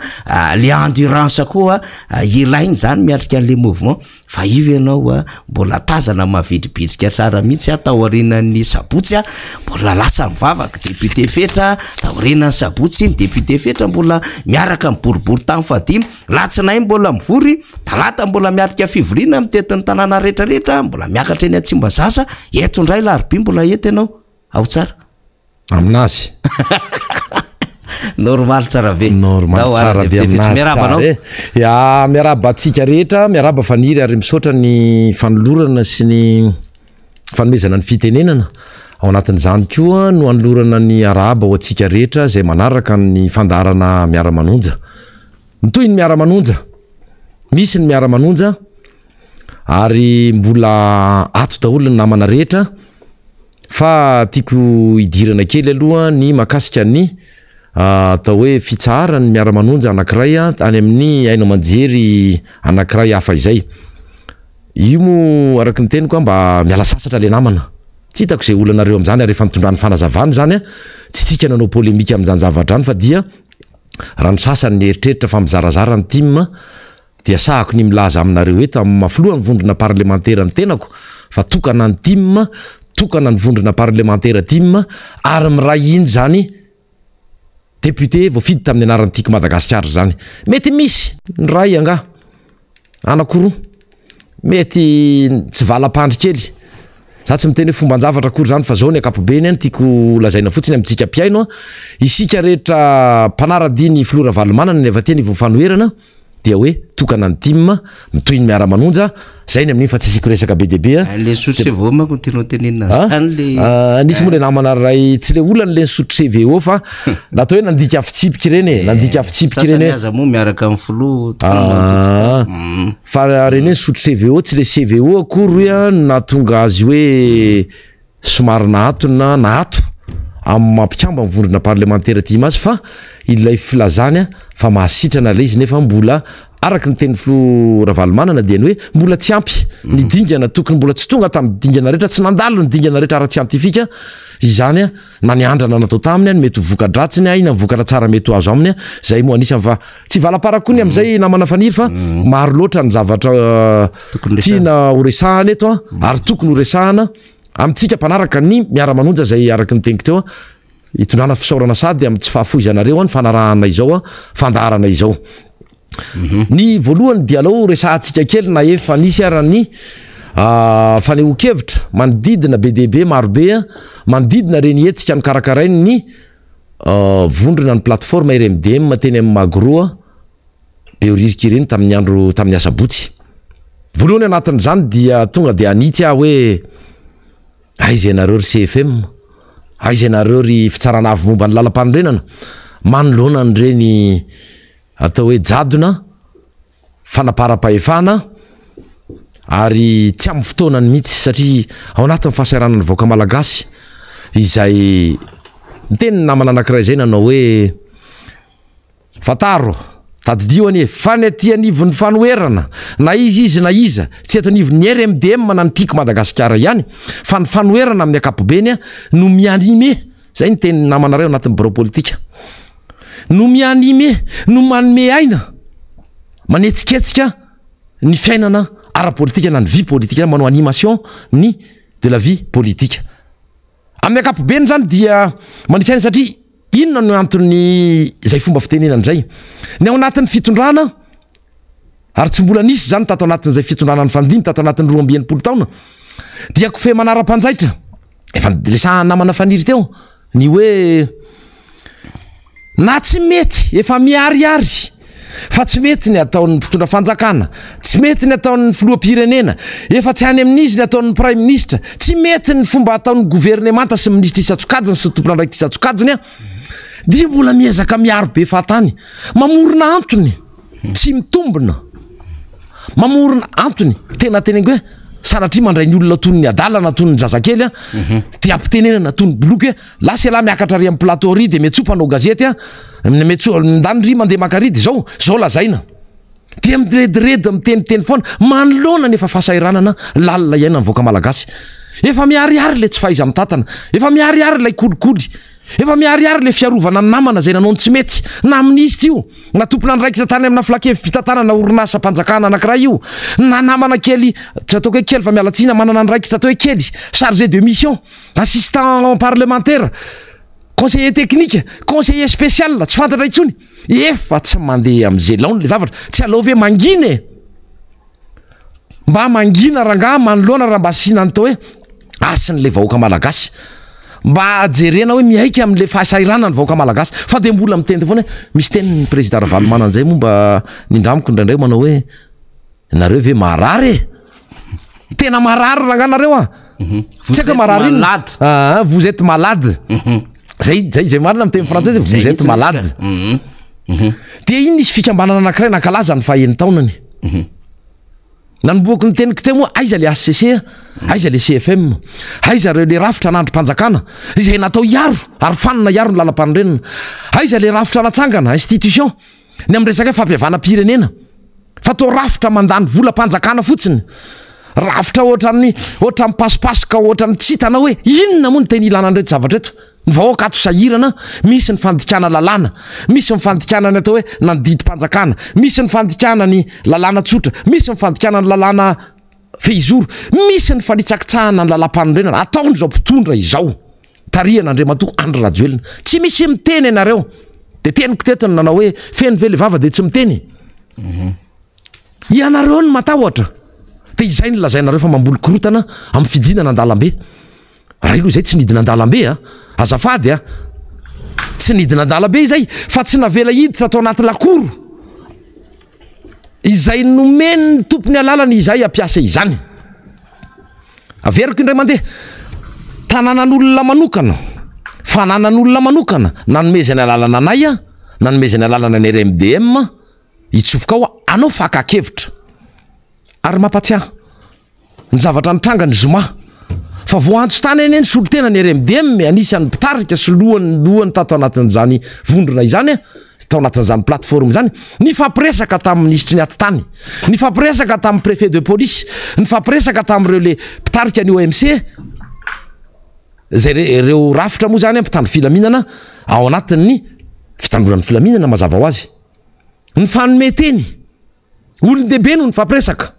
le endurance koa ilainy zany miatrika an'le mouvement fa ivy ianao mbola tazana mavidribitsika tsara mihitsy taorinan'ny sabotsy mbola lasa mivavaka député Fetra taorinan'ny sabotsy député Fetra mbola miaraka miboribory tamin'ny fadimy latsinay mbola mivory talata mbola miatrika fivoriana mitetin'ny tanàna rehetrarehetra mbola miakatra eny Atsimbazasa eto ndray larobia mbola eto ianao ao tsara aminazy normal tsara ve normal tsara be aminazy ya miaraba atsika rehetra miaraba faniry ary misaotra ny fanolorana sy ny fanomezana ny fitenenana ao anatin'izany koa no anolorana ny araba ho atsika rehetra zay manaraka ny fandarana miara-manonja mitoy ny miara-manonja misy ny miara-manonja ary mbola ato daholo ny namana rehetra fa tiako idirana kely aloha ny makasika ny atao hoe fitsara ny miara-manonja anankiray any amin'ny aino manjery anankiray hafa izay io mo araky ny teniko mba miala sasatra le namana tsy hitako zay olonareo am'zany rehefa mitondran'ny fanazavany zany tsy tsika nanao polémika am'zany zavatra any fa dia raha ny sasany ny eritreritra fa mizarazara ny team dia sahako ny milaza aminareo eto amin'ny mafloa ny vondrona parlementaire ny tenako fa tokana ny team tokana ny vondrona parlementaire team ary miray iny zany député voafidy tamin'ny anarany tiako Madagasikara zany mety misy ny ray anga anakoroa mety tsy vala-pandry kely za tsy miteny fomban-javatra akory zany fa zao ny akapobeny any tiako lazaina fotsiny amintsika mpiaino isika rehetra mpanara-diny Flora Valomanana ny avy teny voafanoherana dia hoe tokana ny team mitoy ny miara-manonja zay ny amin'iny fa tsy asiko resaka be deabe le sotro CVO manko teno tenenina nisy moa le namana ray tsy le olany le sotro CVO fa natao hoe nandika fitsipika ireny nandika fitsipika ireny mo miaraka amin'ny flo fa reny sotro CVO tsy le CVO akory natonga azy hoe somary nahatona nahato amin'ny mampikamba mivondrona parlementaire team azy fa ilay filazany fa mahasitrana le izy nefa mbola araky ny teny Flora Valomanana dia ny hoe mbola tsy ampy ny dingana tokony mbola tsy tonga tamin'ny dingana rehetra tsy nandalo ny dingana rehetra ara-tsiantifika izany na ny andrana natao taminy mety ho voka-dratsiny ina vokatra tsara mety ho azo aminy zay moa anisany fa tsy valaparakony am'izay namana faniry fa maro loatra ny zavatra tiana horesahana eto ary tokony horesahana amintsika mpanaraka ny miara-manonja zay araky ny teniko teo hitondrana fisaorana sady amin'ny tsy fahafoizanareo ny fanarahana izao fandarana izao ny voalohany dia alao resahantsika kely na efa nisy arany faneho-kevitra manodidina be dehibe marobe manodidina reny hetsika ny karakarainy ny vondrona ny plateforme RMDM teny amin'ny Magro be oririka ireny tamin'ny andro tamin'ny asabotsy voalohany anatin'izany dia tonga dia anitsy hoe aiza nareo ry CFM aiza nareo ry fitsarana avy momba ny lalam-panorenana manoloana ny reny atao hoe jadona fanapara-pahefana ary tsy amin'ny fotoanany mihitsy satria ao anatin'ny fahasahiranany vaoaka malagasy izay miteny namana anankiray zay nanao hoe fataro tadidio anie fa ny aty anivon'ny fanoherana na izy na iza tsy eto anivon'ny RMDM na ny tiako Madagasikara ihany fa ny fanoherana amin'ny akapobeny no mianime zay ny teny namanareo anatin'ny bureau politika no mianime no manome aina manetsiketsika ny fiainana ara-politika na ny vie politika manao animation ny de la vie politika amin'ny akapobeny zany dia manitsaina satria inona no antony zay fomba fitenenana zay ny ao anatin'ny fitondrana ary tsy mbola nisy zany tato anatin'izay fitondrana ny fandimy tato anatin'ny 20 taona dia kofe manara-panjaitra efa resa namana faniry teo ny hoe na tsy mety efa miariary fa tsy mety ny ataon'ny mpitondra fanjakana tsy mety ny ataon'ny filoam-pirenena efa tsy any amin'izy ny ataon'ny prime ministre tsy mety ny fomba ataon'ny gouvernemanta sy ministra isatsokajiny sy tomponandraiky isatsokajiny a dia mbola miezaka miaro be fatany mamorona antony tsy mitombona mamorona antony tena tenengo hoe sanatria mandray ny olona tony ny adalana tony ny zazakely a dia ampitenenana tony boloky hoe lasa lahy miakatra ry amin'ny plateau ry dia metsopanao gazety a mindany ry mandeha makaridy zao lazaina dia mirediredy miteniteny foana manoloana nefa fahasahiranana lalina iaina ny voaka malagasy efa miariary le tsy fahaiza mitatana efa miariary lay kolikoly efa miariary le fiarovana namana zay nanao ny tsy mety na ministra io na tompona andraikitra tany amina filakevim-pitatana na orinasa mpanjakana anankiray io na namana kely tsy ataoko hoe kely fa mialatsina manana andraikitra atao hoe kely chargé de mission assistant parlementaire conseiller technique conseiller spécial tsy fantatra intsony efa tsy mandeha am'izay laony le zavatra tsy alao ve mangina mba mangina rangaha manoloana raha mba asiana ny tao hoe asin'le vahoaka malagasy mba jerena hoe miaika am'le fahasairana ny vahoaka malagasy fa de mbola miteny foana misy teny président Ravalomana an'izay moa mba nindramiko indraindray manao hoe nareo ve marary tena marary ranganareo a tsy haiko marary ino vous êtes malade zay marina miteny français vous êtes malade dia iny nisy fikambanana anankiray nankalaza ny fahaen'ny taonany nanomboako ny teniko teo moa aiza le HCC aiza le CFM aiza reo le rafitra n'andro mpanjakana izay natao iaro ary fanina iaro ny lalam-panorenana aiza le rafitra natsangana institution ny amin'ny resaka fampihavana-pirenena fa tao rafitra mandany volam-panjakana fotsiny rafitra ohatra mipasipasoka ohatra ny tsy hitana hoe inona moa ny teny ilana an'ireto zavatra eto ny vahoaka ato sahirana misy ny fandikana lalàna misy ny fandikana ny atao hoe nandidy mpanjakana misy ny fandikana ny lalàna tsotra misy ny fandikana ny lalàna feizoro misy ny fanitsakitsahana ny lalam-panorenana ataony zao mpitondra izao tarihana Andriamatoa Andry Rajoelina tsy misy miteny ianareo de teniko tetony nanao hoe feno ve le vava de tsy miteny ianareo ny matahotra de izay ny lazainareo fa mamboly korotana amin'ny fidinana an-dalambe raha ilo zay tsy nidina an-dalambe azafady tsy nidina an-dalambe izay fa tsy navela hiditra atao anaty lakoro izay nomeny ny tompony alalany izay ampiasa izany averiko indray mandeha tanànan'olona manokana fananan'olona manokana nanomezany alalana anay nanomezany alalana ny RMDM itsofoka ao anao fakakevitra ary mampatsiahy ny zavatra nitranga ny Zoma fa voantso tany eny solotena ny RMDM anisan'ny mpitarika sy lohany tato anatin'izany vondrona izany tao anatin'izany plateforme zany ny fampiresaka tamin'ny ministry ny aty tany ny fampiresaka tamin'ny préfet de police ny fampiresaka tamin'ireo le mpitarika ny OMC zay reo rafitra moa zany mpitandro filaminana ao anatin'ny fitandronan'ny filaminana mazava ho azy ny fanometeny olon-dehibe no ny fampiresaka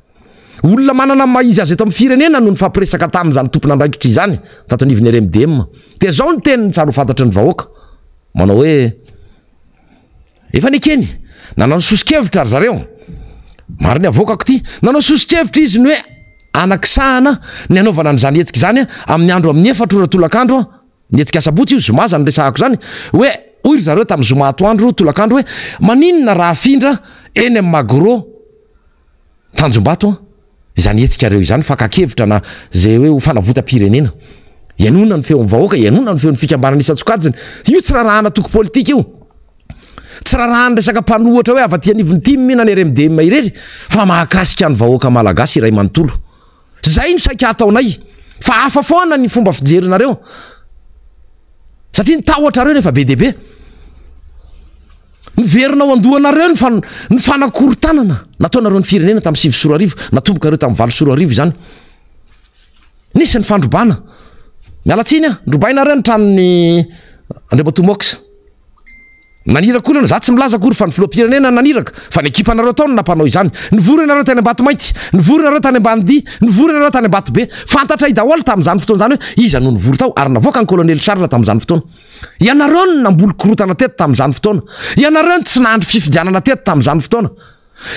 olona manana maizy azy eto amin'ny firenena no ny fampiresaka tamin'izany tompona andraikitra izany tato anivony RMDM dia zao ny teniny tsara ho fantatry ny vahoaka manao hoe efa nikeny nanao sosikevitra ary zareo mariny avoakako ty nanao sosikevitra izy ny hoe anakisahana ny anaovana n'izany hetsika zany amin'ny andro amin'ny 4 ora tolakandro ny hetsika asabotsy io Zoma zany resahako zany hoe oy ry zareo tamin'ny Zoma atoandro tolakandro hoe maninona raha afindra eny amin'ny Magoro Tanjombato izany hetsika reo izany fakakevitra na zay hoe ho fanavotam-pirenena ianona ny feon'ny vahoaka ianona ny feon'ny fikambanana isatsokajiny io tsy rarahana toko politika io tsy rarahana resaka mpanohatra hoe avaty anivony time mihina ny RMDM irery fa mahakasika ny vahoaka malagasy iray manontolo zay no saika ataonay fa hafa foana ny fomba fijerinareo satria ny tahotra reo nefa be dehibe niverinao andohanareo ny fanakorotanana nataonareo ny firenena tamin'ny 7 soroarivo natomboka reo tamin'ny 7 soroarivo izany nisy ny fandrobana mialatsiny ndrobainareo ny tranony Andriamatoa Mox naniraka olana za tsy milaza akory fa ny filoam-pirenena naniraka fa ny ekipanareo tao no nampanao izany nivory nareo tany Ambatomainty nivory nareo tany Ambanidia nivory nareo tany Ambatobe fantatra i daholo tamin'izany fotoana zany hoe iza no nivory tao ary navoaka ny colonel Charles tamin'izany fotoana ianareo no namboly korotana teto tamin'izany fotoana ianareo no tsy nandry fifidianana teto tamin'izany fotoana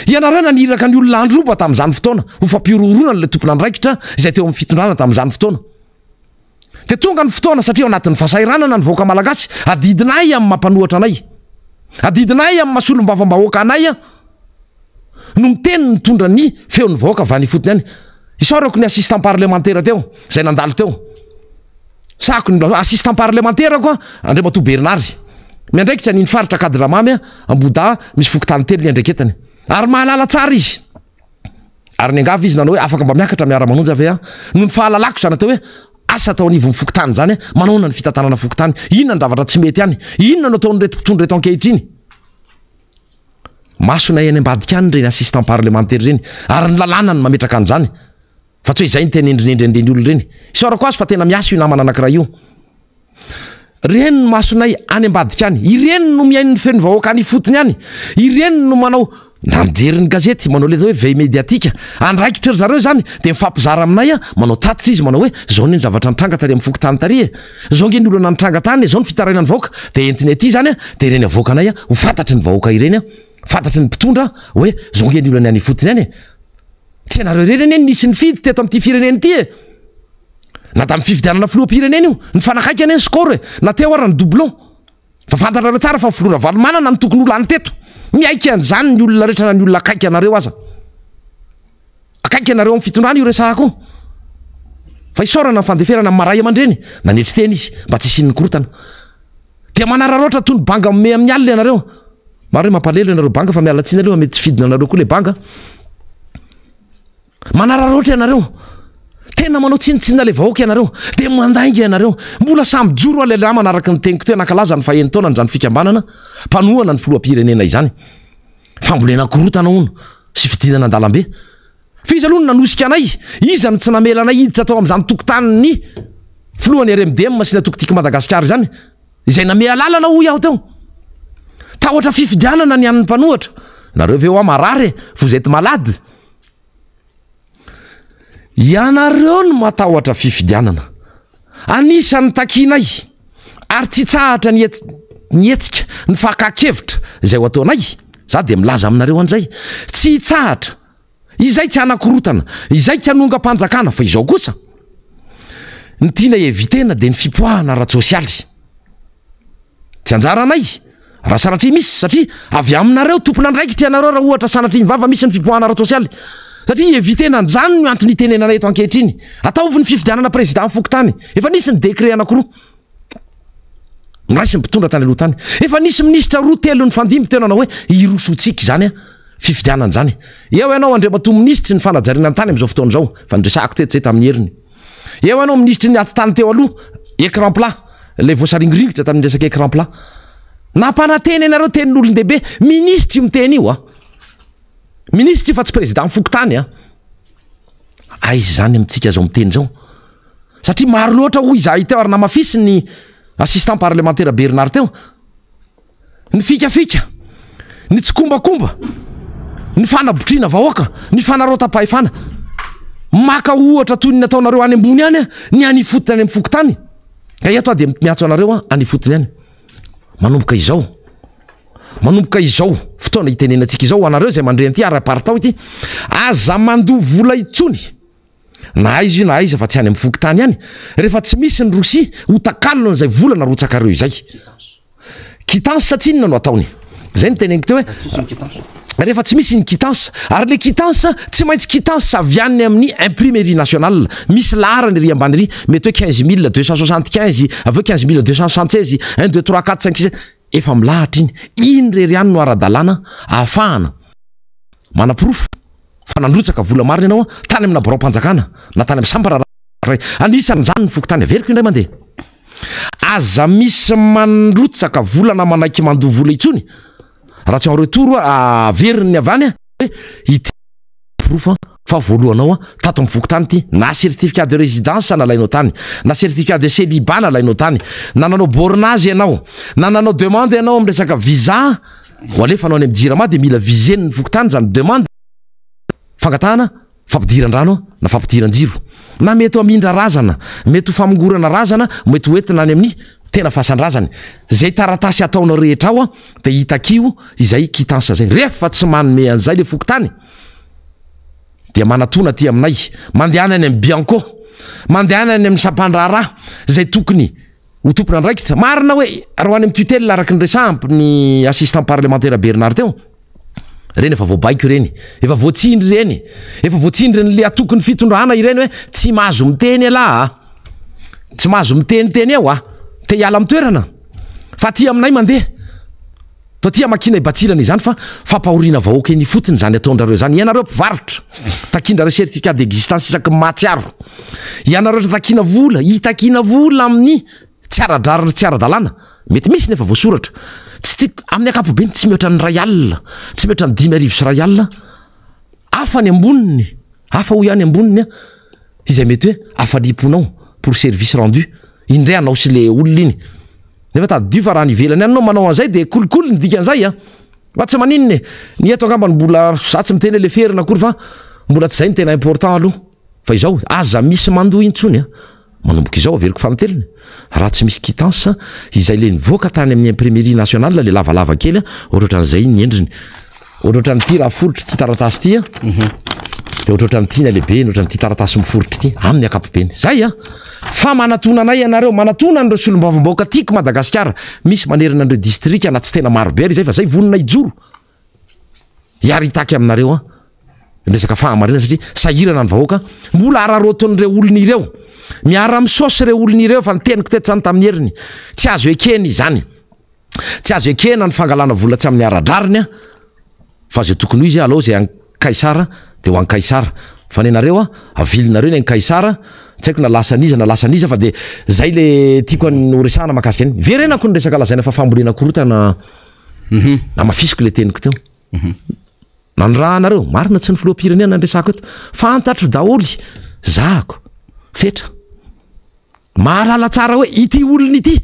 ianareo naniraka ny olona androba tamin'izany fotoana ho fampiororona le tompona andraikitra izay teo amin'ny fitondrana tamin'izany fotoana de tonga ny fotoana satria ao anatin'ny fasairanana ny vahoaka malagasy adidinay amin'ny mampanohatra anay adidinay amin'ny masolom-bavambahoaka anay no miteny nitondra ny feo ny vahoaka va ny fotony any isaorako ny assistant parlementaire teo zay nandalo teo sako ny assistant parlementaire koa Andriamatoa Bernard miandraiky tsy aniny faritra kadramamy amboda misy fokotany telo ny andreketany ary mahalala tsara izy ary ny angavy izy nanao hoe afaka mba miakatra miara-manonjy ave no ny fahalalako zany atao hoe asa atao anivon'ny fokotany zany manona ny fitantanana fokotany inona ny zavatra tsy mety any inona no ataon'ny reto mpitondra reto ankehitriny masona eny ambadika any reny assistant parlementaire reny ary ny lalàna ny mametraka an'izany fa tsy hoe izay ny tena endrinendrendreny olo reny isaorako azy fa tena miasa io namana anankiray io reny no masonay any ambadika any ireny no miain'ny feny vahoaka any fotony any ireny no manao na mijery ny gazety manao le hoe veille médiatique andraikitra ry zareo zany de mifampizara aminay manao tatitra izy manao hoe zao ny zavatra nitranga tary amin'ny fokotany tary zao nge ny olona nitranga tany zao ny fitaraina ny vahoaka de entiny aty zany de ireny avoaka anay ho fantatry ny vahoaka ireny fantatry ny mpitondra hoe zao nge ny olona any fotony any tsy anareo reny nisy ny fidy teto amin'ity fireneny ity na da amin'ny fifidianana filoam-pireneny io ny fanakaiky any score na teo ara ny doublon fa fantatrareo tsara fa filora valomanana ny tokony olo any teto miaiky an'izany ny olona rehetra na ny olona akaiky anareo aza akaiky anareo amin'ny fitondrana io resahako fa isaorana ny fandeferana amin'ny maray aman-dreny nanetry teny izy mba tsy isin'ny korotana dia manararoatra toy ny banga me amin'ny alina ianareo maro hoe mampalelo ianareo banga fa mialatsiny aloha mety tsy fidina anareo koa le banga manararoatra ianareo tena manao tsinitsina le vahoaka ianareo de mandainga ianareo mbola samby joro alela manaraka ny teniko teo nakalaza ny faheny taona ny zany fikambanana mpanohana ny filoam-pirenena izany fambolena korotana ono sy fidinana andalambe fizy aloha nanosika anay izany tsy namela anay iditra atao amin'izany tokotany ny filohan'ny RMDM sy natokotiko Madagasikara zany izay name alalana ho iaho teo tahotra fifidianana ny an'ny mpanohatra nareo ve hoa marary vous êtes malade ianareo no matahotra fifidianana anisan'ny takinay ary tsy tsahatra ny etsika ny fakakevitra izay ho ataonay za de milaza aminareo an'izay tsy tsahatra izay tsy anakorotana izay tsy anonga-panjakana fa izao kosa ny tiana evitena de ny fipoahana ara-tsosialy tsy anjara anay raha sanatria misy satria avy aminareo tompona andraikitra ianareo raha ohatra sanatria mivava misy ny fipoahana ara-tsosialy satria evitena anjany no antony tenenanay eto ankehitriny ataovy ny fifidianana président fokotany efa nisy ny décret anankiroa miraisy mpitondra tany aloha tany efa nisy ministra roa telo ny fandimby teo nanao hoe irosotsiky zany fifidianana zany eo ianao Andriamatoa ministry ny fanajariana ny tany am'izao fotoana zao fa nidresako teto zay tamin'ny heriny eo ianao ministry ny atitany teo aloha écran plat le voasaringiringitra tamin'ny resaka écran plat nampanateny ianareo tenin'olon-dehibe ministry miteny io ministry fa tsy président fokotany aizy zany amintsika zao miteny zao satria maro loatra hoy izahay teo ary namafisy ny assistant parlementaire Bernard teo ny fikafika ny tsikombakomba ny fanabotrina vahoaka ny fanarota-pahefana maka ohatra toy ny nataonareo any ambony any ny any fotony any amin'ny fokotany ka eto de miatso anareo any fotony any manomboka izao fotoana itenenantsika izao anareo zay mandrenty ara-partao ity aza mandoa vola itsony na izy io na izy fa tsy any amin'ny fokotany any rehefa tsy misy ny Rosia ho takalona zay vola na rotsakareo izay quittance satsinona no ataony zay ny teneniko teo hoe rehefa tsy misy ny quittance ary le quittance tsy maintsy quittance savianny amin'ny imprimerie nationale misy laharany ry ambany ry mety hoe 15 275 aveo 15 276 1 2 3 4 5 6 efa milahatra iny rery any no ara-dalàna ahafahana manaprofo fa nandrotsaka vola marina ianao tany amina barao-panjakana na tany amin'ny sambara anisan'izany ny fokotany averiko indray mandeha aza misy mandrotsaka vola na manaiky mandoa vola itsony raha tsy en retour averiny avany hoe ity fa voalohanao tato amin'ny fokotany ty na certificat de résidence nalainao tany na certificat de célibat nalainao tany na nanao bornage ianao na nanao demande ianao amin'ny resaka visa ho alefanao any amin'ny jirama de mila visen'ny fokotany zany demande fangatahana fampidiran-drano na fampidiran-jiro na mety ho amindra razana mety ho famongorana razana mety ho entina any amin'ny tena fahasan-drazany zay taratasy ataonao rehetra ao de hitakio izay quittance zay rehefa tsy manome an'izay le fokotany dia manatona ty aminay mandehana any amin'ny Bianco mandehana any amin'ny sampandrara zay tokony ho tompona andraikitra marina hoe roany amy tutel araky ny resamp ny assistant parlementaire Bernard teo reny efa voabaiko reny efa voatsindry reny efa voatsindry nyle atokony fitondrana ireny hoe tsy mahazo miteny ala tsy mahazo miteniteny eo te hiala amy toerana fa ty aminay mandeha to tia makina ibatsirana izany fa fampahoriana vahoaka eny fotony zany ataondrareo zany ianareo mpivarotra takindrareo certificat d'existence isaky matsiaro ianareo takina vola hitakina vola amin'ny tsy ara-drarana tsy ara-dalàna mety misy nefa voasoratra tsy amin'ny ankapobeny tsy mihoatra ny ray alina tsy mihoatra ny 10,000 sy ray alina afa ny amboniny afa ho ihany amboniny izay mety hoe afaliponao pour service rendu indray anao sy le olona iny nefa tadidio fa raha nivelany anao manao an'izay de kolikoly ny dikan'izay fa tsy maninny ny eto angamba ny mbola satsy miteny le ferina akory fa mbola tsy zay ny tena important aloha fa izao aza misy mandoa intsony manomboka izao averiko fanoteliny raha tsy misy quittance izay le nivoaka tany amin'ny imprimerie nationale le lavalava kely ohatran'izay ny endriny ohatran'ny ty raha forotry ty taratasy ty de ohatran'ny ty ny lehibe ohatran'ny ty taratasy miforotry ty amin'ny ankapobeny zay fa manatona anay ianareo manatona an'ireo solombavambaoka tiako Madagasikara misy manerina an'ireo district anaty tena marobe zay fa zay vonona ijoro iary itaky aminareo resaka fahamarina satria sahirana ny vahoaka mbola araroton'ireo olona ireo miara misosy ireo olona ireo fa niteniko teto zany tamin'ny heriny tsy azo ekeny zany tsy azo ekena ny fangalana vola tsy amin'ny ara-drariny fa zay tokony izy alao zay ankaisara de ho ankaisara fa nenareo avilinareo ny ankaisara tsy haiko na lasaniza fa de zay le tiako ny resahana makasika any verenako ny resaka lazaina fa fambolena korotana amafisiko le teniko teo nanrahanareo marina tsy ny filoam-pirenena andresako eto fantatro daholy zahako fetra mahalala tsara hoe ity olona ity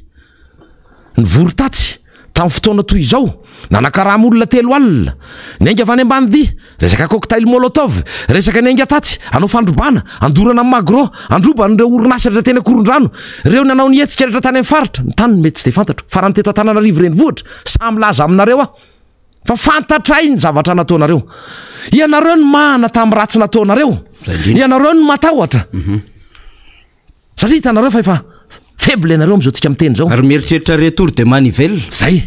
ny vorotatsy tamin'ny fotoana toy izao nanakarama olona 3 alina nenga avany ambany resaka cocktail molotov resaka nenga tatsy anao fandrobana andorana amin'ny magro androbana ireo orinasatra tena korondrano reo nanao ny hetsika rehetra tany amin'ny faritra ny tany mety tsy de fantatro fa raha ny teto Antananarivo renivohitra samy laza aminareo fa fantatray ny zavatra nataonareo ianareo ny mahana tamin'ny ratsy nataonareo ianareo ny matahotra satria hitanareo fa efa faible ianareo am'izao tsika miteny zao ary mieritreritra retour de manivelle zay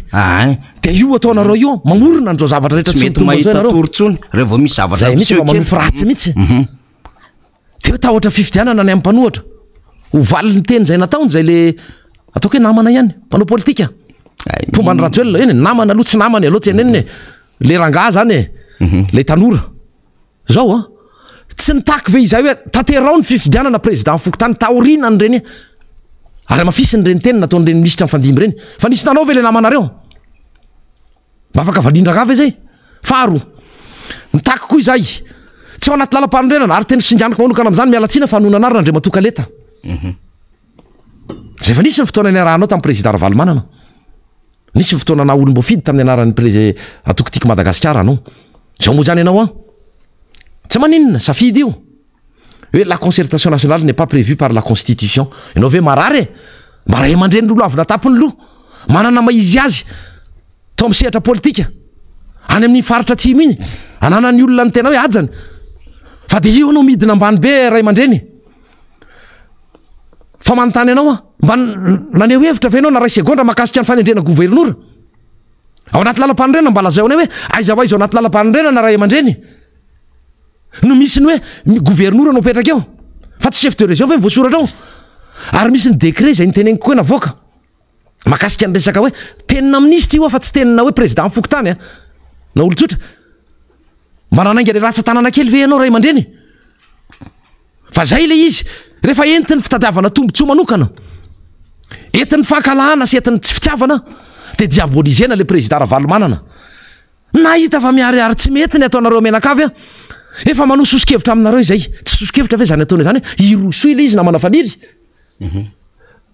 de io ataonareo io mamorona an'izao zavatra rehetra tsy mety mahita torotsony rehefa vao misy zavatra zay misy mamify ratsy mihitsy de tahotra fifidianana ny ampanohatra ho valiny teny zay nataony zay le ataoko hoe namana ihany mpanao politika tombany ratsoelona eny namana aloha tsy namany aloha tsy eneniny le rangah zany le tanora zao tsy nitaky ve izay hoe tanterao ny fifidianana président Fokotany taorina ny reny ary mafisy ny reny teny nataony reny ministra mifandimby reny fa nisy nanao ve le namanareo mba afaka valindra ve zay faro nitaky koa izay tsy ao anaty lalam-panorenana ary teny sinjanako manokana am'izany mialatsina fa nonanarina andre matoka leta zay fa nisy ny fotoana ny arahanao tamin'ny président Ravalomanana nisy ny fotoana na olom-bo fidy tamin'ny anaran'ny atokotiky Madagasikara anao zao moa zany ianao tsy maninona safidy io hoe la concertation nationale n'est pas prévue par la constitution ianao ve marary mba raha mandreny lolo avy natapony lo manana maizy azy to amin'ny sehatra politika any amin'ny faritra tsy miny anana ny olona ny tena hoe ajany fa de io anao midina ambany be ray mandreny fa manontany anao mba naneho hevitra fa ianao na ray segondra makasika ny fanendrena gouvernoura ao anaty lalam-panorenana mba lazao anay hoe aiza ho aiza ao anaty lalam-panorenana ray aman-dreny no misy ny hoe gouvernoura no petraka eo fa tsy chef de région fa voasoratra ao ary misy ny décret zay niteneniko hoe navoaka makasika ny resaka hoe tenina ministra io fa tsy tenina hoe président Fokotany na olotsotra mba nanainga le ratsa-tanana kely ve ianao ray aman-dreny fa zay le izy rehefa entiny fitadiavana tombontsoa manokana entiny fankalahana sy entiny tsy fitiavana de diabolisena le président Ravalomanana nahita fa miariary tsy mety ny ataonareo menakavy efa manao sosikevitra aminareo izay tsy sosikevitra ve zany ataony zany iroso ile izy na manafaniry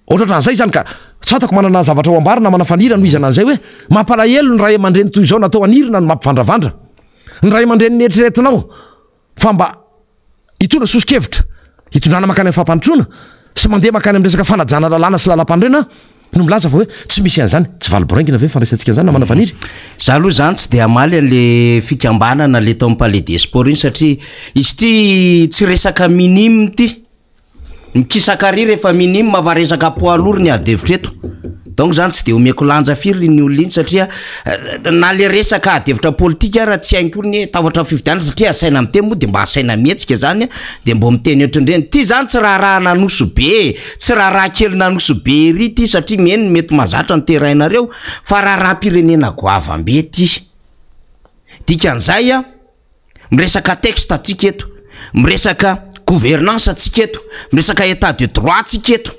ohatran'izay zany ka tsatako manana zavatra ho ambary na manafaniry no izana an'izay hoe mampalahelo ny ray aman-dreny toy izao natao anirina no mampivandravandra ny ray aman-dreny nieritreretinao fa mba hitondra sosikevitra hitondrana makany amin'ny fampantroana sy mandeha makany amin'ny resaka fanajana lalàna sy lalam-pandrena no milaza fa hoe tsy misy an'izany tsy valiboraingina ve fandraisantsika an'izany na manafaniry za aloha zany tsy de amaly an'le fikambanana le tao amin'ny palais des sports iny satria izy ty tsy resaka minime ty mikisakary rehefa minimy mavaresaka poalory ny adevitra eto donc zany tsy de omeko lanja firy ny olona iny satria na le resaka adevitra politika raha tsy hainko ny tavatra fividiana satria asaina am'teny moa de mba asaina mihetsika zany de mbo miteny ohatrandreny ty zany tsy raharaha nanoso be tsy raharaha kely nanoso be ry ty satria meny mety mazatra ny terainareo fa raharaha-pirenena goavam-be ty dikan'izay a miresaka texte atsika eto miresaka gouvernance atsika eto miresaka état de droit atsika eto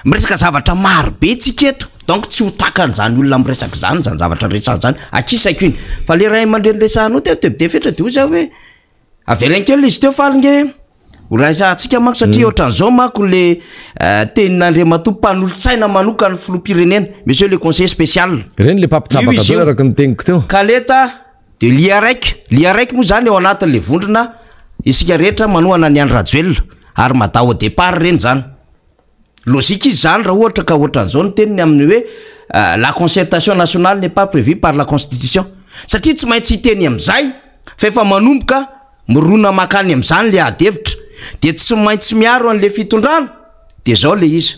miresaka zavatra maro be tsika eto donc tsy ho takan'izany olona miresaka zany zany zavatra resahany zany akisako iny fa le raha mandreniresahanao teo de fetra de ho za hoe avelany kely izy teo falinge orasantsika manko satria ohatran'izao manko le tenin'Andriamatoa mpanolotsaina manokany filoham-pirenena monsieur le conseiller spécial reny le pampitsabaka teo araka ny teniko teo kaleta de lia raiky moa zany ao anatin'le vondrona isika rehetra manohana ny Andry Rajoelina ary madao au départ reny zany logique izy zany raha ohatra ka ohatran'izao ny teniny amin'ny hoe la concertation nationale n'est pas prévue par la constitution satria tsy maintsy hiteny am'izay fa efa manomboka mirona makany am'izany le adevitra de tsy maintsy miaro an'le fitondrana de zao le izy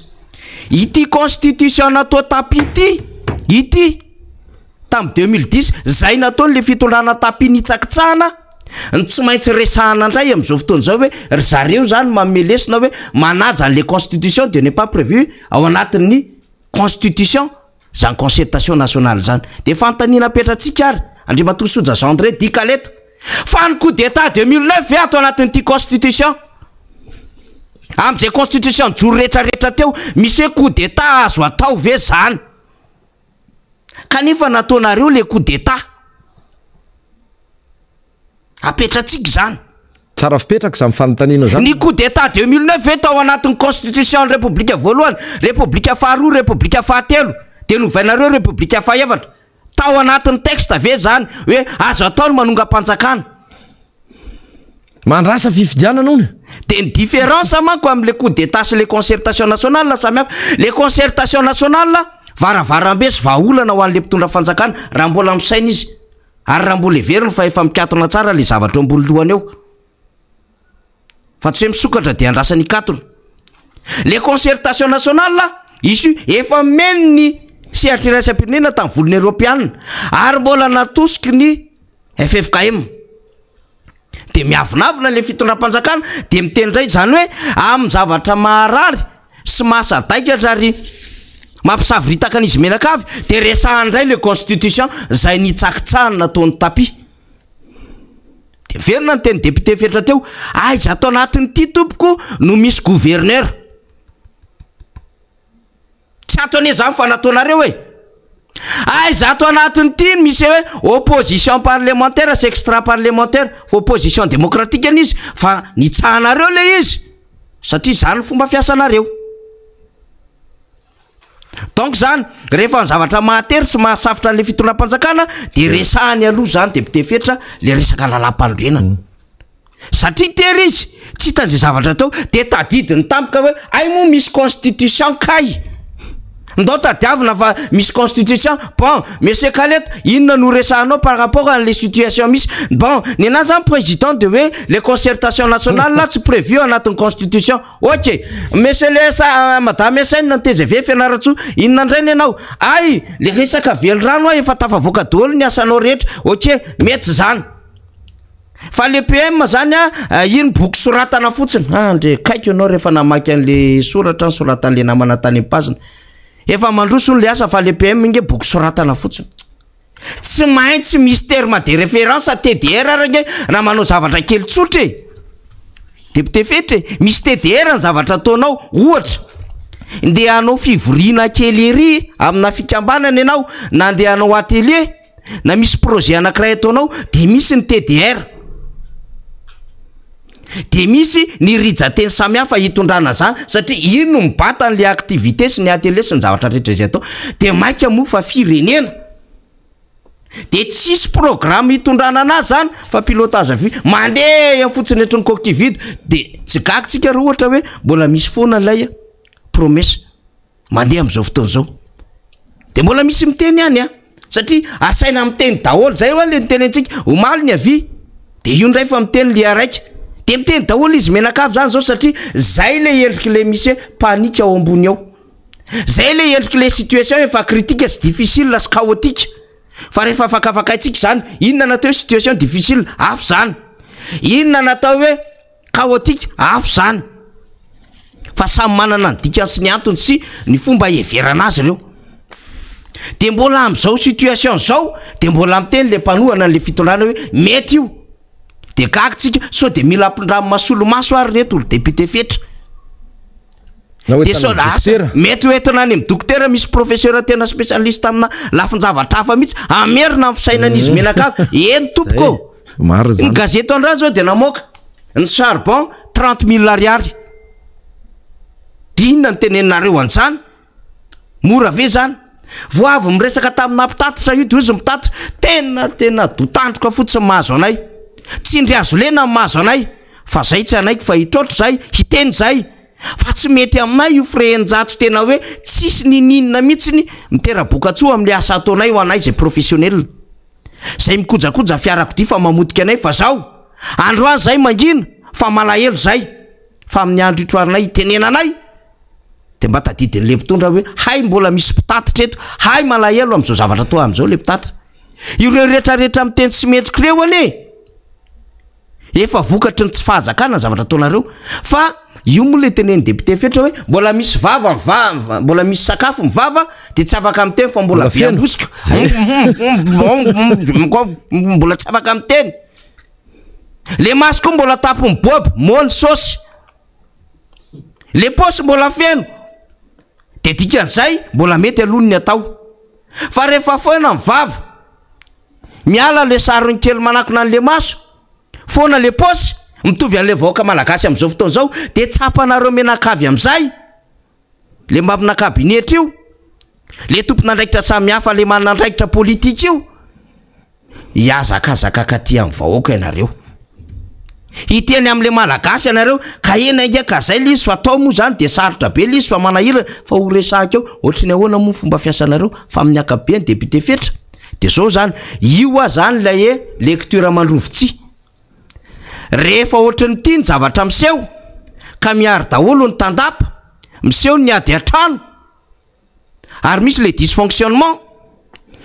ity constitution natao tapis ity tam 2010 zay nataony le fitondrana tapis nitsakitsahana ny tsy maintsy resahana ndray am'izao fotoana zao hoe ry zareo zany mamelesina hoe manaja an'le constitution de n'est pas prévu ao anatin'ny constitution zany concertation nationale zany de fantanina petratsika ary Andriamatoa Soja Gendre di kaleta fa ny coup d'état 2009 ato anatin'ity constitution am'izay constitution joro rehetrarehetra teo misy coup d'état azo atao ve zany kanefa nataonareo le coup d'état apetratsika zany tsara fipetraka zany fanontaniana zany ny coup d'état 2009 eto ao anatin'ny constitution république voalohany république faharoa république fahatelo de novainareo république fahaefatra tao anatin'ny texte ve zany hoe azo ataony manongam-panjakana mandrasa fifidiana nony de ny différence manko am'le coup d'état sy le concertation nationale samihafa le concertation nationale varavarambe sy vaolana ho an'le mpitondra fanjakana raha mbola misaina izy ary raha mbola everiny fa efa mikatona tsara le zavatra ambony lohany eo fa tsy hoe misokatra de andrasany katona le concertation nationale izy efa meny ny sehatra iraisam-pirenena tamin'ny volony européenne ary mbola natosiky ny FFKM de miavinavina le fitondram-panjakana de mitendray zany hoe amin'ny zavatra maharary sy mahasadaikatra ary mampisaviritaka an'izy menaka avy de resahandray le constitution zay nitsakitsahany nataony tapis de verina ny teny député fetra teo aiza atao anatin'ity tompoko no misy gouverneur tsy ataone zany fa nataonareo hoe aiza atao anatin'ity misy hoe opposition parlementaire sy extra parlementaire fa opposition démocratique an'izy fa nitsahanareo le izy satria zany fomba fiasanareo donc zany rehefa ny zavatra mahatery sy mahasafitra an'le fitondram-panjakana de resahany aloha zany député fetra le resaka lalam-pandroenana satria tery izy tsy hitan'izay zavatra tao de tadidiny tampoka hoe ay moa misy constitution kay ndao tadiavina fa misy constitution bon monsieur Kaleta inona no resahanao par rapport à les situations misy bon ny anazy zany président de hoe les concertations nationales là tsy prévu anatin'ny constitution ok monsieur le madame Saina ny TGV Fianaratsoa inona ndray ny anao ay le resaka velorano efa tafavoaka daholo ny asanao rehetra ok mety zany fa le PM zany iny boky soratana fotsiny andre kaiky ianao rehefa namaky an'le soratra ny soratan'le namana tany am-pazina efa mandroso le asa fa le PM inge boky soratana fotsiny tsy maintsy misy terme de référence TDR arake raha manao zavatra kely tsotra député fetra misy TDR ny zavatra ataonao ohatra ndehanao fivoriana kely ery amina fikambanana ianao na andehanao atelier na misy projet anankiray ataonao de misy ny TDR de misy ny rijateny samihafa hitondrana zany satria ino mibata an'le activité sy ny atelier sy ny zavatra rehetra zay atao de maika moa fa firenena de tsisy programme hitondrana anazy zany fa pilotage vue mandeha fotsiny etrony coquille vide de tsy gakitsika raha ohatra hoe mbola misy foana lay promesse mandeha am'izao fotoana zao de mbola misy miteny ihany satria asaina miteny daholo zay hoe le niteny antsika omaly ny avy de io ndray fa miteny le araiky de miteny daholo izy menakavy zany zao satria zay le endriky le misy hoe panika ao ambony ao, zay le endriky le situation efa critique sy difficile sy chaotique. Fa rehefa afakafakaitsika zany inona natao hoe situation difficile afo zany, inona natao hoe chaotique afo zany, fa samy manana ny dikany sy ny antony sy ny fomba heverana azy ireo. De mbola am'izao situation zao de mbola miteny le mpanohana le fitondrana hoe mety io, de gagitsika so de mila ampindramo masolomaso ary reto olo député fetra. De so mety hoentina any amin'ny dokotera misy professeur tena spécialiste amina lafin-javatra hafa mihitsy amerina amin'ny fisainan'izy menakavy eny tompoko. Ny gazety andrano zao de namoaka ny charbon 30 000 ariary. Inona ny tenenareo an'izany? Mora ve zany? Voavy miresaka tamina mpitatitra io de izy mitatitra tena dotandroka fotsiny mahazo anay, tsy indry azo lena mahazo anay, fa zay tsy anaiky fa hitrotro zay hiteny zay, fa tsy mety aminay io frehenjato tena hoe tsisy nininina mihitsiny mitera-bokatsoa am'le asa ataonay ho anay zay professionnel zay mikojakoja fiarakodia fa mamotika anay. Fa zao androany zay mangina fa malahelo zay, fa amin'ny andro itroarinay tenenanay de mba tadidin'le mpitondra hoe hay mbola misy mpitatitra eto, hay malahelo am'izao zavatra toa am'izao le mpitatra. Ireo rehetrarehetra miteny tsy metrika reo ane efa vokatry ny tsy fahazakana zavatra ataonareo. Fa io moa le teneny député fetra hoe mbola misy vava mbola misy sakafo mivava de tsy afaka miteny fa mbola be ambosika mbola tsy afaka miteny. Le maso koa mbola tapo miboby mony sosy, le posy mbola feno, de dikan'izay mbola mety alony ny atao. Fa rehefa foana mivava miala le sarony kely manakona an'le maso, foana le posy mitovy an'le vahoaka malagasy am'izao fotoana zao, de tsapanareo menakavy am'izay le mabina kabinetra io, le tompon'andraikitra samy hafa le manandraikitra politika io, iazakazaka ty amin'ny vahoaka ianareo, hiteny am'le malagasy ianareo ka ena inga ka zay le izy fa atao moa zany de sarotra be le izy fa manahira fa ho resaka eo ohatrany ahoana moa fomba fiasanareo fa amin'ny akabeny député fetra. De zao zany io a zany lay e lecture mandrovitsy, rehefa ohatrany tiany zavatra miseho ka miary daholo ny tandapa, miseho ny ady atrano ary misy le dysfonctionnement,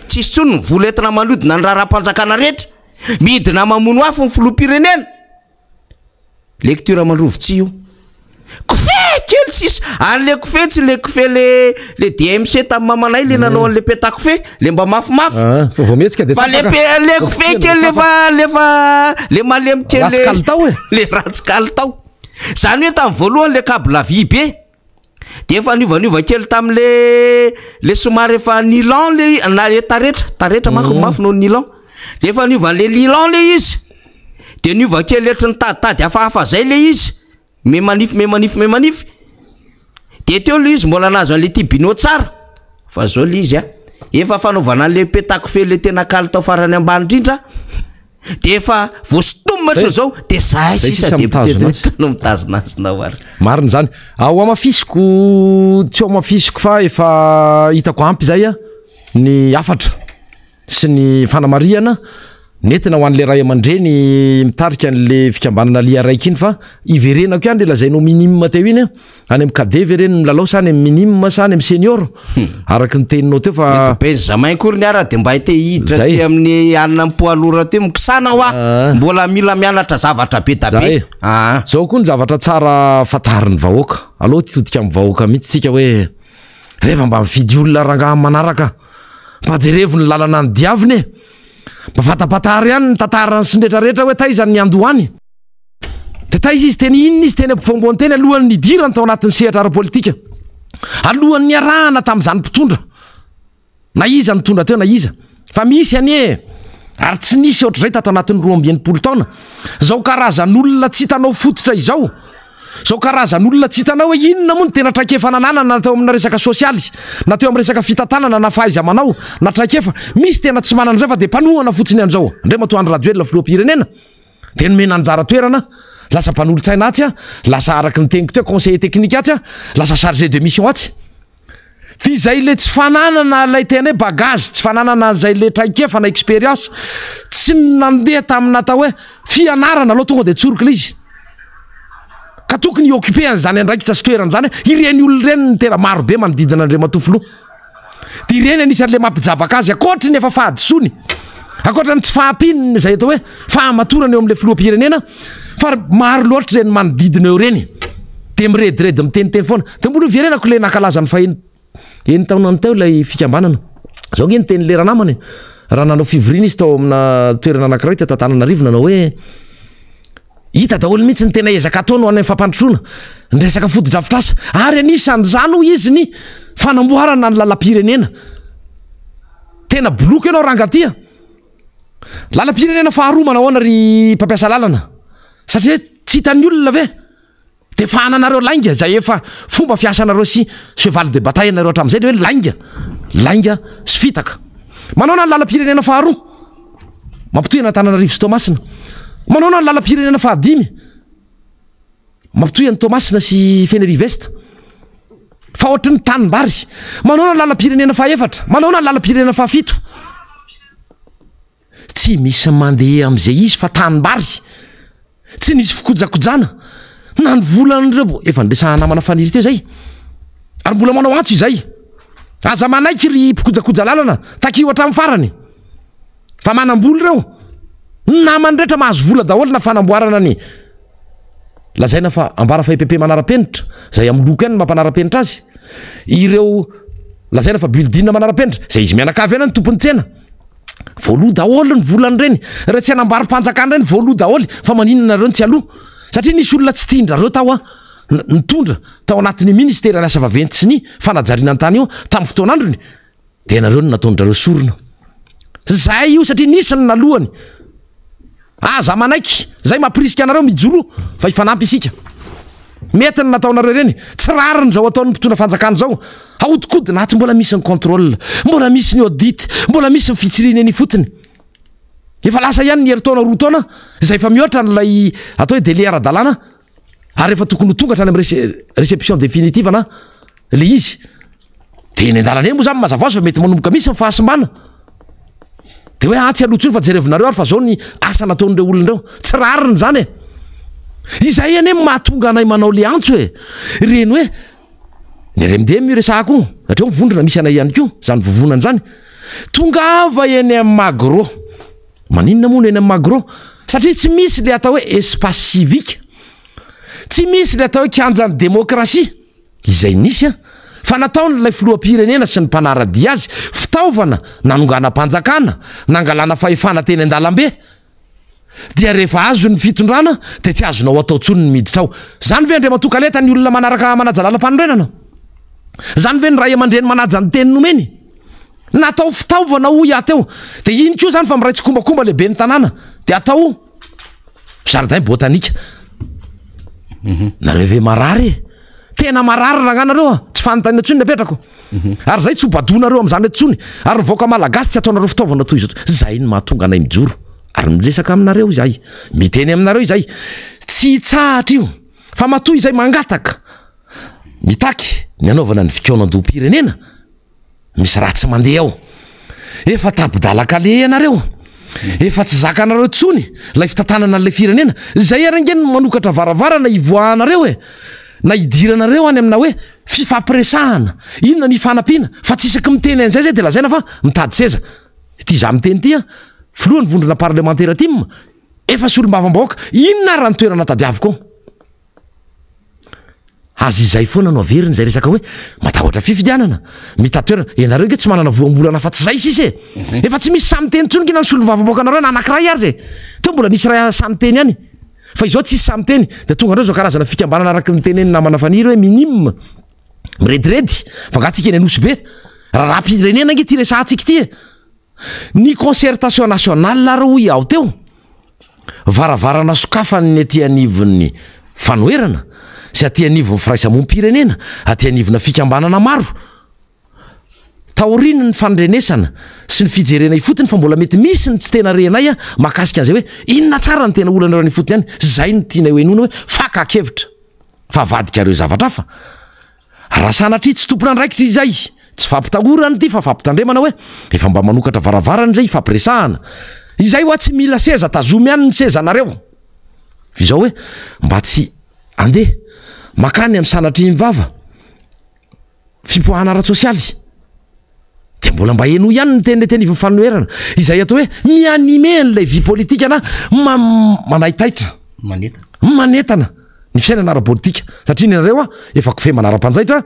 tsisy tsony ny vola entina manodina ny raharam-panjakana rehetra, midina mamono afo ny filoham-pirenena, lecture mandrovitsy io kofé kely tsisy ary le kofé tsy le kofé le DMC tamin'ny mamanay le nanao an'le peta-kofé le mba mafimafy fa le kofé kely lefa le malemy kely le ratsy kalitao. Zany hoe tamin'ny voalohany le câble vy be de efa niovaniova kely tamin'le somary efa nylon le na le taretra manko mafy no nylon, de efa niova le nylon le izy de niova kely etra ny taditady hafahafa zay le izy me manify de teo le izy mbola nazo an'le tibino tsara, fa zao le izy efa fanaovana le peta-kofé le tena kalitao farany ambany indrindra de efa voasotomatra zao de zay sisa député no mitazona azy nao ary marina zany. Ao amafisiko tsy ao amafisiko fa efa hitako ampy zay ny afatra sy ny fanamariana netina ho an'le ray aman-dreny mitarika an'le fikambanana lia raiky iny, fa iverenako ihany le lazainao minimum teo iny any amin'ny cadet vereny milalao sa any amin'ny minimum sa any amin'ny senior araky ny teninao teo fa ben zamay kory ny ara de mba hite hiditra ty amin'ny anina mpoalora teo mikisana hoa mbola mila mianatra zavatra be da be. Zao koa ny zavatra tsara fatarin'ny vahoaka aloha titodika amin'ny vahoaka mihitsy tsika hoe rehefa mba mifidy olona rangaha manaraka mba jerevo ny lalana ny diaviny mba fatapatary ihany ny tantarany sy nretrarehetra hoe taizany ny andohany de taiza izy teny inona izy teny ampifongoany teny alohan'ny nidirany tao anatin'ny sehatra ara-politika, alohan'ny niarahana tamin'izany mpitondra na iza mitondra teo na iza, fa misy anie ary tsy nisy ohatr'izay tato anatin'ny 20 taona. Zao karazan'olona tsy hitanao fototra izao, zao karazan'olona tsy hitanao hoe inona moa ny tena traikefa nanana na teo amina resaka sosialy na teo amin'ny resaka fitantanana na fahaiza manao na traikefa, misy tena tsy manana zay fa de mpanohana fotsiny an'izao ndray matoandro rajoely la filoham-pirenena de nomena anjara toerana lasa mpanolotsaina atsy lasa araky ny teniko teo conseiller technique atsy lasa chargé de mission atsy. Ty zay le tsy fananana lay tena hoe bagage, tsy fananana zay le traikefa na expérience, tsy nandeha tamina atao hoe fianarana aloha tonga de tsoroky le izy ka tokony occupé an'zany andraikitra sy toerana zany ireny olona ireny ny tena maro be manodidina Andriamatofilo dia ireny anisan'le mampijabaka azy akoatra ny efa fahadisony akoatra ny tsy fahampininy zay atao hoe fahamatorana eo amin'le filoham-pirenena fa maro loatra ireny manodidina eo reny dia mirediredy miteniteny foana dia mbola firenako le nakalaza ny eny taonany teo ilay fikambanana zao nge ny teny lera namany raha nanao fivorina izy tao amina toerana anankiray teto Antananarivo nanao hoe hita daholo mihitsy ny tena ezaka ataony ho an'ny fampandrosoana ny resaka foto-drafitrasa ary anisan'izany ho izy ny fanamboarana ny lalam-pirenena tena boloky ianao rangatia lalam-pirenena faharoa manahoana ry mpampiasa lalana satria tsy hitan'ny olona ve dia fahananareo lainga zay efa fomba fiasanareo sy cheval de bataille nareo hatramin'izay dia hoe lainga sy fitaka manao na ny lalam-pirenena faharoa mampitohy Antananarivo sy Toamasina manao na ny lalam-pirenena fahadimy mampitohy an'i Toamasina sy Fenerive-Est fa ohatry ny tanimbary manao na ny lalam-pirenena fahaefatra manao na ny lalam-pirenena fahafito tsy misy mandeha amin'izay izy fa tanimbary tsy nisy fikojakojana na ny volan'ireo efa nresahana namana faniry teo zay ary mbola manao antso izay aza manaiky ry mpikojakoja lalana takio hatramin'ny farany fa manamboly ireo namany rehetra mahazo vola daholo na fanamboarana ny lazaina fa ambara fa EPP manara-penitra zay amin'ny loko ihany ny mampanara-penitra azy ireo lazaina fa building manara-penitra zay izy mianakavy ihany ny tompony tsena voaloha daholo ny volany reny reha tsy hanambary-panjakana reny voaloha daholo fa maninana reo ny tsy aloha satria nisy olona tsy tiandrareo tao nitondra tao anatin'ny ministera ny asa vaventy sy ny fanajariana ny tany io tamin'ny fotoan'androny dia nareo ny nataondrareo sorona zay io satria nisy ny nalohany aza manaiky zay mampirisika anareo mijoro fa ifanampy isika mety ny nataonareo reny tsy rariny zao ataon'ny mpitona fanjakana zao ahodikodyna tsy mbola misy ny contrôle mbola misy ny audit mbola misy ny fitsirina eny fotony efa lasa ihany ny herintaona roa taona zay fa mihoatra n'lay atao hoe délai ara-dalàna ary efa tokony ho tonga hatrany amin'ny réception définitive na le izy dia ny andalana eny moa zany mazava azy fa mety manomboka misy ny fahasimbana dia hoe tsy aloha tsony fa jerevinareo ary fa zao ny asa nataon'ireo olonareo tsy rariny zany izay ane mahatonga anay manao le antso reny hoe ny RMD miresahako satria mivondrona misy anay ihany koa zany vovonany zany tonga ava eny amin'ny magro maninona moa eny amin'ny magro satria tsy misy le atao hoe espace civique tsy misy le atao hoe kianjan'ny démocratie izay nisy fa nataon'ilay filoham-pirenena sy ny mpanaradia azy fitaovana nanonganam-panjakana nangalana fahefana teny an-dalambe dia rehefa azo ny fitondrana dia tsy azonao atao tsony ny miditra ao zany ve Andriamatoa leta ny olona manaraka manaja lalam-panorenana zany ve ny ray aman-dreny manaja ny teny nomeny natao fitaovana ho iateo dia iny koa zany fa miray tsy kombakomba lehibe ny tanàna dia atao jardin botanika nareo ve marary tena marary ragnanareo tsy fanontaniana tsony napetrako ary zay tsy ho badonareo amin'izany tsony ary voaka malagasy tsy ataonareo fitaovana toy izao zay ny mahatonga anay mijoro ary miresaka aminareo izay miteny aminareo izay tsy hitsahatra io fa matoy izay mangataka mitaky ny anaovana ny fikaonan-doam-pirenena misy raha tsy mandeha ao efa tabidalaka le ianareo efa tsy zakanareo tsony lay fitantanana n'lay firenena zay arangeny manokatra varavarana ivoahanareo na idiranareo any amina hoe fifampiresahana inona ny fanampiana fa tsy isaky miteny an'izay zay dia lazaina fa mitady seza ity za miteny ity filohan'ny vondrona parlementaire ty efa sy olo-mavambahoaka inona raha ny toerana tadiaviko azy izay foana no averiny zay resaka hoe matahotra fifidianana mitady toerana ianareo nge tsy manana voambolana fa tsy zay sisy efa tsy misy samiteny tsony kina ny solo-mavambahoaka anareo na anankiray ary zay teo mbola nisy raha samiteny any fa izao tsisy samiteny dia tonga andreo zao karazana fikambanana araky nyteneny namana faniry hoe minime mirediredy fa ngatsika eny anosy be raha raha-pirenena nge ty resahantsika ty ny concertation nationale ary hoy ao teo varavarana sokafany aty anivon'ny fanoherana sy aty anivon'ny firaisamom-pirenena aty anivona fikambanana maro taoriny ny fandrenesana sy ny fijerena ifotiny fa mbola mety misy ny tsy tena renay mahakasika an'izay hoe inona tsara ny tena olana reo ny ifotiny ihany zay ny tiana hoe enona hoe fakakevitra fa vadika reo zavatra fa raha sanatry tsy tompona andraikitra izay tsy fampitahorany ty fa fampitandremana hoe efa mba manokatra varavarany zay fampiresahana izay hoa tsy mila seza tazomy ihany ny sezanareo izao hoe mba tsy andeha makany amin'ny sanatry mivava fipoahana ara-tsosialy de mbola mba eno ihany ny teneteny iva fanoerana izay atao hoe mianime n'lay vie politika na manaitaitra manetana ny fiainana ara-politika satria nareo efa kofe manara-panjaitra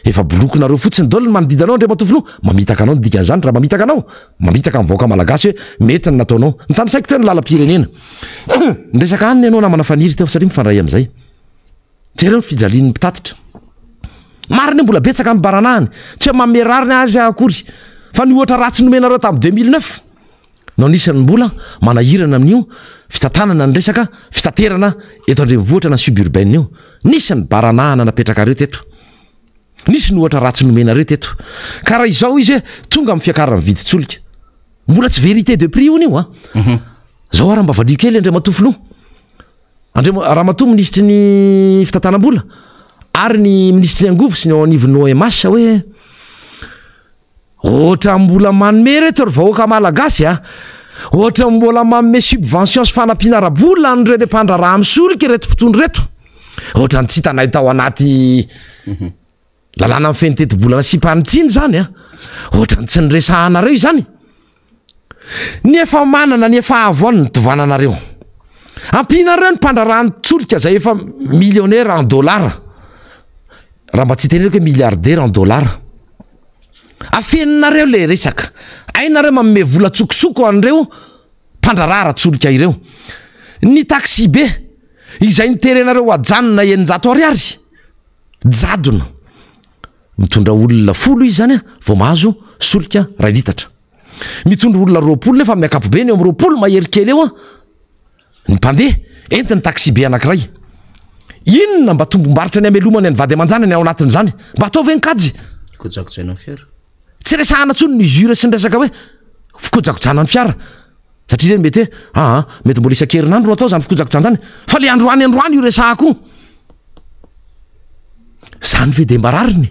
efa bolokonareo fotsiny daoliny manodidanao andre matofino mamitaka anao ny dikan'izany raha mamitaka anao mamitaka mivoaka malagasy hoe mety ny nataonao ny tany saiko teo ny lalam-pirenena ndresaka aniny ianao namana faniry teo satria mifandray am'izay jereo ny fijalian'ny mpitatitra mariny mbola betsaka amin'ny baranahany tsy hoe mamerariny azy akory fa ny ohatra ratsy nomenareo tamin'ny 2009 no anisan'ny mbola manahirana amin'io fitantanana ny resaka fitaterana eto andrenivohitra na suburbaine io nisy ny baranahana napetraka reo teto nisy ny ohatra ratsy nomenareo teto ka raha izao izy hoe tonga amin'ny fiakarana viditsolika mbola tsy vérité de prix ony io a zao raha mba valio kely andre matofilo raha mato ministry ny fitantanam-bola ary ny ministry ny angovo sy ny ao anivonao emasa hoe ohatra mbola manome reto ry vahoaka malagasy a ohatra mbola manome subvention sy fanampianara-bola nyreny mpandraraha amin'ny solika reto mpitondro reto ohatra ny tsy hitanay tao anaty lalàna amin'ny fenitetim-bolana sy mpanitsiny zany a ohatra ny tsy nyresahanareo izany ny efa manana ny efa avoany ny tovananareo ampinareo ny mpandrarahany tsolika zay efa millionnaire en dollara raha mba tsy teneko hoe milliardaire en dollara afeninareo le resaka ainareo manome vola tsokosoko an'ireo mpandrarara tsolika ireo ny taxi be izay niterenareo ajanona eninjato ariary jadona mitondra olona 10 izy zany a vao mahazo solika ray litatra mitondra olona 20 nefa miakapobeny eo amin'ny 20 mahery kely eo a ny mpandeha entiny taxi be anankiray inona mba tombombaritra ny amelomany any vady aman-jany ny ao anatin'izany mba ataovy enkajy tsy resahana tsony ny jure sy ny resaka hoe fikojakojana ny fiara satria zany mety hoe mety mbola isan-kerinandro atao zany fikojakojana zany fa le androany io resahako zany ve de mbarariny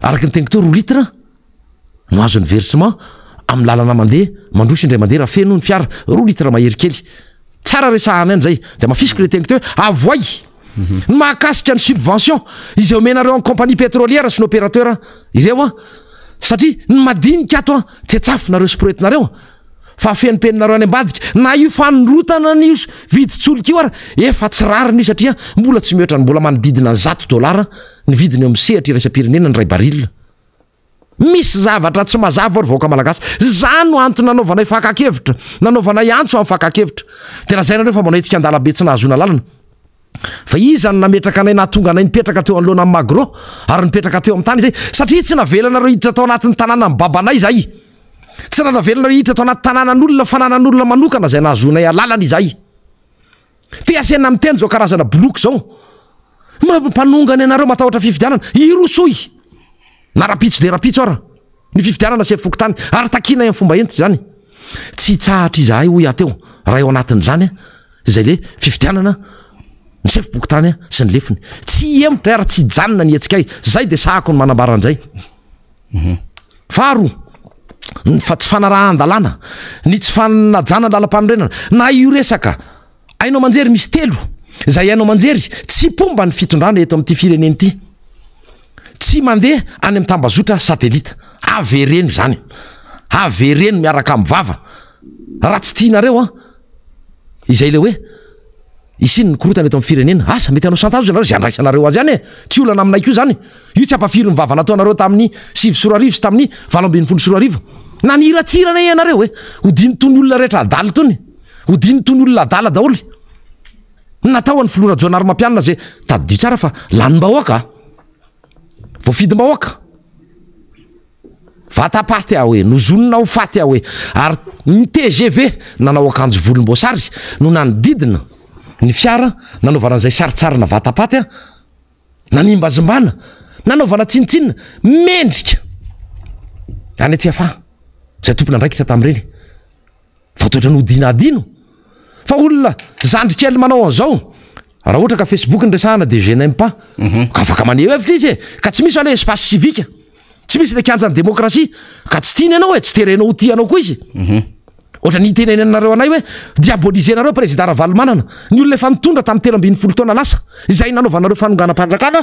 araky ny tegniteo 2 litre no azo ny versement amin'ny lalana mandeha mandrosy indray mandeha raha feno ny fiara 2 litre mahery kely tsara resahana any zay de mafisiky le tegniteo avoay ny mahakasika ny subvention izay omenareo amin'ny compagnie pétrolière sy ny opérateur ireo a satria ny madinika ato a tsetsafinareo sporetinareo fa afenimpeninareo any ambadika na io fanorotana ny viditsolika io ary efa tsy rariny io satria mbola tsy mihoatra ny mbola manodidina $100 ny vidiny eo amin'ny sehatra iraisam-pirenena ny ray baril misy zavatra tsy mazava ary vahoaka malagasy zany no antony nanaovanay fakakevitra nanaovanay antso amin'ny fakakevitra de raha zay nareo fa manao etsika andalabe tsy nahazona lalana fa izany nametraka anay nahatonga anay nipetraka teo anoloana amin'ny magro ary nipetraka teo amin'ny tany zay satria tsy navelanareo hiditra tao anatin'ny tanàna amin'ny babanay zay tsy navelanareo hiditra tao anaty tanànan'olona fananan'olona manokana zay nahazonay alalana izay te asena amin'ny teny zao karazana bloky zao mampanongany anareo matahotra fifidianana irosoy na rapitso de rapitso ara ny fifidianana sy fokotany ary takina amin'ny fomba entitra zany tsy tsahatra izahay hoy ateo raha eo anatin'izany izay le fifidianana ny sefibokotany sy ny lefiny tsy emotra ary tsy janona ny etsikay zay de sahako ny manambaran'izay faharo fa tsy fanarahan-dalàna ny tsy fanajana lalam-panorenana na io resaka ainao manjery misy 3 zay ainao manjery tsy pomba ny fitondrana eto amin'ity fireneny ity tsy mandeha any amin'ny tambazotra satelita avereno zany avereno miaraka amin'ny vava raha tsy tianareo a izay le hoe isiny ny korotana eto amin'ny firenena asa mety anao 100 nareo zay andraisanareo azy any tsy olana aminay koa zany io tsy ampafiry ny vava nataonareo tamin'ny 7 soroarivo sy tamin'ny 7 soroarivo na niratsirana ianareo hodiny tony olona rehetra adaly tony hodiny tony olona adala daholy natao ny filora jonary mampianina zay tadidio tsara fa lanym-bahoaka voafidim-bahoaka vatapaty aho hoe nozonona ho faty aho hoe ary ny TGV nanao akanjo volomboasary no nanodidina ny fiara nanaovana an'izay saritsarina vatapaty a nanimbazimbana nanaovana tsinitsinina mendrika any tsy afa zay tompona andraikitra tamin'ireny voatoetra ny hodinadino fa olona zandrikely manao an'izao raha ohatra ka Facebook nyresahana de je n'aime pas ka afaka maneho hevitra izy ka tsy misy ale espace civique tsy misy le kianjan'ny démocratie ka tsy tiany ianao tsy terenao ho tianao koa izy ohatra ny tenenanareo anay hoe diabolisenareo président Ravalomanana ny olona efa nitondra tamin'ny 13 taona lasa izay nanaovanareo fanonganam-panjakana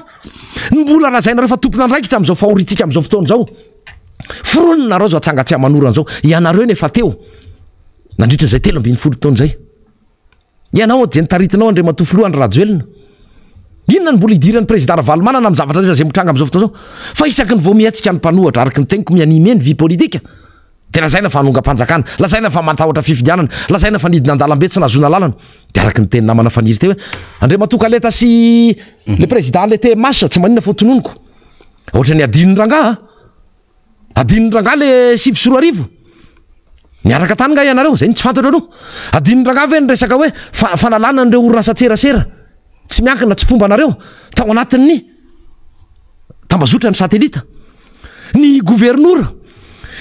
ny mbola razainareo fa tompona andraikitra am'izao fahoritsika am'izao fotoana zao forononareo zao atsangatsy manorana zao ianareo nefa teo nandritra zay 13 taona zay ianao je nitaritinao Andriamatoa Filoha Rajoelina inona ny mbola idiran'ny président Ravalomanana amin'ny zavatra rehetra zay mitranga am'izao fotoana zao fa isaky ny voamiatsika ny mpanohatra araky ny tegniko mianimeny vie politika de lazaina fa hanonga-panjakana lazaina fa matahotra fifidianana lazaina fa nidina andalambe tsy nazona lalana de araky ny teny namana faniry teo hoe Andriamatoa Kaleta sy le président le TMH tsy manina fotononiko ohatra ny adin'ny rangaha le 7 miaraka tany nga ianareo zay tsy fantatra aloha adin'ny rangaha ve ny resaka hoe fanalana an'ireo orinasa tserasera tsy miankina tsy pomba anareo tao anatin'ny tambazotra ny satelita ny gouvernora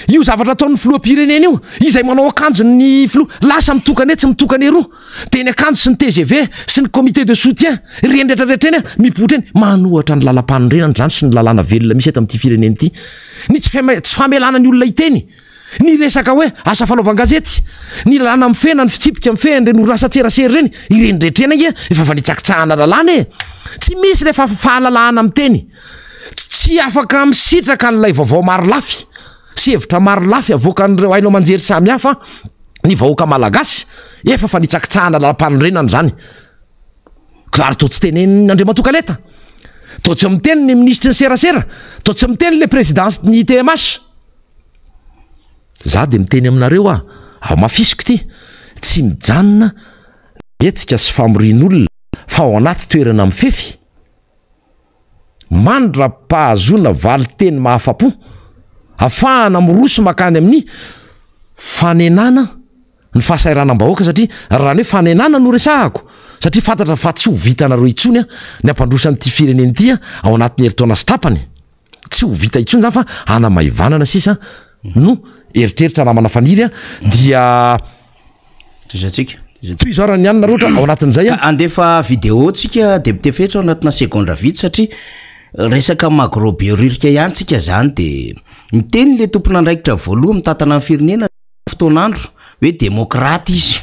io zavatra ataon'ny filoha-pirenena io izay manao akanjo ny filoha lasa mitokane tsy mitokane roa de ny akanjo sy ny TGV sy ny comité de soutien rendretrarehetra eny mipotra eny manohatra ny lalam-panorenana zany sy ny lalàna velona misy eto amin'ity firenena ity ny tsy famelana ny olona iteny ny resaka hoe asa fanaovan-gazety ny lalàna mifena ny fitsipika mifena reny orinasa tserasera reny ireny rehetra eny efa fanitsakitsahana lalàna tsy misy le fahalalahana amiteny tsy afaka misitraka n'ilay vaovao maro lafy sy hevitra maro lafy avoaka n'ireo hainao manjery samy hafa ny vahoaka malagasy efa fanitsakitsahana lalam-panorenana zany ary to tsy tenen'ny Andriamatoa Kaleta to tsy miteny ny ministre ny serasera to tsy miteny le présidence ny TMH za de miteny aminareo ao mafisiko ty tsy mijanona etsika sy famorian'olona fa ao anaty toerana mifefy mandra-pahazona valiteny mahafapo afahana miroso makany amin'ny fanenana ny fahasairanam-bahoaka satria raha ny hoe fanenana no resahako satria fantatra fa tsy ho vitanareo itsony ny ampandrosan'ity firenena ity ao anatin'ny herintaona sy tapany tsy ho vita itsony zany fa anamaivanana sisa no eritreritra namana faniry dia toy zao raha ny anina roatra ao anatin'izay andefa vidéo tsika député fetra ao anatina segondra vity satria resaka magrobioririca ihany tsika zany de miteny le tompon'andraikitra voaloha mitatana amin'ny firenena fotoanandro hoe demokrata izy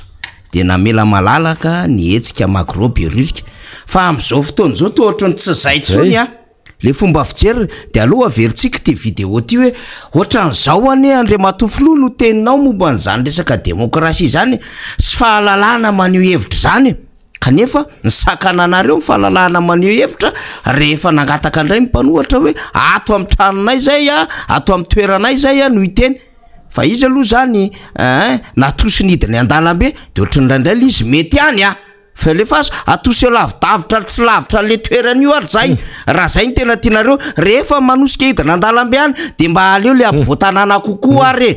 de namela malalaka ny etsika magrobioririca fa am'izao fotoana zao to ohatrany tsy zay tsony le fomba fijery de aloha averintsika ty vidéo ty hoe ohatran'izao ane Andriamatoa Filoha no teninao momba an'izany resaka demokrasia zany sy fahalalahana maneho hevitra zany kanefa ny sakananareo fahalalahana maneho hevitra rehefa nangataka indray mipanohatra hoe ato amin'ny tranonay zay ato amin'ny toeranay zay no iteny fa izy aloha zany natosonidiny an-dalambe de ohatrany indraindray izy mety any fa lefa atosy lavidavitra tsy lavitra le toeran'io ary zay raha zay ny tena tianareo rehefa manosika hidina an-dalambe any de mba aleo le ampivoatanana kokoa ary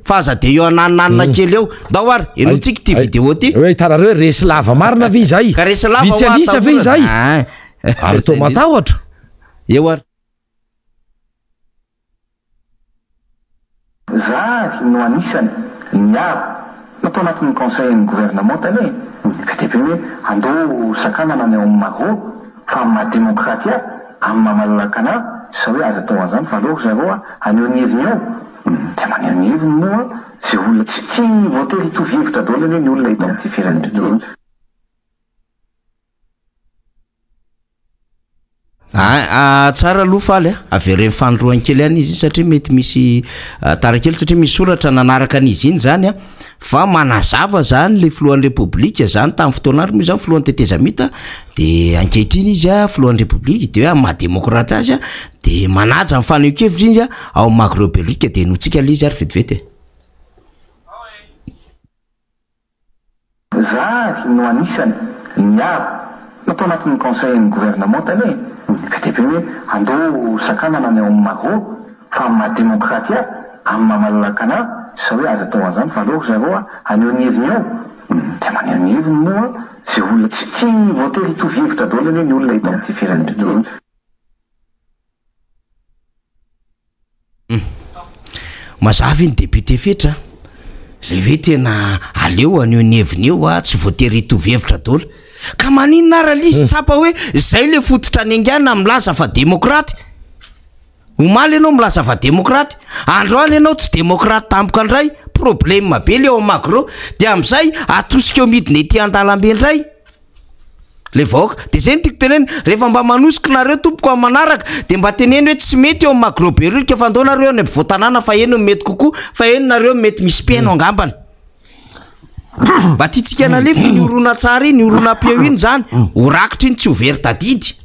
fa aza de eo anananana kely eo ndao ary enotsika ty vidéo ty hoe hitanareo hoe resy lava marina ve izay ka resy lava vitsy alisa ve izay ary to matahotra eo ary za no anisany miaro natao anatin'ny conseil ny gouvernement tany ka de hoe andao sakanana ny ao amin'ny Maro fa mademokratia amin'ny mamalalaka ana sa hoe aza atao an'izany fa aleoko zareo aneo ny heviny ao de maneo ny heviny moa zay olona tsy voatery hitovy hevitra daholo anie ny olona hita amin'ity firenena tsara aloha faly averen'ny fanoroany kely any izy satria mety misy tarakely satria misy soratra nanaraka an'izy iny zany fa manazava zany le filohan'ny repoblika zany tamin'ny fotoanandro moa zany filohan'ny tetezamita de ankehitriny izy filohan'ny repoblika de hoe mademokrata azy de manaja amin'ny faneho-kevitra izy ao magrobeolika de notsika le izy ary vetivety za no anisany miaro natao anatin'ny conseil ny gouvernement tany ka de hoe andao sakanana ny ao amin'ny Maro fa mademokratia amin'ny mamalalaka ana sa hoe aza atao an'izany fa aleoko zareo aneo ny heviny ao de maneo ny heviny moa zay olona tsy voatery hitovy hevitra daholo anie ny olona hita amin'ity firenena mazava iny député fetra le hoe tena aleo aneo ny heviny eo tsy voatery hitovy hevitra daholo ka maninona ara lisy tsapa hoe zay le fototra ny angana milaza fa demokraty omaly ianao milaza fa demokraty androany ianao tsy demokraty tampoka andray problema be le ao amagro de am'izay atosika eo midina ety an-dalambe indray le vaoaka de zay ny tiako teneny rehefa mba manosika nareo tompoko amin'ny manaraka de mba teneny hoe tsy mety eo amagro be rika fa andao nareo any voatanàna fa eno mety kokoa fa eno nareo mety misy piaino angambany mba tiatsika nalefa ny orona tsara iny orona-peo iny zany ho rakitra iny tsy ho very tadidy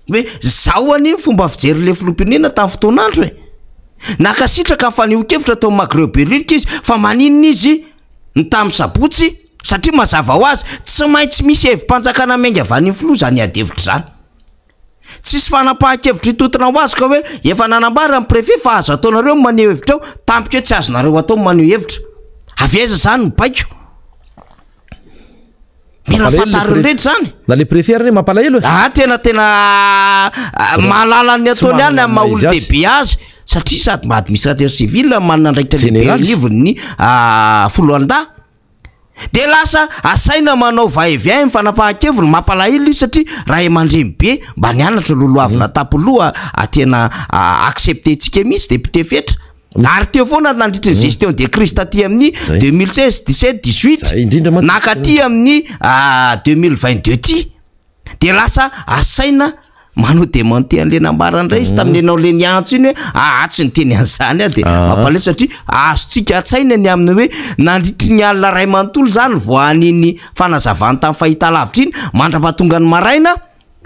hoe zao any fomba fijery le filompirenena tamin'ny fotoanandro e nakasitraka fa niokevitra tao magreo beririka izy fa maninona izy ny tamin'ny sabotsy satria mazava ho azy tsy maintsy misy evim-panjakana mainga avy any filoha zany adevitra zany tsisy fanapahan-kevitra hitotona ho azy ka hoe efa nanambara amin'ny préfet fa azo ataonareo maneho hevitra ao tampika hoe tsy azonareo atao maneho hevitra avy aiza zany mibaiko mila fantariny rehetra zany na le préfet arany mampalahelo tena mahalala ny ataony any amin'ny maha-olo dehibe azy satria sady ma-administrateur civil manana ndraikitra lehibe livony foloanda de lasa asaina manao va-et-vient mifanapahan-keviny mampalahelo izy satria raha mandremy be mba nianatra loloavina tapoloha tena acceptentsika misy député fetra ary teo foana nandritra ny gestion de crise taty amin'ny 2016 17 18 nakaty amin'ny 2022 ty de lasa asaina manao démenti an'le nambarandray izy tamin'ny anao le niantso iny hoe tsy niteny an'izany a de mampalahelo satria azotsika atsaina ny aminy hoe nandritry ny alina ray manontolo zany voaniny fanazavany tamin'ny fahita lavitra iny mandrapatonga ny maraina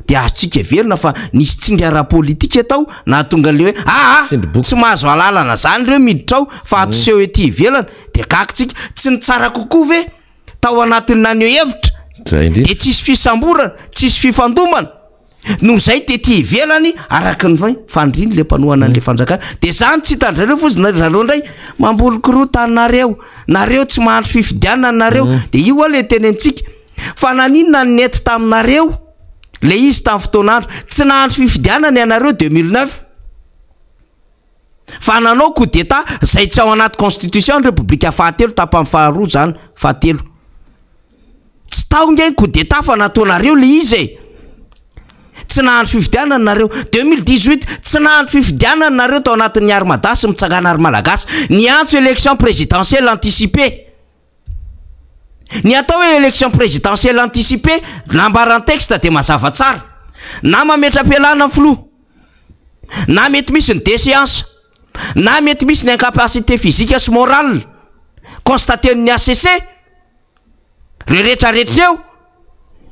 de azotsika verina fa nisy tsingara politika tao na tonga le hoe tsy mahazo alalana zany reo miditra ao fa atoseho ety ivelana de kakitsika tsy ny tsara kokoa ve tao anatin'ny naneo hevitra de tsisy fisamborana tsisy fifandomana no zay tety ivelany araka ny fandriny le mpanohana an'le fanjakana de zany tsy hitandrareo fozy zareo ndray mambolokorotanareo nareo tsy mahandro fifidianana nareo de io a le tenentsika fa naninona ny nety taminareo le izy tamin'ny fotoanandro tsy nahandro fifidianana ianareo 2009 fa nanao coup d'état zay tsy ao anaty constitution république fahatelo tapany faharoa zany fahatelo tsy tao nge coup d'état fa nataonareo le izy tsy nahandro fifidianana nareo 2018 tsy nahandro fifidianana nareo tao anatin'ny arimadasy mitsangana ary malagasy niantso élection présidentielle anticipée ny atao hoe élection présidentielle anticipée nambaran'ny texte de mazava tsara na mametra-pialana filoha na mety misy ny déséance na mety misy ny incapacité physique sy morale constaten'ny ACC rehetrarehetra eo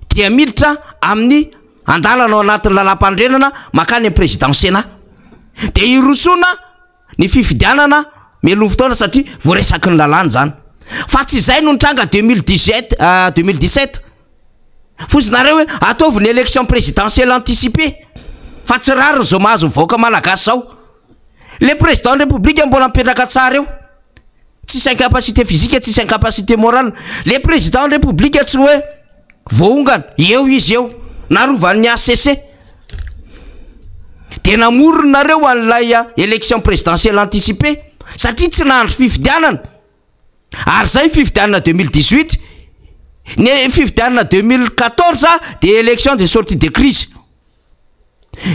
dia miditra amin'ny andalana ao anatin'ny lalam-pandrenana makany amin'ny président Sénat de irosona ny fifidianana melony fotoana satria voaresaky ny lalàna zany fa tsy zay no nitranga 2017 fosinareo hoe ataovy ny élection présidentielle anticipée fa tsy rariny zao mahazo mivaoaka malagasy zao le président de république mbola mipetraka tsara eo tsisy incapacité physique tsisy incapacité morale le président de république tsy hoe voongana eo izy eo narovan'ny ACC de namoronareo an'ilay élection présidentielle anticipée satria tsy nahandro fifidianana ary zay fifidianana 2018 ny fifidianana 2014 de élection de sortie de crise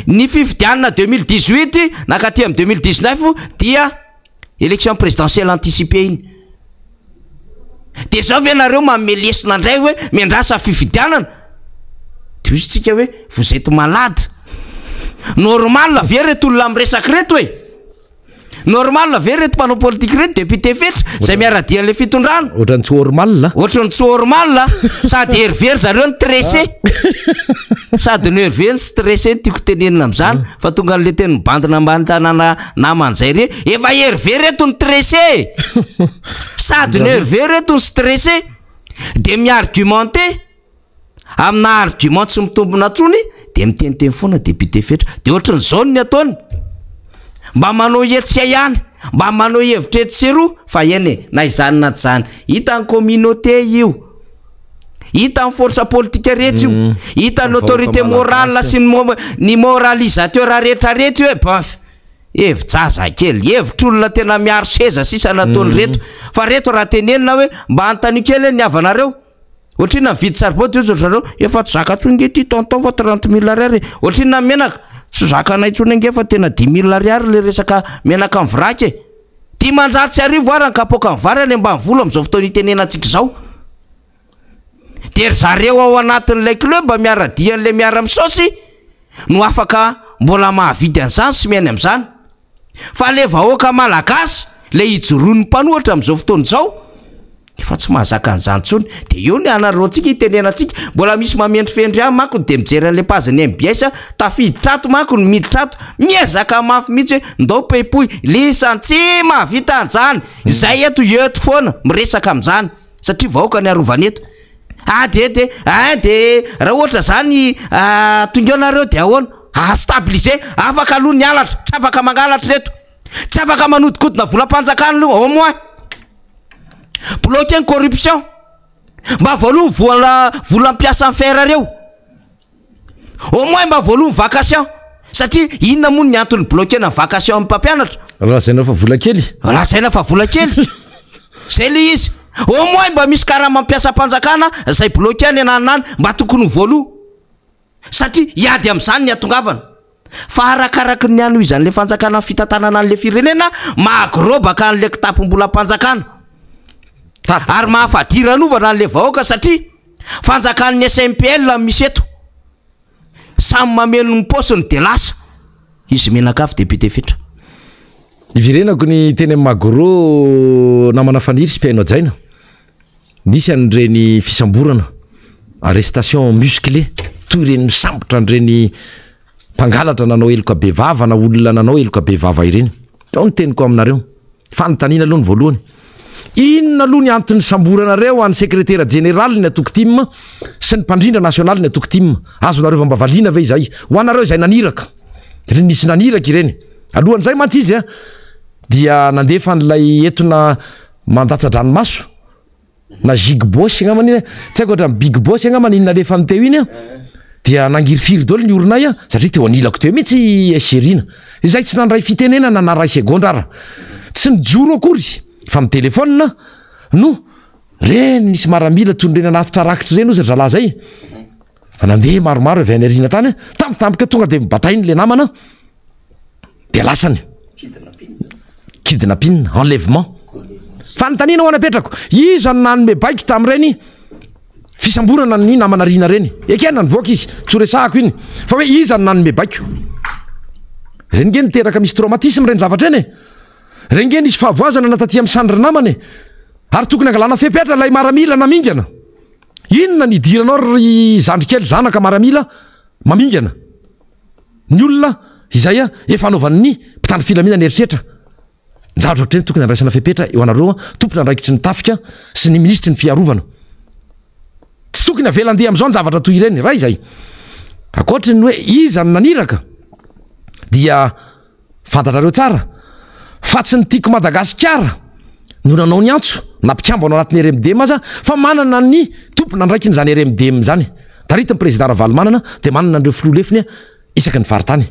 ny fifidianana 2018 nakaty amin'ny 2019 dia élection présidentielle anticipée iny de zao ve nareo mamelesina ndray hoe miandrasa fifidianana de izy tsika hoe vous êtes malade normal ve reto olona miresaky reto hoe normal ve reto mpanao politique reto député fetra zay miaradian'le fitondrana ohatrany tsy normal sady hervery zareo ny stressé sady ny hervery ny stressé ny tiako tenenina am'zany fa tonga n'le teny bandina ambany tanàna naman'zay re efa hervery reto ny stressé sady ny hervery reto ny stressé de miargumenté amina argument tsy mitombona trony de miteniteny foana député fetra de ohatran'izao ny ataony mba manao hetsika ihany mba manao hevitra etsero fa eny na izany na tsy zany hita ny communauté io hita ny force politique rehetra io hita ny autorité morale sy ny moralisateur rehetrarehetra io baf hevitsaza kely hevitra olona tena miaro seza sisa nataony reto fa reto raha tenenina hoe mba antanio kely ny avanareo ohatrina mividy saribody io zareo efa tsy zaka tsonge ty tonton fa 30 000 ariary ohatrina menaka sy zaka naitsona ngefa tena 10,000 ariary le resaka menaka amin'ny vraky e. Ty manjaty sy arivo ary nkapoka amin'ny vary any ambanivolo amin'izao fotoana itenenantsika izao. Dery zareo ao anatin'ilay club miaradian'le miara misosy no afaka mbola mahavidy an'izany sy miainy amin'izany. Fa le vahoaka malagasy le hijoroan'ny mpanohatra amin'izao fotoana izao efa tsy mahazaka an'izany ntsony. De eo ny anarantsika itenenantsika mbola misy mamendry fendry ihany manko de mijery an'le paziny MBS tafidy trato manko ny midy trato miezaka mafy mihitsy hoe ndao peipoy lisan'ny tsy mahavita an'izany. Izay eto foana miresaka amin'izany satria vahoaka ny arovana eto. De raha ohatra zany tongonareo de ahoana stabiliser afaka aloha ny alatra tsy afaka mangalatra reto tsy afaka manodikodina volam-panjakana aloha au moins bloquer ny corruption mba voaloha volam-piasan'ny fer reo au moins mba voaloha vacation satria inona moa ny antony bloquer na vacation amin'ny mpampianatra lazaina fa vola kely zay le izy au moins mba misy karaha mampiasa mpanjakana zay bloquer ny ananany mba tokony voaloha satria iady amin'izany ny atongavana. Fa arakaraky ny ano izany le fanjakana fitantanana an'le firenena magrobaka an'le kitapom-bola mpanjakana ary mahafadiran'ovana an'le vahoaka satria fanjakan'ny SMPL misy eto samy mameno ny posiny de lasa izy menakafy député fitra. Ivirenako ny teny magro namana faniry sy mpiaino ajaina nisy an'ireny fisamborana arrestation musclé toy ireny misambotra an'ireny mpangalatra nanao eloka be vava na olona nanao eloka be vava ireny. Tao ny teniko aminareo fanontaniana aloha ny voalohany inona aloha ny antony samboranareo any sekretera général ny atoko tim sy ny mpandrindra nasionaly ny atoko tim azonareo vambavaliana ve izay ho anareo izay naniraka ireny nisy naniraka ireny alohan'izay mantsy izy dia nandefa n'ilay entona mandatsa-dranomaso na Big Boss angambany tsy haiko ohatran'ny Big Boss angambany inona lefa ny teo iny dia nangiry dolo ny oronay satria teo anilako teo mihitsy eserina izay tsy nandray fitenenana na ray segondra ara tsy nijoro akory fa amin'ny telefônina no reny nisy maramila toy nyreny anatitra rakitra reny ozy zala zay nandeha maromaro avy any arina tany tampitampika tonga de mibatainy le namana de lasany kidnapping enlèvement fanontaniana ho anapetrako iza ny nanome baiko tamin'ireny fisamborana ny namanarina reny ekena nivoaka izy tsy resahako iny fa hoe iza ny nanome baiko reny nge niteraka misy traumatisme reny zavatra eny reny nge nisy fahavoazana nataty amin'ny sandry namany ary tokony angalana fepetra lay maramila namingana inona ny idiranao ry zandrikely zanaka maramila mamingana ny olona izay efa anaovan'ny mpitandro filamina ny eritreritra njadro ohatreny tokony andraisana fepetra eo anareo tompony andraikitry ny tafika sy ny ministry ny fiarovana tsy tokony avelandeha amin'izao ny zavatra toy ireny raha izay akoatrany hoe iza ny naniraka dia fantatrareo tsara fa tsy ny tiako Madagasikara no nanao ny antso na mpikambo anao anatin'ny RMDM aza fa manana ny tompony andraikiny zany RMDM zany tarita ny président Ravalomanana dia manana andreo filoha-lefiny isaky ny faritany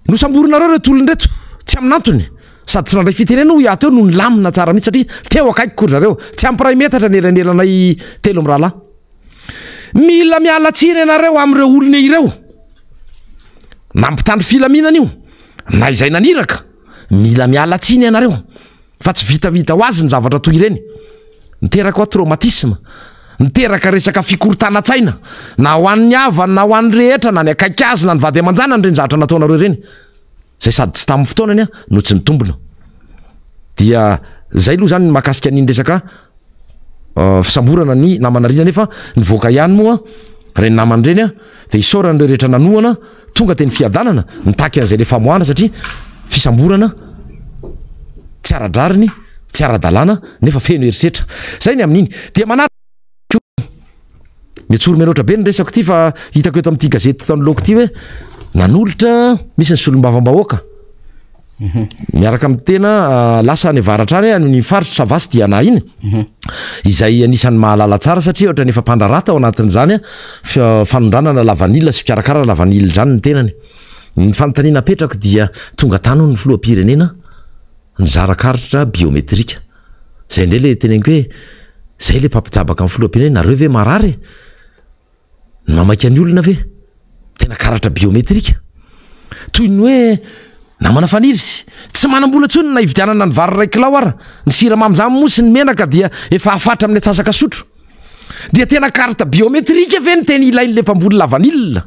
no samborinareo reto olony reto tsy amin'antony sady tsy nandray fitenena ho iateo no nylamina tsara mihitsy satria teo akaiky kory zareo tsy ampiray metatra ny elanelanay telo amin'ny rahalahy mila mialatsiny ianareo amin'ireo olona ireo na mpitandro filaminana io na izay naniraka mila mialatsiny ianareo fa tsy vitavita ho azy ny zavatra toy ireny niteraka hoa traumatisme niteraka resaka fikorotana-tsaina na ho an'ny avany na ho an'ny rehetra na ny akaiky azy na ny vady aman-jana nireny zavatra nataonareo ireny zay sady tsy tamin'ny fotoanany no tsy nitombona dia zay aloha zany ny mahakasika an'iny resaka fisamborana ny namanarina nefa nivoaka ihany moa reny namandreny dia isaoran'ireo rehetra nanohana tonga teny fiadanana nitaky an'izay le famoahana satria fisamborana tsy aradrariny tsy ara-dalàna nefa feno eritreritra zay ny amin'iny dia manara mitsoro miloatra be ny resako ty fa hitako eto amin'ity gazety taony loko ty hoe nanolotra misy ny solom-bavambahoaka miaraka amin'ny tena lasa ny avaratrany ano ny faritra savasy dia na iny izay anisan'ny mahalala tsara satria ohatra nefa mpandrarata ao anatin'izany fanondranana lavanila sy fikarakarana lavanila zany ny tenany ny fanontaniana apetrako dia tonga tany ny filoham-pirenena ny zarakaritra biometrika zay ndray le teneniko hoe zay le mpampijabaka amin'ny filoham-pirenena nareo ve marary ny mamaky any olona ve tena karatra biometrika toy ny hoe namana faniry tsy manam-bola tsony na ividianana ny vary ray kilao ara ny siramamizany mosy ny menaka dia efa afatra amin'ny atsasaka sotro dia tena karta biometrika ve ny tena ilain'le mpamboly lavanilina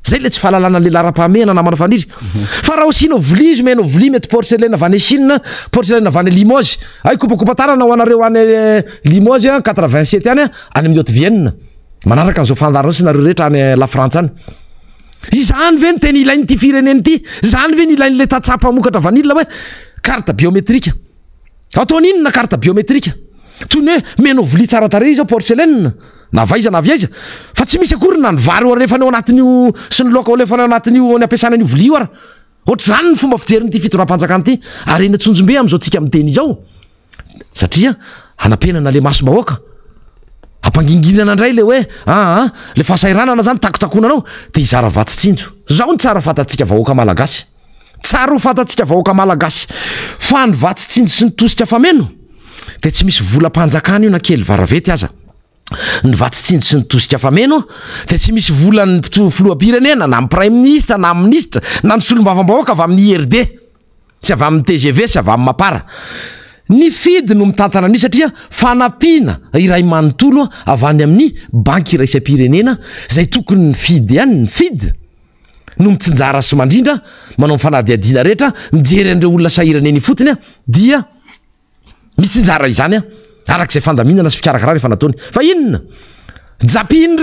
zay le tsy fahalalana le lara-pahamena namana faniry fa raha osina voli izy mena voli mety porcelaine avany Chine porcelaine avany Limoges ay kopakopatarana ho anareo any Limoges 87 any any amin'ny Haute-Vienne manaraka an'izao fandarana sy nareo rehetra any la France any izany ve ny tena ilainy ty fireneny ty zany ve ny ilainy le tatsapa mokatra vanilla hoe carte biometrika ataony inona carte biometrika toy ny hoe meno voli tsara tare izy porcelaine na vaiza na viaiza fa tsy misy akory na ny vary alefanao anatin'io sy ny loka alefanao anatin'io ny ampiasana an'io voli io ara ohatry zany ny fomba fijeriny ty fitondram-panjakana ty ary eny Tsonjombe am'izao tsika miteny izao satria hanampenana le masom-bahoaka hampanginginana indray le hoe le fahasairanana zany takotakonanao de izara vatsitsinjo zao ny tsara fatatsika vahoaka malagasy tsara ho fatatsika vahoaka malagasy fa ny vatsitsinjo sy ny tosika fameno de tsy misy volam-panjakana io na kely varavety aza ny vatsitsinjo sy ny tosika fameno de tsy misy volan'ny filoham-pirenena na amin'ny prime ministre na amin'ny ministre na ny solombavam-bahoaka avy amin'ny IRD sy avy amin'ny TGV sy avy amin'ny Mapara ny fidy no mitantana ny satria fanampiana iray manontolo avy any amin'ny banky iraisam-pirenena zay tokony ny fidy ihany ny fidy no mitsinjara sy mandrindra manao fanadiadiana rehetra mijery an'ireo olona sahiraneny fotony dia mitsinjara izany arak'izay fandaminana sy fikarakarana efa nataony fa inona japiny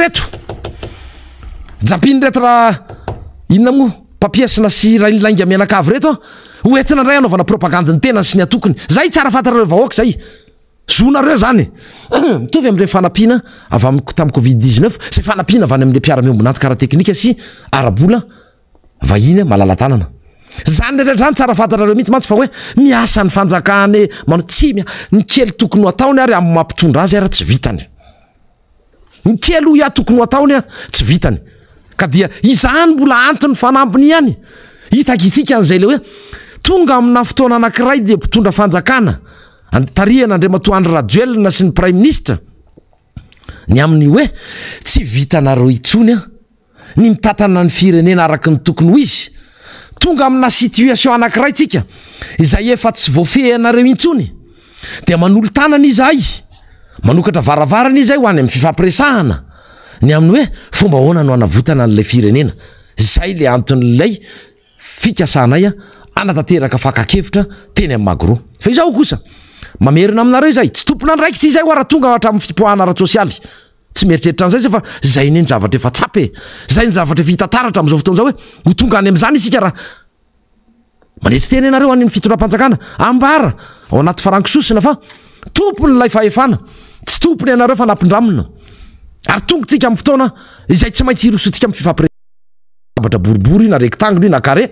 reto raha inona moa papiesina sy rainlainga mianakavy reto hoentina indray anaovana propagande ny tenany sy ny atokony zay tsara fantarareo vahoaka zay zonareo zany mitovy amin'ireny fanampiana avy tamin'ny Covid-19 zay fanampiana avy any amin'le mpiara-miombonanty karateknika sy arabola vahiny malala-tanana zany rehetra zany tsara fantarareo mihitsy mantsy fa hoe miasa ny fanjakany manao tsy ny kely tokony ho ataony ary amin'ny mampitondra azy ara tsy vitany ny kely ho ia tokony ho ataony tsy vitany ka dia izany mbola antony fanampiny ihany hitakitsika an'izay le hoe tonga amina fotoana anankiray dia mpitondra fanjakana tarihana Andriamatoandro Rajoelina sy ny prime ministre ny amin'ny hoe tsy vitanareo itsony ny mitantana ny firenena araka ny tokony ho izy tonga amina situation anankiray tsika izay efa tsy voafehanareo intsony dia manolo tanana izay manokatra varavarana izay ho any amin'ny fifampiresahana ny amin'ny hoe fomba ahoana no anavotana an'ilay firenena zay le anton'ilay fikasanay anatanteraka fakakevitra teny amin'ny magro fa izao kosa mamerina aminareo izay tsy tompona andraikitra izay ho raha tonga hatramin'ny fipoahana ara-tsosialy tsy mieritreritra an'izay fa zay ny zavatra efa tsapy zay ny zavatra efa hitantaratra amin'izao fotoana zao hoe ho tonga any amin'izany isika raha manetry teny ianareo any ny fitondram-panjakana ambara ao anaty farankisosina fa tompony lay fahefana tsy tompony ianareo fa nampindramina ary tongotsika amin'ny fotoana izay tsy maintsy hirosotsika amin'ny fifampiresabatra boribory na rectangle na carré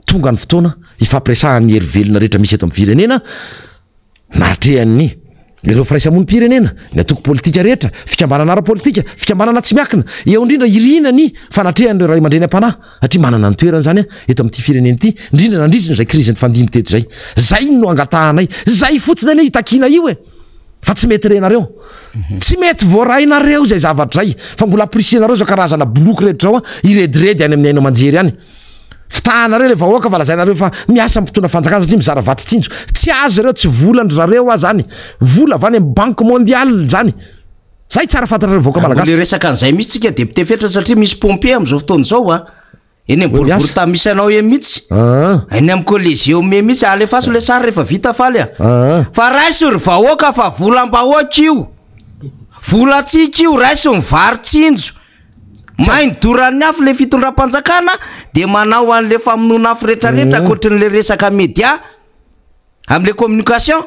tonga ny fotoana ifampiresahan'ny herivelona rehetra misy eto amin'ny firenena nahatrehan'ny ireo firaisamon'ny pirenena ny atoko politika rehetra fikambanana ara-politika fikambanana tsy miakina eo indrindra irina ny fanatrehan'ireo ray aman-dreny am-panahy satria manana ny toerana zany eto amin'ity fireneny ity indrindra nandritrina zay krizin'ny fandimy teto zay no angatahanay zay fotsiny any hitakina io fa tsy mety renareo tsy mety voarainareo zay zavatra zay fa mbola aprisianareo zao karazana boloky rehetra zao irediredy any amin'ny aino manjery any fitahanareo le vahoaka fa lazainareo fa miasa amin'ny fotona fanjakana satria mizara vatsitsinjo tsy azy reo tsy volandry zareo zany vola avy any amin'ny banque mondiale zany zay tsara fantarareo vahoaka malagasy le resaka an'izay mihitsy tsika député fetra satria misy pompier am'izao fotoana zao eny amin'ny boribory ta misy anao e mihitsy eny amin'ny collégium e mihitsy alefaso le sary rehefa vita faly fa raisory vahoaka fa volam-bahoaka io vola tsika io raiso ny varitsinjo mainy dorany afy le fitondram-panjakana de manao an'le famonoana afy rehetrarehetra akoatrin'le resaka média amin'le communication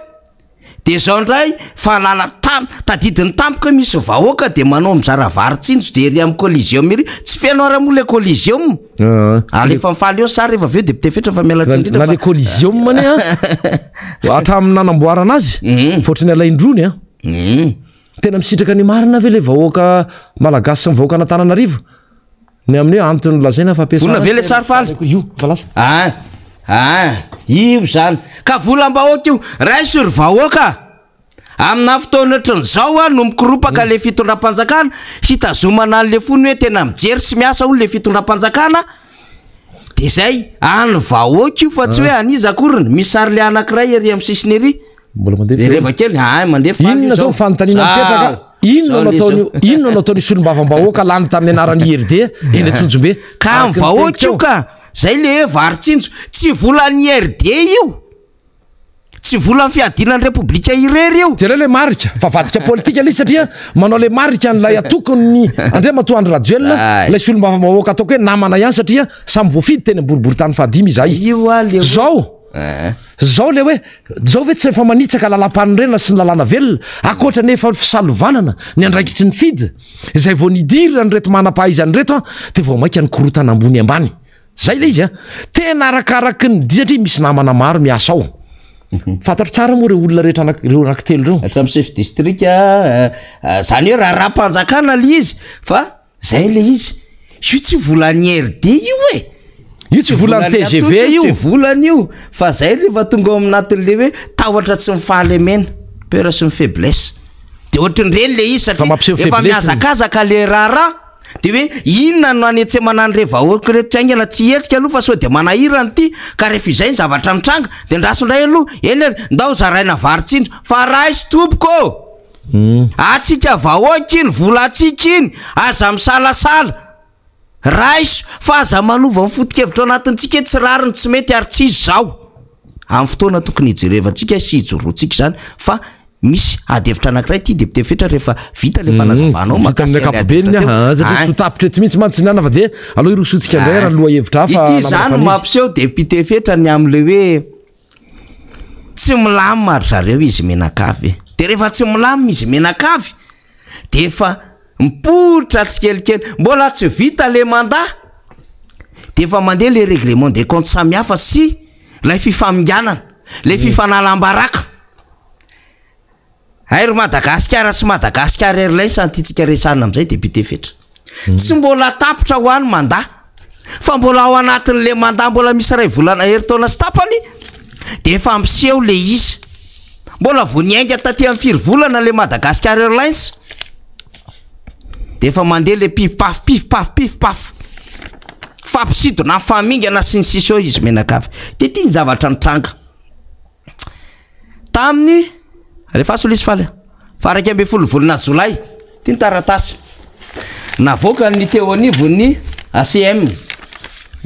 de zao ndray fa lala tadidiny tampoka misy vahoaka de manao mizara varitsinjo de ery amin'ny collégium iry tsy feno ara moa le collégium alefa mifaly eo sary rehefa aveo député fetra fa mialatsindrindra na le collégium many hatramin'ny nanamboarana azy fôtrany alaindrony tena misitraka ny marina ve le vahoaka malagasy sy vahoaka anatananarivo ny amin'ny hoe antony lazaina fampiasana ve le sary faly io falasa io zany ka volam-bahoaka io raisory vahoaka amina fotoana ohatran'izao a no mikoropaka le fitondram-panjakana hitazomana an'le fony hoe tena mijery sy miasa ho le fitondram-panjakana de zay any vahoaka io fa tsy hoe aniza akoriny misy sary le anankiray ery amin'ny sisiny ery mbola mandeha reva kely mandeha inona zao fanontaniana mipetraka inona no ataony solombavam-bahoaka lany tamin'ny anaran'ny IRD eny Antsonjombe ka amin'ny vahoaka io ka zay le varitsinjo tsy volan'ny IRD io tsy volan'ny fiadinan'ny repoblika irery io jereo le marika fa vadika politika le satria manao le marika n'lay atokony andre matoandro rajoelna lay solombavam-bahoaka ataoko hoe namana ihany satria samy voafidy teny boribory tany fahadimy izahay io a le zao le hoe zao ve tsy efa manitsaka lalam-panorena sy ny lalàna velona akoatra nefa fisalovanana ny andraikitry ny fidy izay vao nidirina ny reto manam-pahaizany reto a de vao mainka ny korotana ambony ambany zay le izy a tena arakaraky ny di satria misy namana maro miasa ao fantatro tsara moa reo olona rehetra reo anankitelo reo hatramin'ny chef district zany hoe raha-panjakana le izy fa zay le izy io tsy volan'ny RD io e io tsy volan'ny TGV io tsy volany io fa zay rehefa tonga ao aminatin'le hoe tahotra tsy mifahalemena peur sy ny faiblesse de ohatrin'ireny le izy satria efa miazakazaka le raharaha de hoe inona no anetsy manany re vahoaka rehetra aingana tsy hetsika aloha fa sao de manahirany ty ka rehefa izay ny zavatra mitranga de ndrasondray aloha eny ndao zaraina varitsindro fa raha isy tompoko atsika vahoaka iny vola atsika iny aza misalasala raiso fa aza manova mifotikevitra anatintsika tsy rariny tsy mety ary tsy izy zao amin'ny fotoana tokony hijerevantsika sy hijoroantsika zany fa misy adevitra anankiray ty député fetra rehefa vita le fanazavanao makasikapobeniny satria tsy tapitra eto mihitsy mantsy nana fa de aloha irosotsika indray raha loha hevitra hafa ity zany mampiseho député fetra ny am'le hoe tsy milamina ry zareo izy menakavy de rehefa tsy milamina izy menakavy de efa mipotra tsikelikely mbola tsy vita le mandat de efa mandeha le règlement des comptes samihafa sy lay fifaminganana le fifanalam-baraka Air Madagasikara sy Madagasikara Airlines antitsika resana am'izay député fetra tsy mbola tapitra ho any mandat fa mbola ao anatin'le mandat mbola misy ray volana heritaona sy tapany de efa ampiseho le izy mbola voniainga taty amin'ny 4 volana le Madagasikara Airlines de efa mandeha le pif paf fampisidona famingana sy ny sisy izy menakavy de tia ny zavatra nitranga tamin'ny rehefa solisy faly faraky ambe folo volana jolay ty ny taratasy navoaka ny teo anivony ACM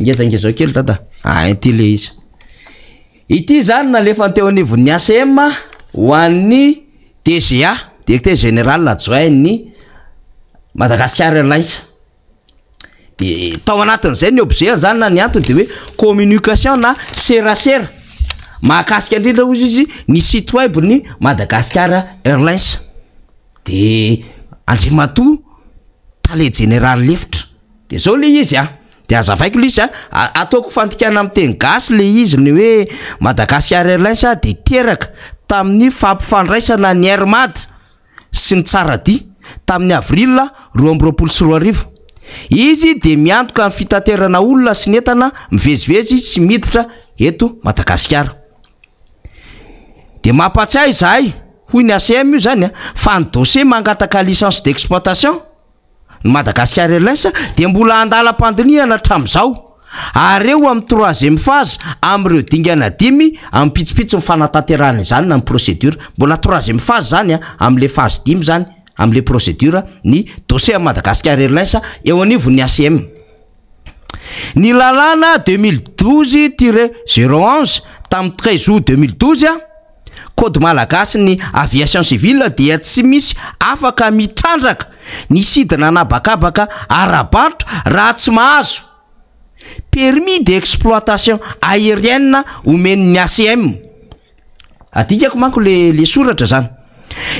ngezangezao kely tata ity le izy ity zany nalefa ny teo anivony ACM ho an'ny DGA directeur général adjoint ny Madagascar Airlines de tao anatin'izay ny objet zany na ny antony de hoe communication na serasera mahakasika indrindra ozy izy ny site web ny Madagascar Airlines de Andriamato tale général lefitra de zao le izy de azavaiko le izy ataoko fantikana amin'ny teny gasy le izy ny hoe Madagascar Airlines de teraka tamin'ny fampifandraisana ny Airmad sy ny tsarady tamin'ny avril 2024 izy de miantoka ny fitaterana olona sy netana mivezivezy sy miditra eto Madagasikara de mampatsiahy zahay hoy ny ACM io zany fa ny dossier mangataka licence d'exploitation ny Madagascar Airlines de mbola andalam-pandinihana hatram'izao ary eo amin'ny 3e phase am'ireo dingana 5 amin'ny pitsipitsy ny fanatanterahana zany na ny procédure mbola 3e phase zany am'le phase 5 zany am'le procédure ny dossier Madagascar Airlines eo anivon'ny ACM ny lalàna 2012-011 tamin'ny 13 août 2012 code malagasy ny aviation civile dia tsy misy afaka mitrandraka ny sidina anabakabaka arabato raha tsy mahazo permis d'exploitation aérienne omen'ny ACM adikako manko le soratra zany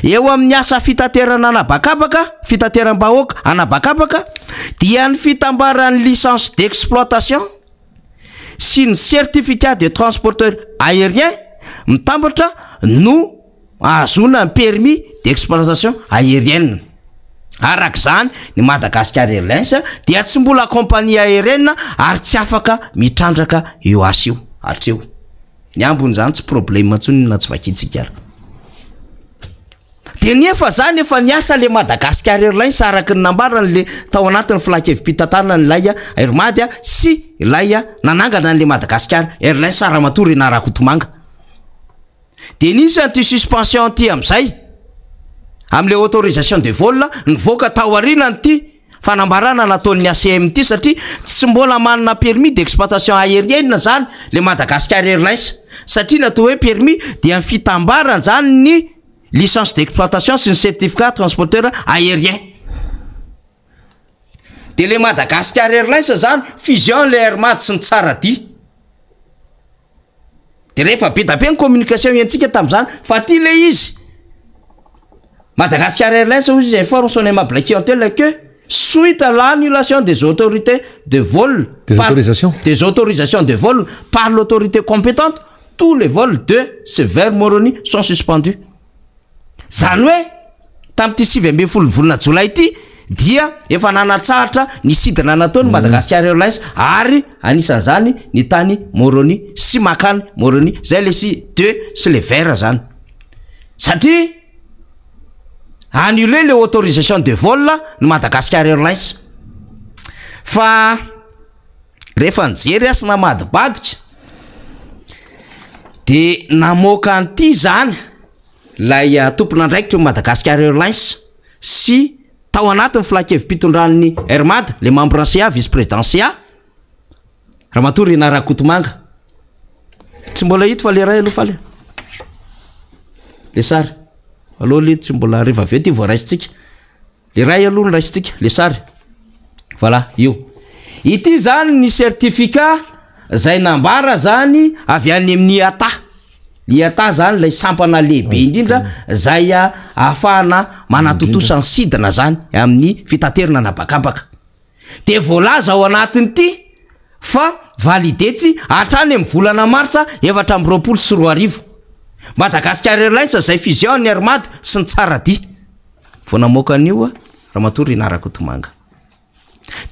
eo amin'ny asa fitaterana anabakabaka fitateram-bahoaka anabakabaka dia ny fitambaran'ny licence d'exploitation sy ny certificat de transporteur aérien mitambatra no azona permis d'exploitation aérienne arak'izany ny Madagascar Airlines dia tsy mbola compagnie aérienne ary tsy afaka mitrandraka eo asy io hatreo ny ambony zany tsy problème antsony na tsy vakitsika de nefa zany efa niasa le Madagascar Airlines araky ny nambarany le tao anatin'ny filakevim-pitantanana ny lay Hermady sy lay nanangana le Madagascar Airlines Saramatory na Rakotomanga. De nisy anty suspension ty am'izay am'le autorisation de vol nivoaka tao arinany ty fanambarana nataon'ny ACM ty satria tsy mbola manana permis d'exploitation aérienne zany le Madagascar Airlines satria natao hoe permis dia ny fitambarana zany ny licence d'exploitation sy ny certificat transporteur aérien. De le Madagascar Airlines zany fusion le Hermady sy ny Tsarady. De rehefa be da be ny communication entsika tam'izany fa ty le izy Madagascar Airlines vous informe son aimable clientèle que suite à l'annulation des autorités de vol des autorisations de vol par l'autorité compétente, tous les vols de ce vers Moroni sont suspendus. Zany hoe tam'ty 7 volana Jolay ty dia efa nanatsahatra ny sidina nataony Madagascar Airlines ary anisan'izany ny tany Moroni sy makany Moroni zay le si 2 sy le vers zany satria annuler les autorisations de vol ny Madagascar Airlines. Fa rehefa nijery asy namadibadika de namoaka an'ty zany lay tompon'andraikitra Madagascar Airlines sy tao anatin'ny filakevim-pitondran'ny Hermady le membre CA vice-président CA Ramatory na Rakotomanga. Tsy mbola hito fa le ray aloha fa le sary aloha le tsy mbola rehefa aveo ty voaraisitsika le ray aloha ny raisitsika le sary voilà io ity zany ny certificat zay nambara zany avy any amin'ny IATA zany lay sampana lehibe indrindra zay ahafahana manatotosa ny sidina zany amin'ny fitaterana nabakabaka. De voalaza ao anatiny ty fa validetsy hatrany amin'ny volana marsa 2024 Madagascar Airlines zay fusion ny Hermady sy ny Tsarady vao namoaka an'io Ramatory na Rakotomanga.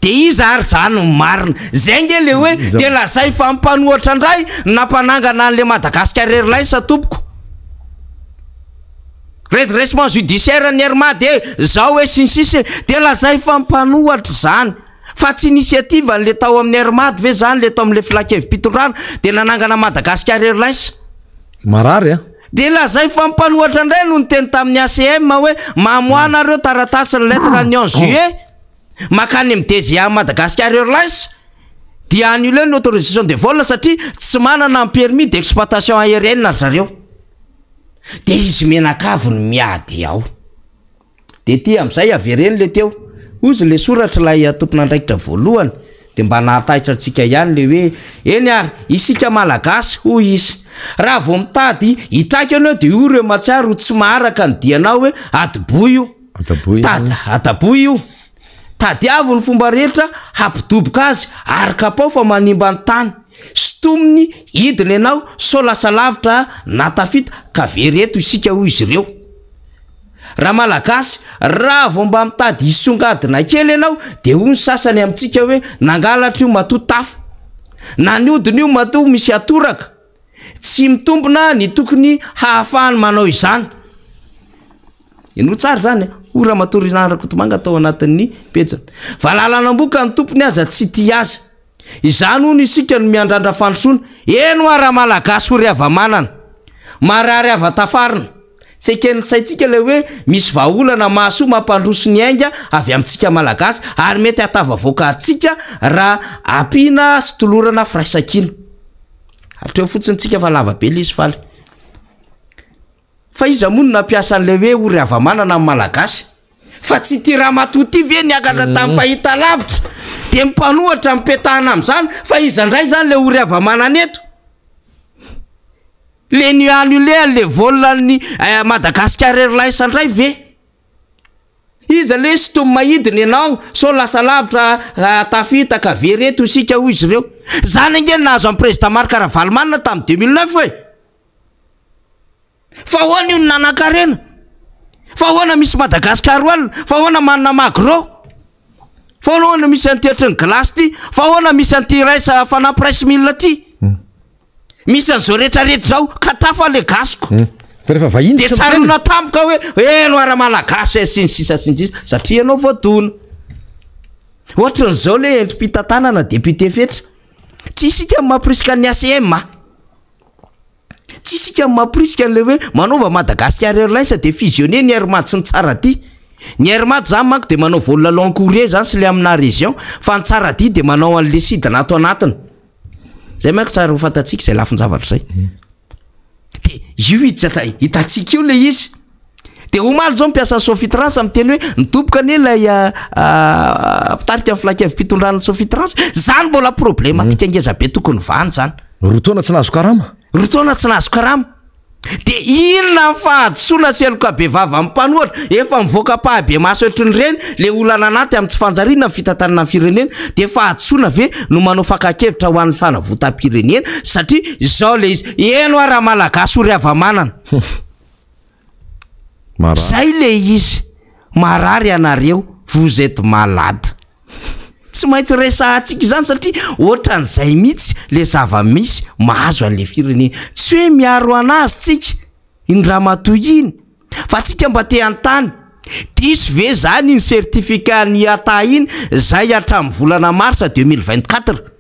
De izy ary zany marina zay nge le hoe de lazay fa mpanohatra ndray nampanangana an'le Madagascar Airlines tompoko redressement judiciaire ny Hermady zao hoe sinsisy de lazay fa mpanohatra zany fa tsy initiative le tao amin'ny Hermady ve zany le tao am'le filakevim-pitondrana de nanangana Madagascar Airlines marary de lazay fa mpanohatra ndray no nyteny tamin'ny ACM hoe mamoana reo taratasy ny lettre ny 11 juillet makany amin'ny DGA Madagascar Airlines dia annuler ny autorisation de vol satria tsy manana ny permis d'exploitation aérienne zareo. De izy menakavy ny miady ao de ty am'izay avereny le teo ozy le soratra lay tompon'andraikitra voalohany de mba nahataitra antsika ihany le hoe eny ary isika malagasy hoy izy raha vao mitady hitraka anao de io reo matsiaro tsy maharaka ny dianao hoe adaboy io adaboy io tadiavo ny fomba rehetra hampidoboka azy araka-pao fa manimba ny tany stominy hidiny ianao so lasa lavitra natafita ka vereto isika hoy izy ireo. Raha malagasy raha vao mba mitady hisongadina kely ianao de hoy ny sasany amintsika hoe nangalatra io mato tafo na ny odiny io mato misy atoraka tsy mitombona ny tokony hahafahany manao izany. Ino tsara zany ho Ramatory na Rakotomanga tao anatin'ny pejany valalanam-boka ny tompony aza tsy ty aza izany hono isika no miandrandra fandrosoana eno raha malagasy ho riava-manana marary avatafarina tsy ekeny saitsika le hoe misy vahaolana mahasoa mampandroso ny ainga avy amintsika malagasy ary mety hatava voaka atsika raha ampina sy tolorana firaisakina hatreo fotsiny tsika fa lava be le izy faly fa iza mono nampiasa an'le hoe ho riava-manana amin'ny malagasy fa tsy ty raha matoty ve niakatra tamin'ny fahita lavitra de mipanohatra mipetahana am'izany fa iza ndray zany le ho riava-manana eto le ny annuler le vol ny Madagascar Airlines andray ve iza le sy tomy mahidiny ianao so lasa lavitra tafita ka vereto isika hoy izy ireo zany nge nahazo amin'ny président Marc Ravalomanana tamin'ny 2009 hoe fa hoana io ny nanan-karena fa hoana misy Madagascar oalina fa hoana manana magro fa hoana misy anteatry ny glasy ty fa hoana misy anty raisa fanapresse mille ty misy an'izao rehetrarehetra zao ka tafa le gasiko de tsarona tampoka hoe eno ara malagasy sy ny sisa satria ianao voadona ohatran'izao le endrim-pitantanana député fetra tsy isika mampirisika ny ACM tsy isika mampirisika an'le hoe manaova Madagascar Airlines de fusionner ny Airmad sy ny Tsarady ny Airmad zany manko de manao vol long courrier zany sy le amina région fa ny Tsarady de manao an'le sida nato anatiny zay manko tsara ho fantatsika zay lafin-javatra zay de io hitatsika io le izy de omaly zao mipiasa ny Sofitrans amiteny hoe nitoboka ane lay pitarika amin'ny flakev mpitondrana ny Sofitrans zany mbola problématika ngeza be tokony vany zany rotoana tsy nahazo karama de inona fahadisona seloka be vava amin'ny mpanohatra efa mivoaka pahabe maso ohatrany reny le olana anaty amin'ny tsy fanjariana ny fitantanana firenena de fahadisona ve no manao fakakevitra ho an'ny fanavotam-pirenena satria zao le izy eno raha malagasy ory avamanana zay le izy marary anareo vous êtes malade tsy maintsy resahantsika zany satria ohatran'izay mihitsy le zava-misy mahazo an'le firenena tsy hoe miaro anazy tsika iny ramatoa iny fa tsika mba te an-tany diso ve zany iny certificat ny ata iny zay hatramin'ny volana marsa 2024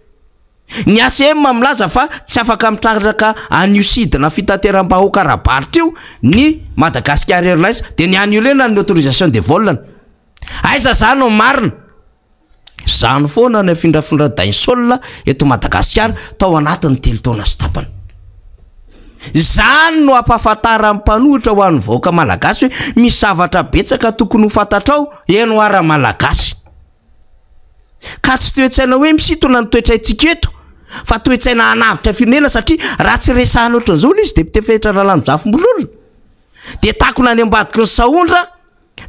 ny ACM milaza fa tsy afaka mitraraka an'io sidina fitateram-bahoaka rabaritra io ny Madagascar Airlines de ny annulena ny autorisation de vol aiza zany o marina zany foana ny findrafindradainy solna eto Madagascar tao anatin'ny telo taona sy tapany zany no ampahafantaran'ny mpanohitra ho an'ny vahoaka malagasy hoe misy zavatra betsaka tokony ho fantatrao eno ara malagasy ka tsy toetsaina hoe misitona ny toetraitsika eto fa toetsaina anavitra firenena satria raha tsy resahana ohatran'izao izy député fehitra ralany zafimbololona de takona any ambadiky ny saondra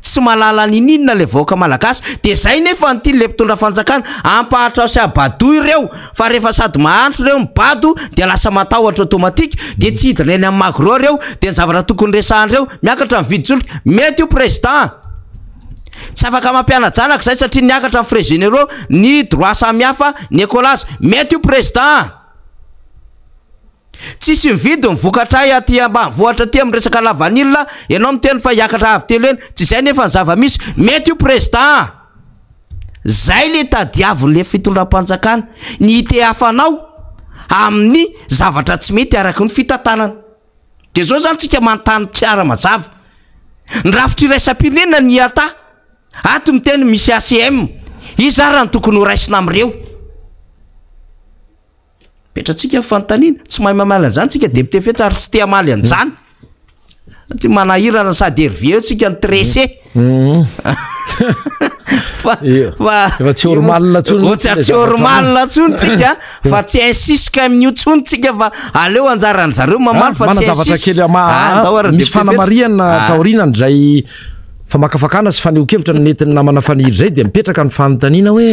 tsy malala ninina le vahoaka malagasy de zay nefa nytiny le mpitondra fanjakana ampahatra sy abado ireo fa rehefa sady mahandro ireo mibado de lasa matahotra automatique de tsy hidina eny amin'ny magro ireo de ny zavatra tokony resahandreo miakatra mividy solika mety io président tsy afaka mampianajanaka zay satria niakatra amin'ny frais généraux ny droit samihafa ny écolage mety io président tsisy mividy mivokatra aty ambanivohitra aty amin'ny resaka lavanilina ianao miteny fa hiakatra avy telo eny tsy zay nefa ny zava-misy mety io président zay le tadiavon'le fitondram-panjakana ny ite hafanao amin'ny zavatra tsy mety araky ny fitantanana de zao zany tsika manontany tsiara mazava ny rafitry iraisam-pirenena ny ata ato miteny misy ACM izy ary ny tokony ho raisina amin'ireo petratsika fantaniana tsy mahay mamala an'izany tsika député fetra ary tsy te hamaly an'izany satria manahirana sady hervie eo tsika ny tressé fa tsy ormalina tsony tsika fa tsy insisika amin'io tsony tsika fa aleo anjaran'ny zareo mamaly fa tsy misy fanamariana taorinany zay fa makafakana sy faneho-kevitra nentin'ny namana faniry zay de mipetraka ny fanontaniana hoe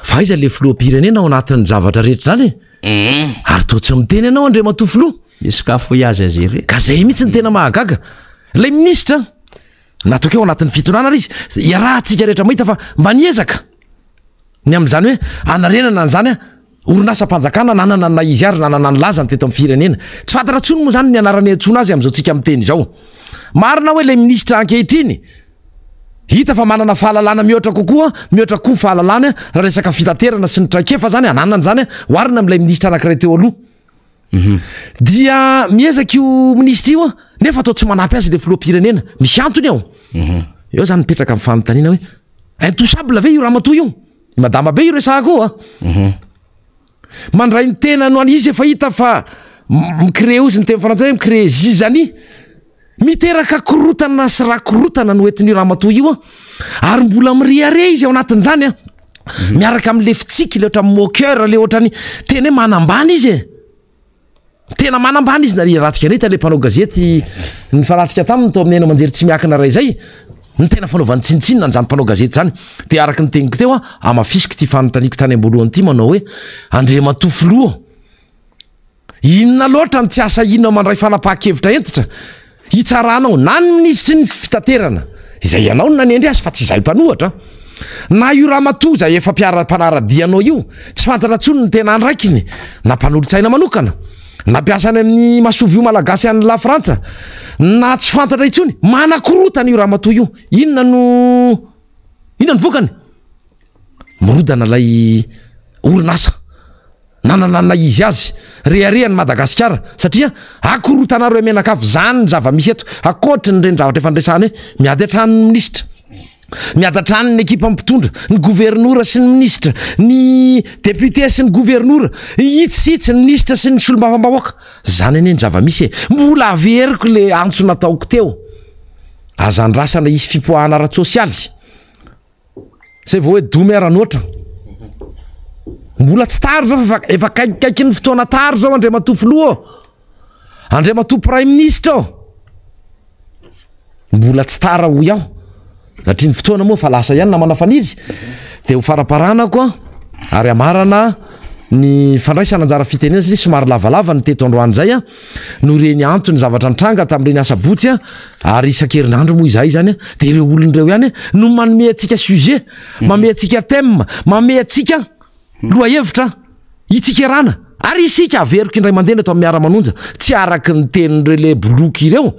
fa iza le filoha-pirenena ao anatin'ny zavatra rehetra zany ary to tsy miteny ianao andre matofilo iskafo iazy azy re ka zay mihitsy ny tena mahagaga le ministra natokeo anatin'ny fitonana ary izy iarahantsika rehetra mahita fa mba niezaka ny am'izany hoe anarenana an'izany orinasa-panjakana nanana na izy ary nanana ny lazany teto amin'ny firenena tsy fantatra tsony moa zany ny anarany antsona azy am'izao tsika miteny zao marina hoe le ministra ankehitriny hita fa manana fahalalana mihoatra kokoa mihoatra koa fahalalana raha resaka fitaterana sy ny traikefa zany ananany zany oarina am'ilay ministra anankiray teo aloha dia miezaka io ministra io nefa atao tsy manampy azy le filoha-pirenena misy antony ao eo zany mipetraka amin'ny fanontaniana hoe intouchable ve io ramatoa io madama be io resahako mandray ny tena no an'izy efa hita fa micrée ozy ny teny frantsay micrée zizany miteraka korotana sy raha korotana no entin'io ramatoa io ary mbola miriare izy ao anatin'izany miaraka am'le fitsiky le ohatra moqueur le ohatrany tena hoe manambany izy tena manambany izy nary ratsika neta le mpanao gazety ny faratrika taminy tao amin'ny ena manjery tsy miakina ray zay ny tena fanaovany tsinitsinina n'zany mpanao gazety zany de araky ny teniko teo amafisiko ty fanontaniko tany amboalohany ty manao hoe andre matofoloa inona loatra ny tsy asa inona mandray fanapaha-kevitra entitra hitsaranao na ny ministry ny fitaterana izay ianao no nanendry azy fa tsy izay mpanohatra na io ramatoa zay efa mpanaradianao io tsy fantatra tsony ny tena andraikiny na mpanolo-tsaina manokana nampiasany amin'ny masovy io malagasy any la frantsa na tsy fantatra itsony manakorotana io raha matoa io inona ny vokany mirodana lay orinasa nananana izy azy reharehan'ny Madagasikara satria akorotanareo menakafo zany ny zava-misy eto akoatra ny rendravatry fandresana hoe miady atrano ny minisitra miady atrano ny ekipa mpitondra ny gouvernora sy ny ministra ny député sy ny gouvernora itsitsy ny ministra sy ny solombavam-bahoaka zany ane ny zava-misy mbola averiko le antso nataoko teo azandrasana isy fipoahana ara-tsosialy zay vao hoe domy aranoatra mbola tsy taro zao fa efa kaikaiky ny fotoana taro zao Andriamatoa filoha Andriamatoa prime ministre mbola tsy tara ho iaho satria ny fotoana moa fa lasa ihany namana fanizy dia ho faraparana koa ary amarana ny fandraisana anjara fitenena satria somary lavalava ny teto androany zay no reny antony zavatra nitranga tamin'ireny asabotsy ary isan-kerinandro moa izahay zany dia ireo olon'ireo ihany no manome antsika sujet manome antsika thème manome antsika loha hevitra itsika-rana ary isika averiko indray mandeha eto amin'ny miara-manonja tsy araky ny tenin'ireo le boloky ireo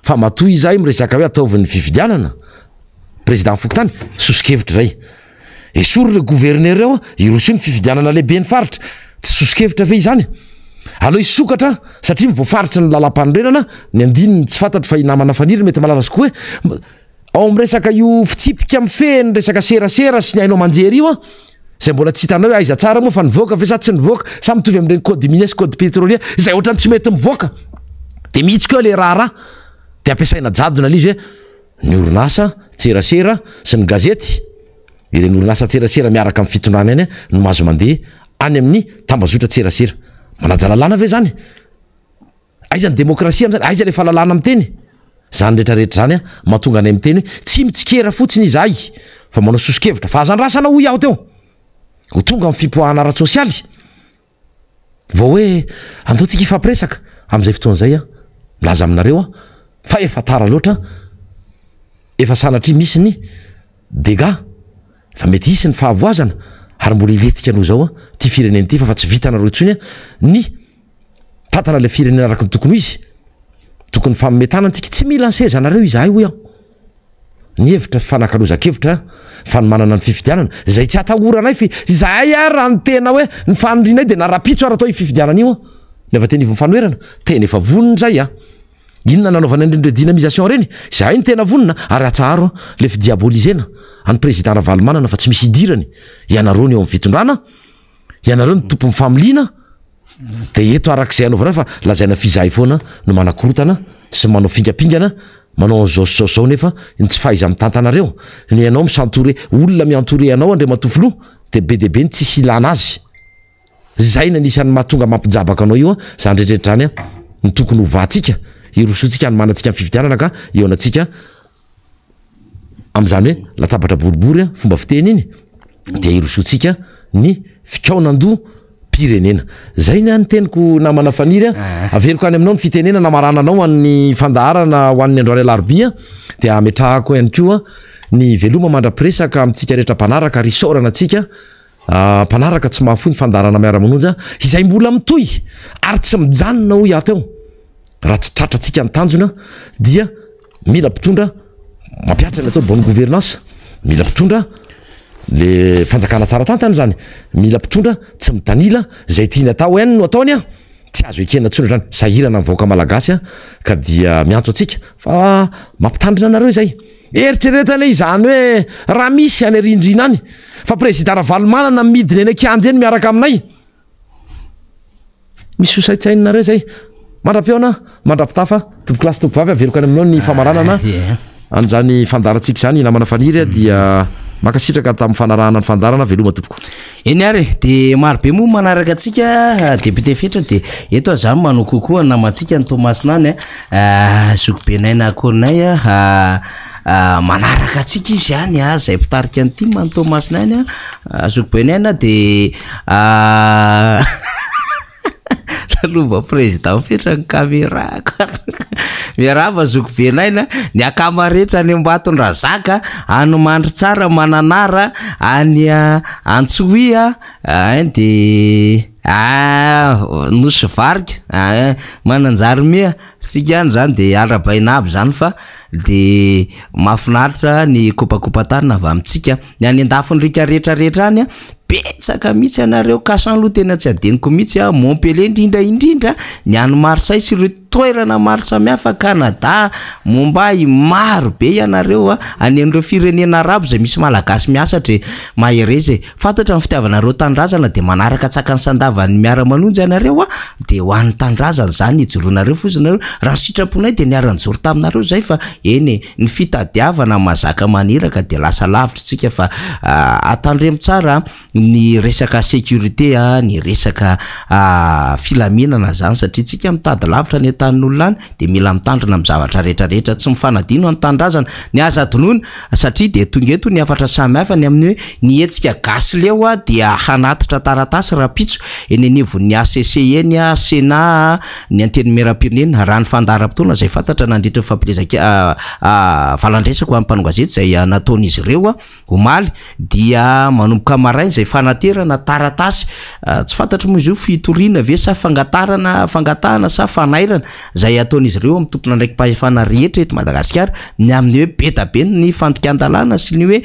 fa matoy izahay miresaka hoe ataovy ny fifidianana président Fokontany sosikevitra zay esory le gouverneur reo irosy ny fifidianana lehibe ny faritra tsy sosikevitra ve izany aloha isokatra satria mivoafaritra ny lalam-panorenana ny andininy tsy fantatro fa inamana faniry mety malalazy koa hoe ao miresaka io fitsipika amin'ny feny resaka serasera sy ny hainao manjery io zay mbola tsy hitanao hoe aiza tsara moa fa nivoaka ve sa tsy nivoaka sa mitovy amin'ireny code mines code pétrolier zay ohatrany tsy mety mivoaka dia mihitsy koa le raha dia ampiasaina jadona le izy hoe ny orinasa tserasera sy ny gazety ireny orinasa tserasera miaraka amin'ny fitondrana eny no mahazo mandeha any amin'ny tambazotra tserasera manajalalana ve zany aiza ny demokrasia am'zany aiza le fahalalana amin'ny teny zany rehetrarehetra zany mahatonga anay amin'ny teny hoe tsy mitsikera fotsiny izahay fa manao sosikevitra fa azandrasana ho iaho teo ho tonga amin'ny fipoahana ara-tsosialy vao hoe andaontsika ifampiresaka amin'izay fotoan'izay milaza aminareo fa efa tara loatra efa sanatria misy ny dega fa mety hisy ny fahavoazana ary mbola iletika anao zao ty fireneny ty fa tsy vitanareo intsony ny tantana le firenena araka ny tokony izy tokony famometana antsika tsy mila ny sezanareo izahay ho iaho ny hevitra fanakaloza-kevitra fanomanana ny fifidianana zay tsy atahoranay fi zahay raha ny tena hoe ny fanondrinay dia narapitso ary atao ififidianana io nefa teny ivo mifanoerana tena efa vonona zay inona nanaovana indrindre dynamisation reny zahay ny tena vonona ary atsaharo le fidiabolisena any président Ravalomanana fa tsy misy idirany ianareo ny eo amin'ny fitondrana ianareo ny tompo mifamiliana dia eto arak'izay anaovana fa lazaina fizahay foana no manakorotana sy manao fingapingana manao zao nefa tsy fahaiza mitantanareo ny ianao misantoure olona miantoure anao Andriamatoa filoha dia be dia be ny tsisy ilana azy zay nanisany mahatonga mampijabaka anao io zany rehetrarehetra zany ny tokony hovatsika irosotsika anomanantsika amin'ny fifidianana ka eo anatsika amin'izany hoe latabatra boribory fomba fiteny iny dia irosotsika ny fikaonandoha pirenena zay ny any teniko namana faniry averiko any aminao ny fitenena namarananao an'ny fandaharana ho an'ny androany alarobia dia ametrahako ihany koa ny veloma mandra-piresaka amintsika rehetra mpanaraka ary isaorana atsika mpanaraka tsy mahafoy ny fandaharana miara-manonja izay mbola mitoy ary tsy mijanona ho iaho teo raha tsy tratratsika ny tanjona dia mila mpitondra mampiatra ny atao bonne gouvernance mila mpitondra le fanjakana tsara tantany zany mila mpitondra tsy mitanila zay tiany atao ihany no ataony tsy azo ekena tsondra zany sahirana mivoaka malagasy ka dia miantso atsika fa mampitandrina anareo zay eritreretana izany hoe raha misy any rindrina any fa président Ravalomanana midiny eny akanjy eny miaraka aminay misy hosaitsainareo zay mandra-peona mandra-pitafa tompokilasy tompovavy averiko any aminao ny famaranana an'izany fandarantsika zany namana faniry dia makasitraka tamin'ny fanarahana ny fandarana veloma tompoko eny ary dia marobe moa manaraka atsika député fetra dia eto azany manao kokoa namantsika ny Tomasinany zokobenaina akorinay manaraka atsika izy any zay mpitarika ny tima ny Tomasinany zokobenaina dia lova président fetra ny caméra miarava zokobenaina ny akamarehetra any Ambatondrazaka anomandry tsara mananara any Antsohia dia nosy varika mananjary mia sikany zany de arabaina aby zany fa de mahafinaritra ny kopakopa-tany avy amintsika ny any andafindrika rehetrarehetra any petsaka mihitsy anareo kasanloha tena tsy adeniko mihitsy Montpellier indrindra ny any Marseille sy ireo toerana maro samihafa Canada Mumbai maro be ianareo any an'ireo firenena arabo zay misy malagasy miasatra maherezy fantatra ny fitiavanareo tandrazana de manaraka tsaka ny sandavany miara-manonjy anareo de ho an'ny tandrazana zany ijoroanareo foziny raha sitraponay de niara-nijoro taminareo zay fa eny ny fitadiavana mazaka maniraka de lasa lavitra tsika fa atandremo tsara ny resaka sécurité ny resaka filaminana zany satria tsika mitady lavitra ny tanin'olona de mila mitandrina amin'ny zavatra rehetrarehetra tsy mifanadino ny tandrazana ny aza adonona satria de tongeto ny afatra samihafa ny amin'ny ny hetsika gasy leo dia hanatitra taratasy rapitso eny anivon'ny ACC eny Sénat ny anteny meram-pirenena raha ny fandaharam-potoana zay fantatra nandritra fampilezaka valandresako amin'ny mpanogazety zay nataon'izy ireo omaly dia manomboka marainy zay fanaterana taratasy tsy fantatra moa izy io fitoriana ve sa fangatahana sa fanairana zay ataon'izy ireo amin'ny tompona ndraiky mpahefana rehetra eto Madagasikara ny amin'ny hoe betabe ny fandikan-dalàna sy ny hoe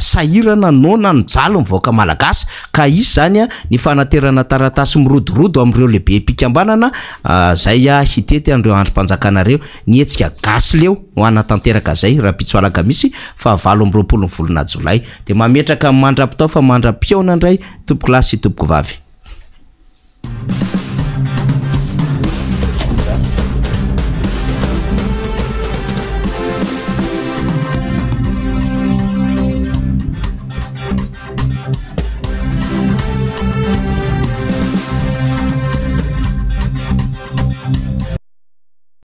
sahirana nona ny jalo mivoaka malagasy ka izy zany ny fanaterana taratasy mirodorodo amin'ireo lehibe pikambanana zay hitety an'ireo androm-panjakanareo ny hetsika gasy leo ho anatanteraka zay raha pitsoalaka misy fa 7 volana Jolay de mametraka mandrapitao fa mandra-piaona indray tompoko lahy sy tompoko vavy